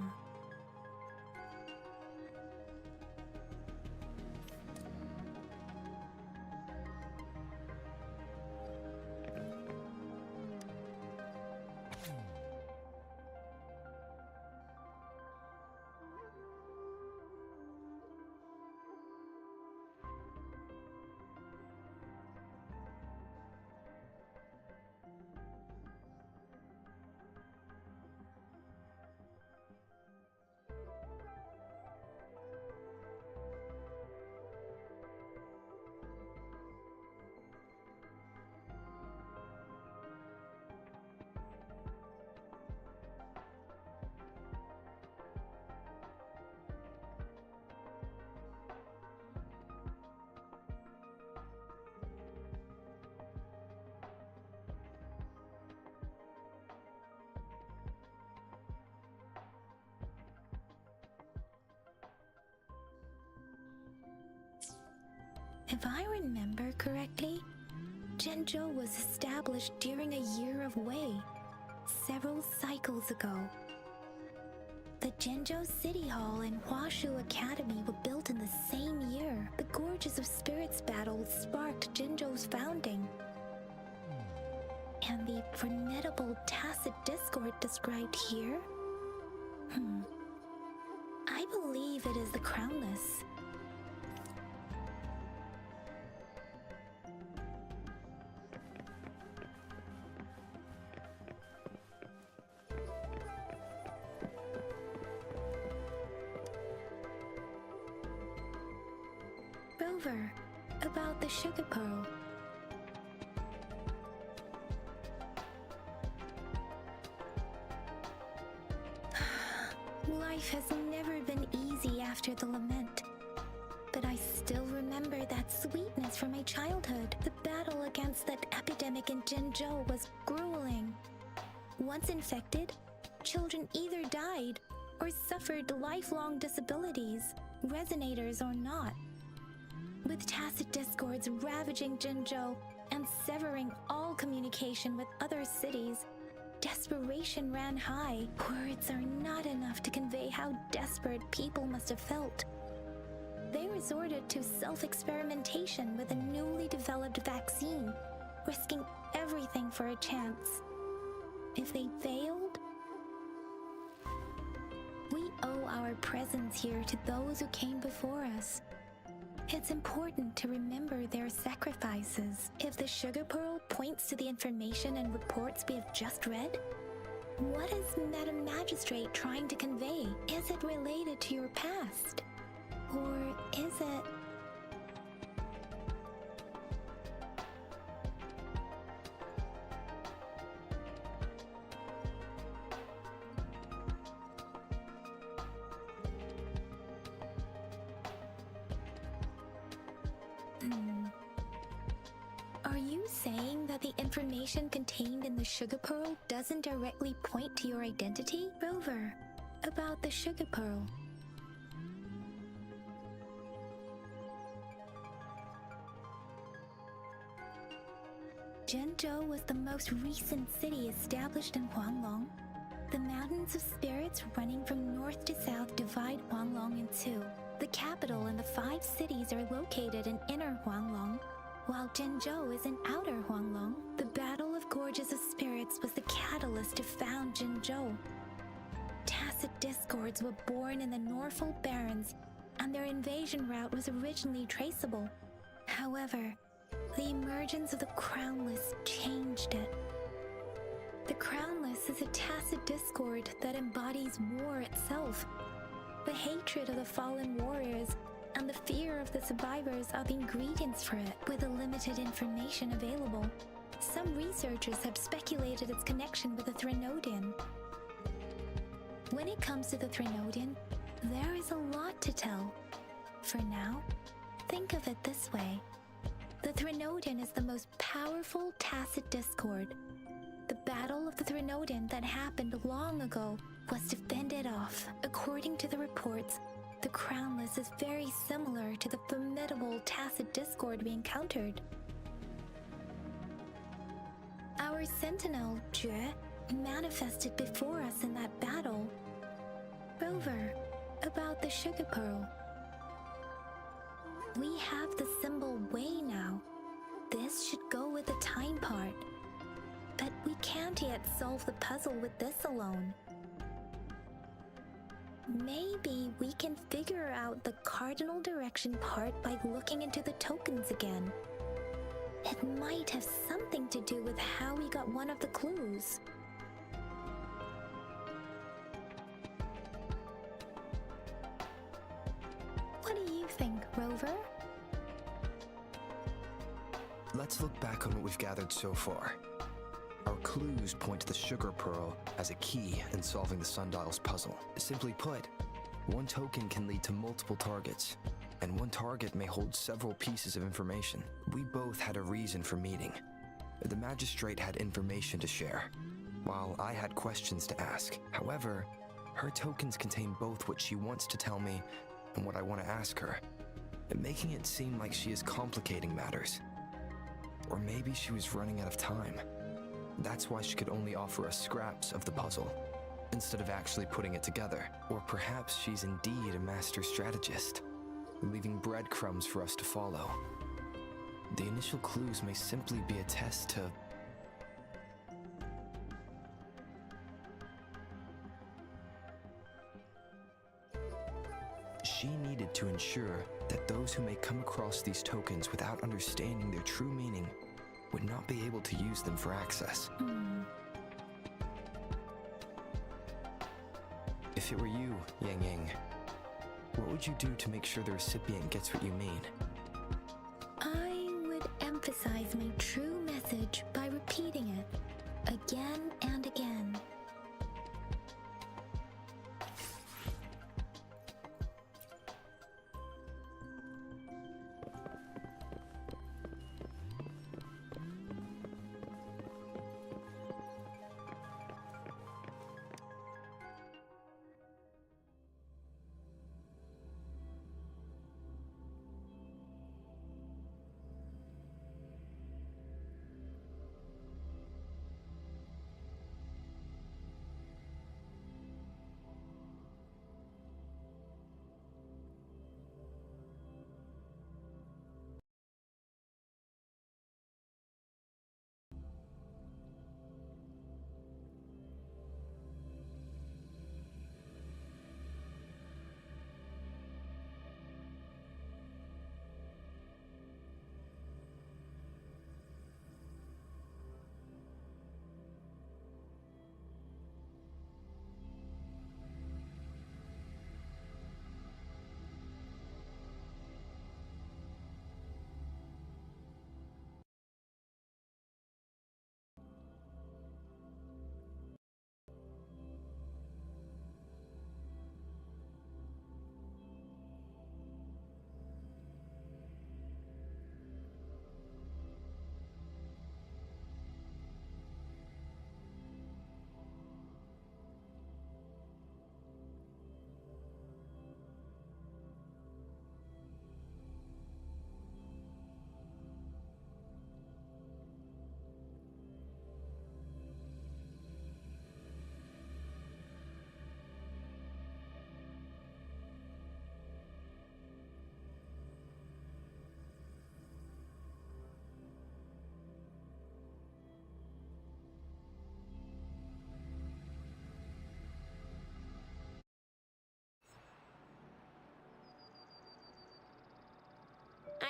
If I remember correctly, Zhenzhou was established during a year of Wei, several cycles ago. The Zhenzhou City Hall and Huashu Academy were built in the same year. The Gorges of Spirits battle sparked Zhenzhou's founding. And the formidable tacit discord described here? I believe it is the Crownless. Rover, about the sugar pearl. Life has never been easy after the lament. But I still remember that sweetness from my childhood. The battle against that epidemic in Jinzhou was grueling. Once infected, children either died or suffered lifelong disabilities, resonators or not. With tacit discords ravaging Jinzhou and severing all communication with other cities, desperation ran high. Words are not enough to convey how desperate people must have felt. They resorted to self-experimentation with a newly developed vaccine, risking everything for a chance. If they failed, we owe our presence here to those who came before us. It's important to remember their sacrifices. If the sugar pearl points to the information and reports we have just read, what is Madam Magistrate trying to convey? Is it related to your past? Or is it... Are you saying that the information contained in the sugar pearl doesn't directly point to your identity? Rover, about the sugar pearl. Jinzhou was the most recent city established in Huanglong. The mountains of spirits running from north to south divide Huanglong in two. The capital and the 5 cities are located in inner Huanglong, while Jinzhou is in outer Huanglong. The Battle of Gorges of Spirits was the catalyst to found Jinzhou. Tacit discords were born in the Norfolk Barrens, and their invasion route was originally traceable. However, the emergence of the Crownless changed it. The Crownless is a tacit discord that embodies war itself. The hatred of the fallen warriors and the fear of the survivors are the ingredients for it. With the limited information available, some researchers have speculated its connection with the 𝓂𝓸𝓸𝓸𝓸. When it comes to the 𝓂𝓸𝓸𝓸𝓸, there is a lot to tell. For now, think of it this way. The 𝓂𝓸𝓸𝓸𝓸 is the most powerful tacit discord. The battle of the 𝓂𝓸𝓸𝓸𝓸 that happened long ago was to fend it off. According to the reports, the Crownless is very similar to the formidable tacit discord we encountered. Our sentinel, Jue, manifested before us in that battle. Rover, about the sugar pearl. We have the symbol Wei now. This should go with the time part. But we can't yet solve the puzzle with this alone. Maybe we can figure out the cardinal direction part by looking into the tokens again. It might have something to do with how we got one of the clues. What do you think, Rover? Let's look back on what we've gathered so far. Our clues point to the sugar pearl as a key in solving the sundial's puzzle. Simply put, one token can lead to multiple targets, and one target may hold several pieces of information. We both had a reason for meeting. The magistrate had information to share, while I had questions to ask. However, her tokens contain both what she wants to tell me and what I want to ask her, making it seem like she is complicating matters. Or maybe she was running out of time. That's why she could only offer us scraps of the puzzle, instead of actually putting it together. Or perhaps she's indeed a master strategist, leaving breadcrumbs for us to follow. The initial clues may simply be a test to... She needed to ensure that those who may come across these tokens without understanding their true meaning would not be able to use them for access. If it were you, Yang Yang, what would you do to make sure the recipient gets what you mean? I would emphasize my true message by repeating it again and again.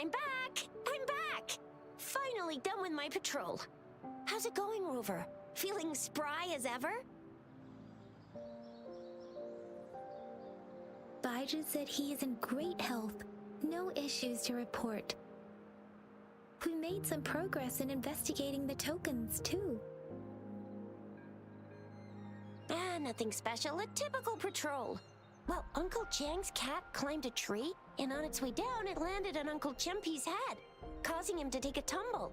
I'm back! I'm back! Finally done with my patrol. How's it going, Rover? Feeling spry as ever? Baija said he is in great health. No issues to report. We made some progress in investigating the tokens, too. Nothing special. A typical patrol. Well, Uncle Chang's cat climbed a tree, and on its way down, it landed on Uncle Chempi's head, causing him to take a tumble.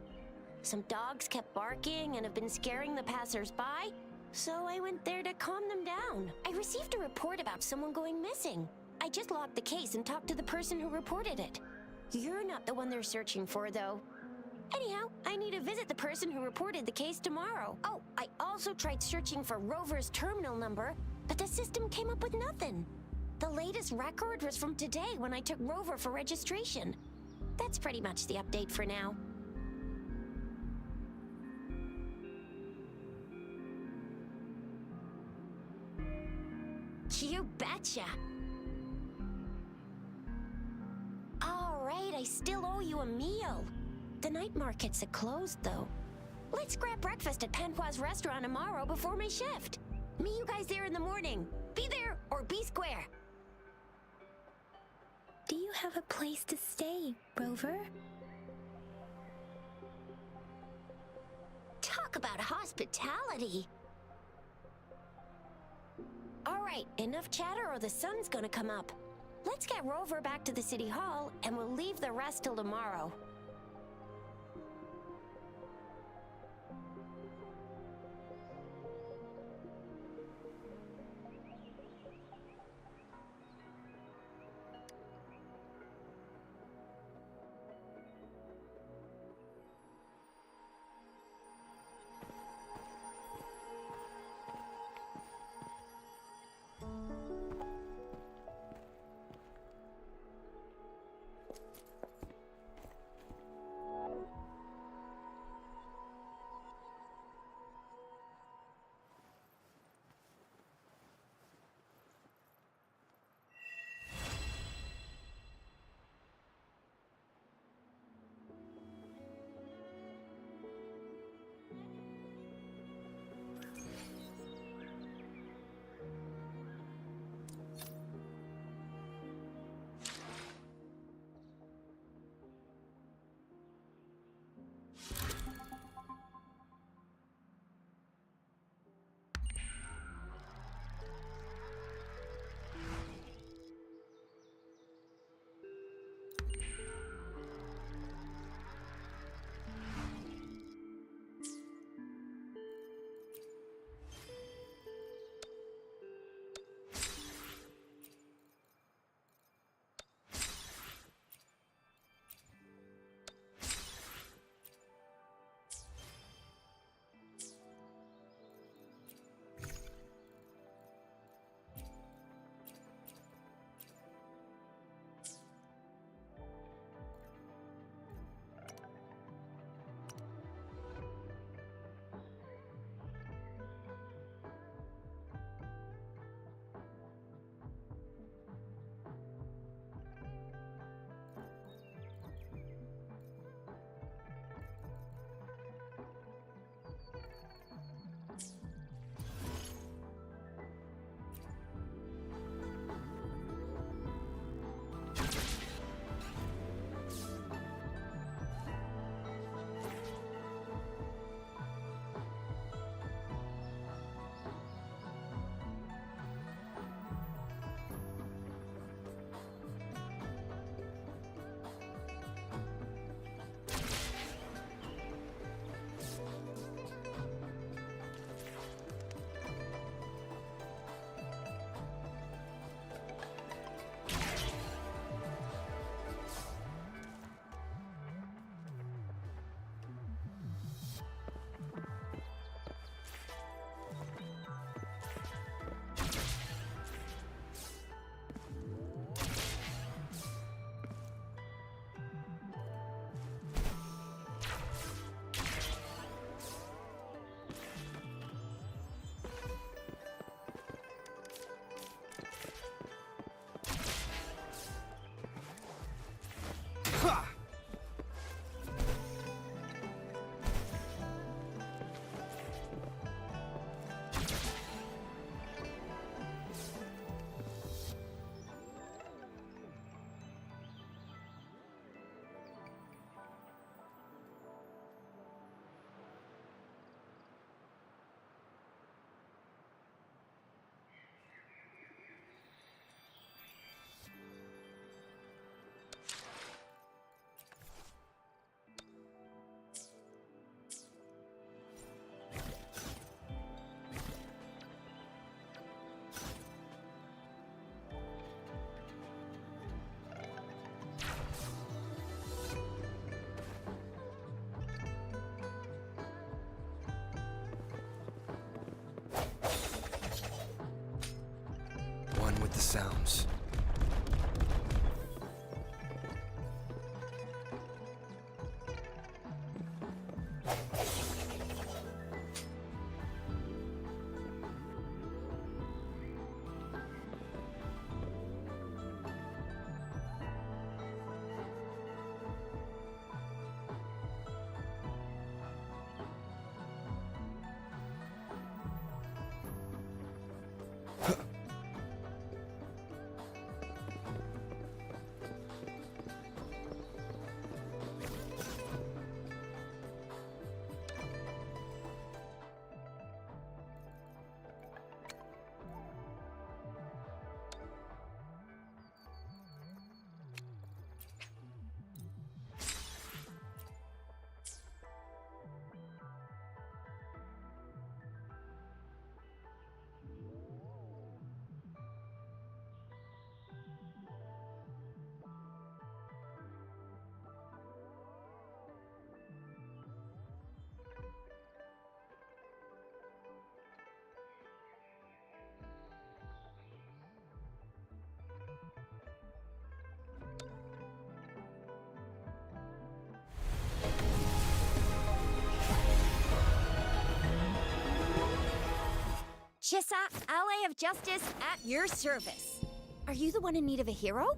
Some dogs kept barking and have been scaring the passers-by, so I went there to calm them down. I received a report about someone going missing. I just logged the case and talked to the person who reported it. You're not the one they're searching for, though. Anyhow, I need to visit the person who reported the case tomorrow. Oh, I also tried searching for Rover's terminal number, but the system came up with nothing. The latest record was from today when I took Rover for registration. That's pretty much the update for now. You betcha! All right, I still owe you a meal. The night markets are closed, though. Let's grab breakfast at Panhua's restaurant tomorrow before my shift. Meet you guys there in the morning. Be there or be square. Do you have a place to stay, Rover? Talk about hospitality. All right, enough chatter or the sun's gonna come up. Let's get Rover back to the city hall, and we'll leave the rest till tomorrow. sounds. Chissa, ally of justice, at your service. Are you the one in need of a hero?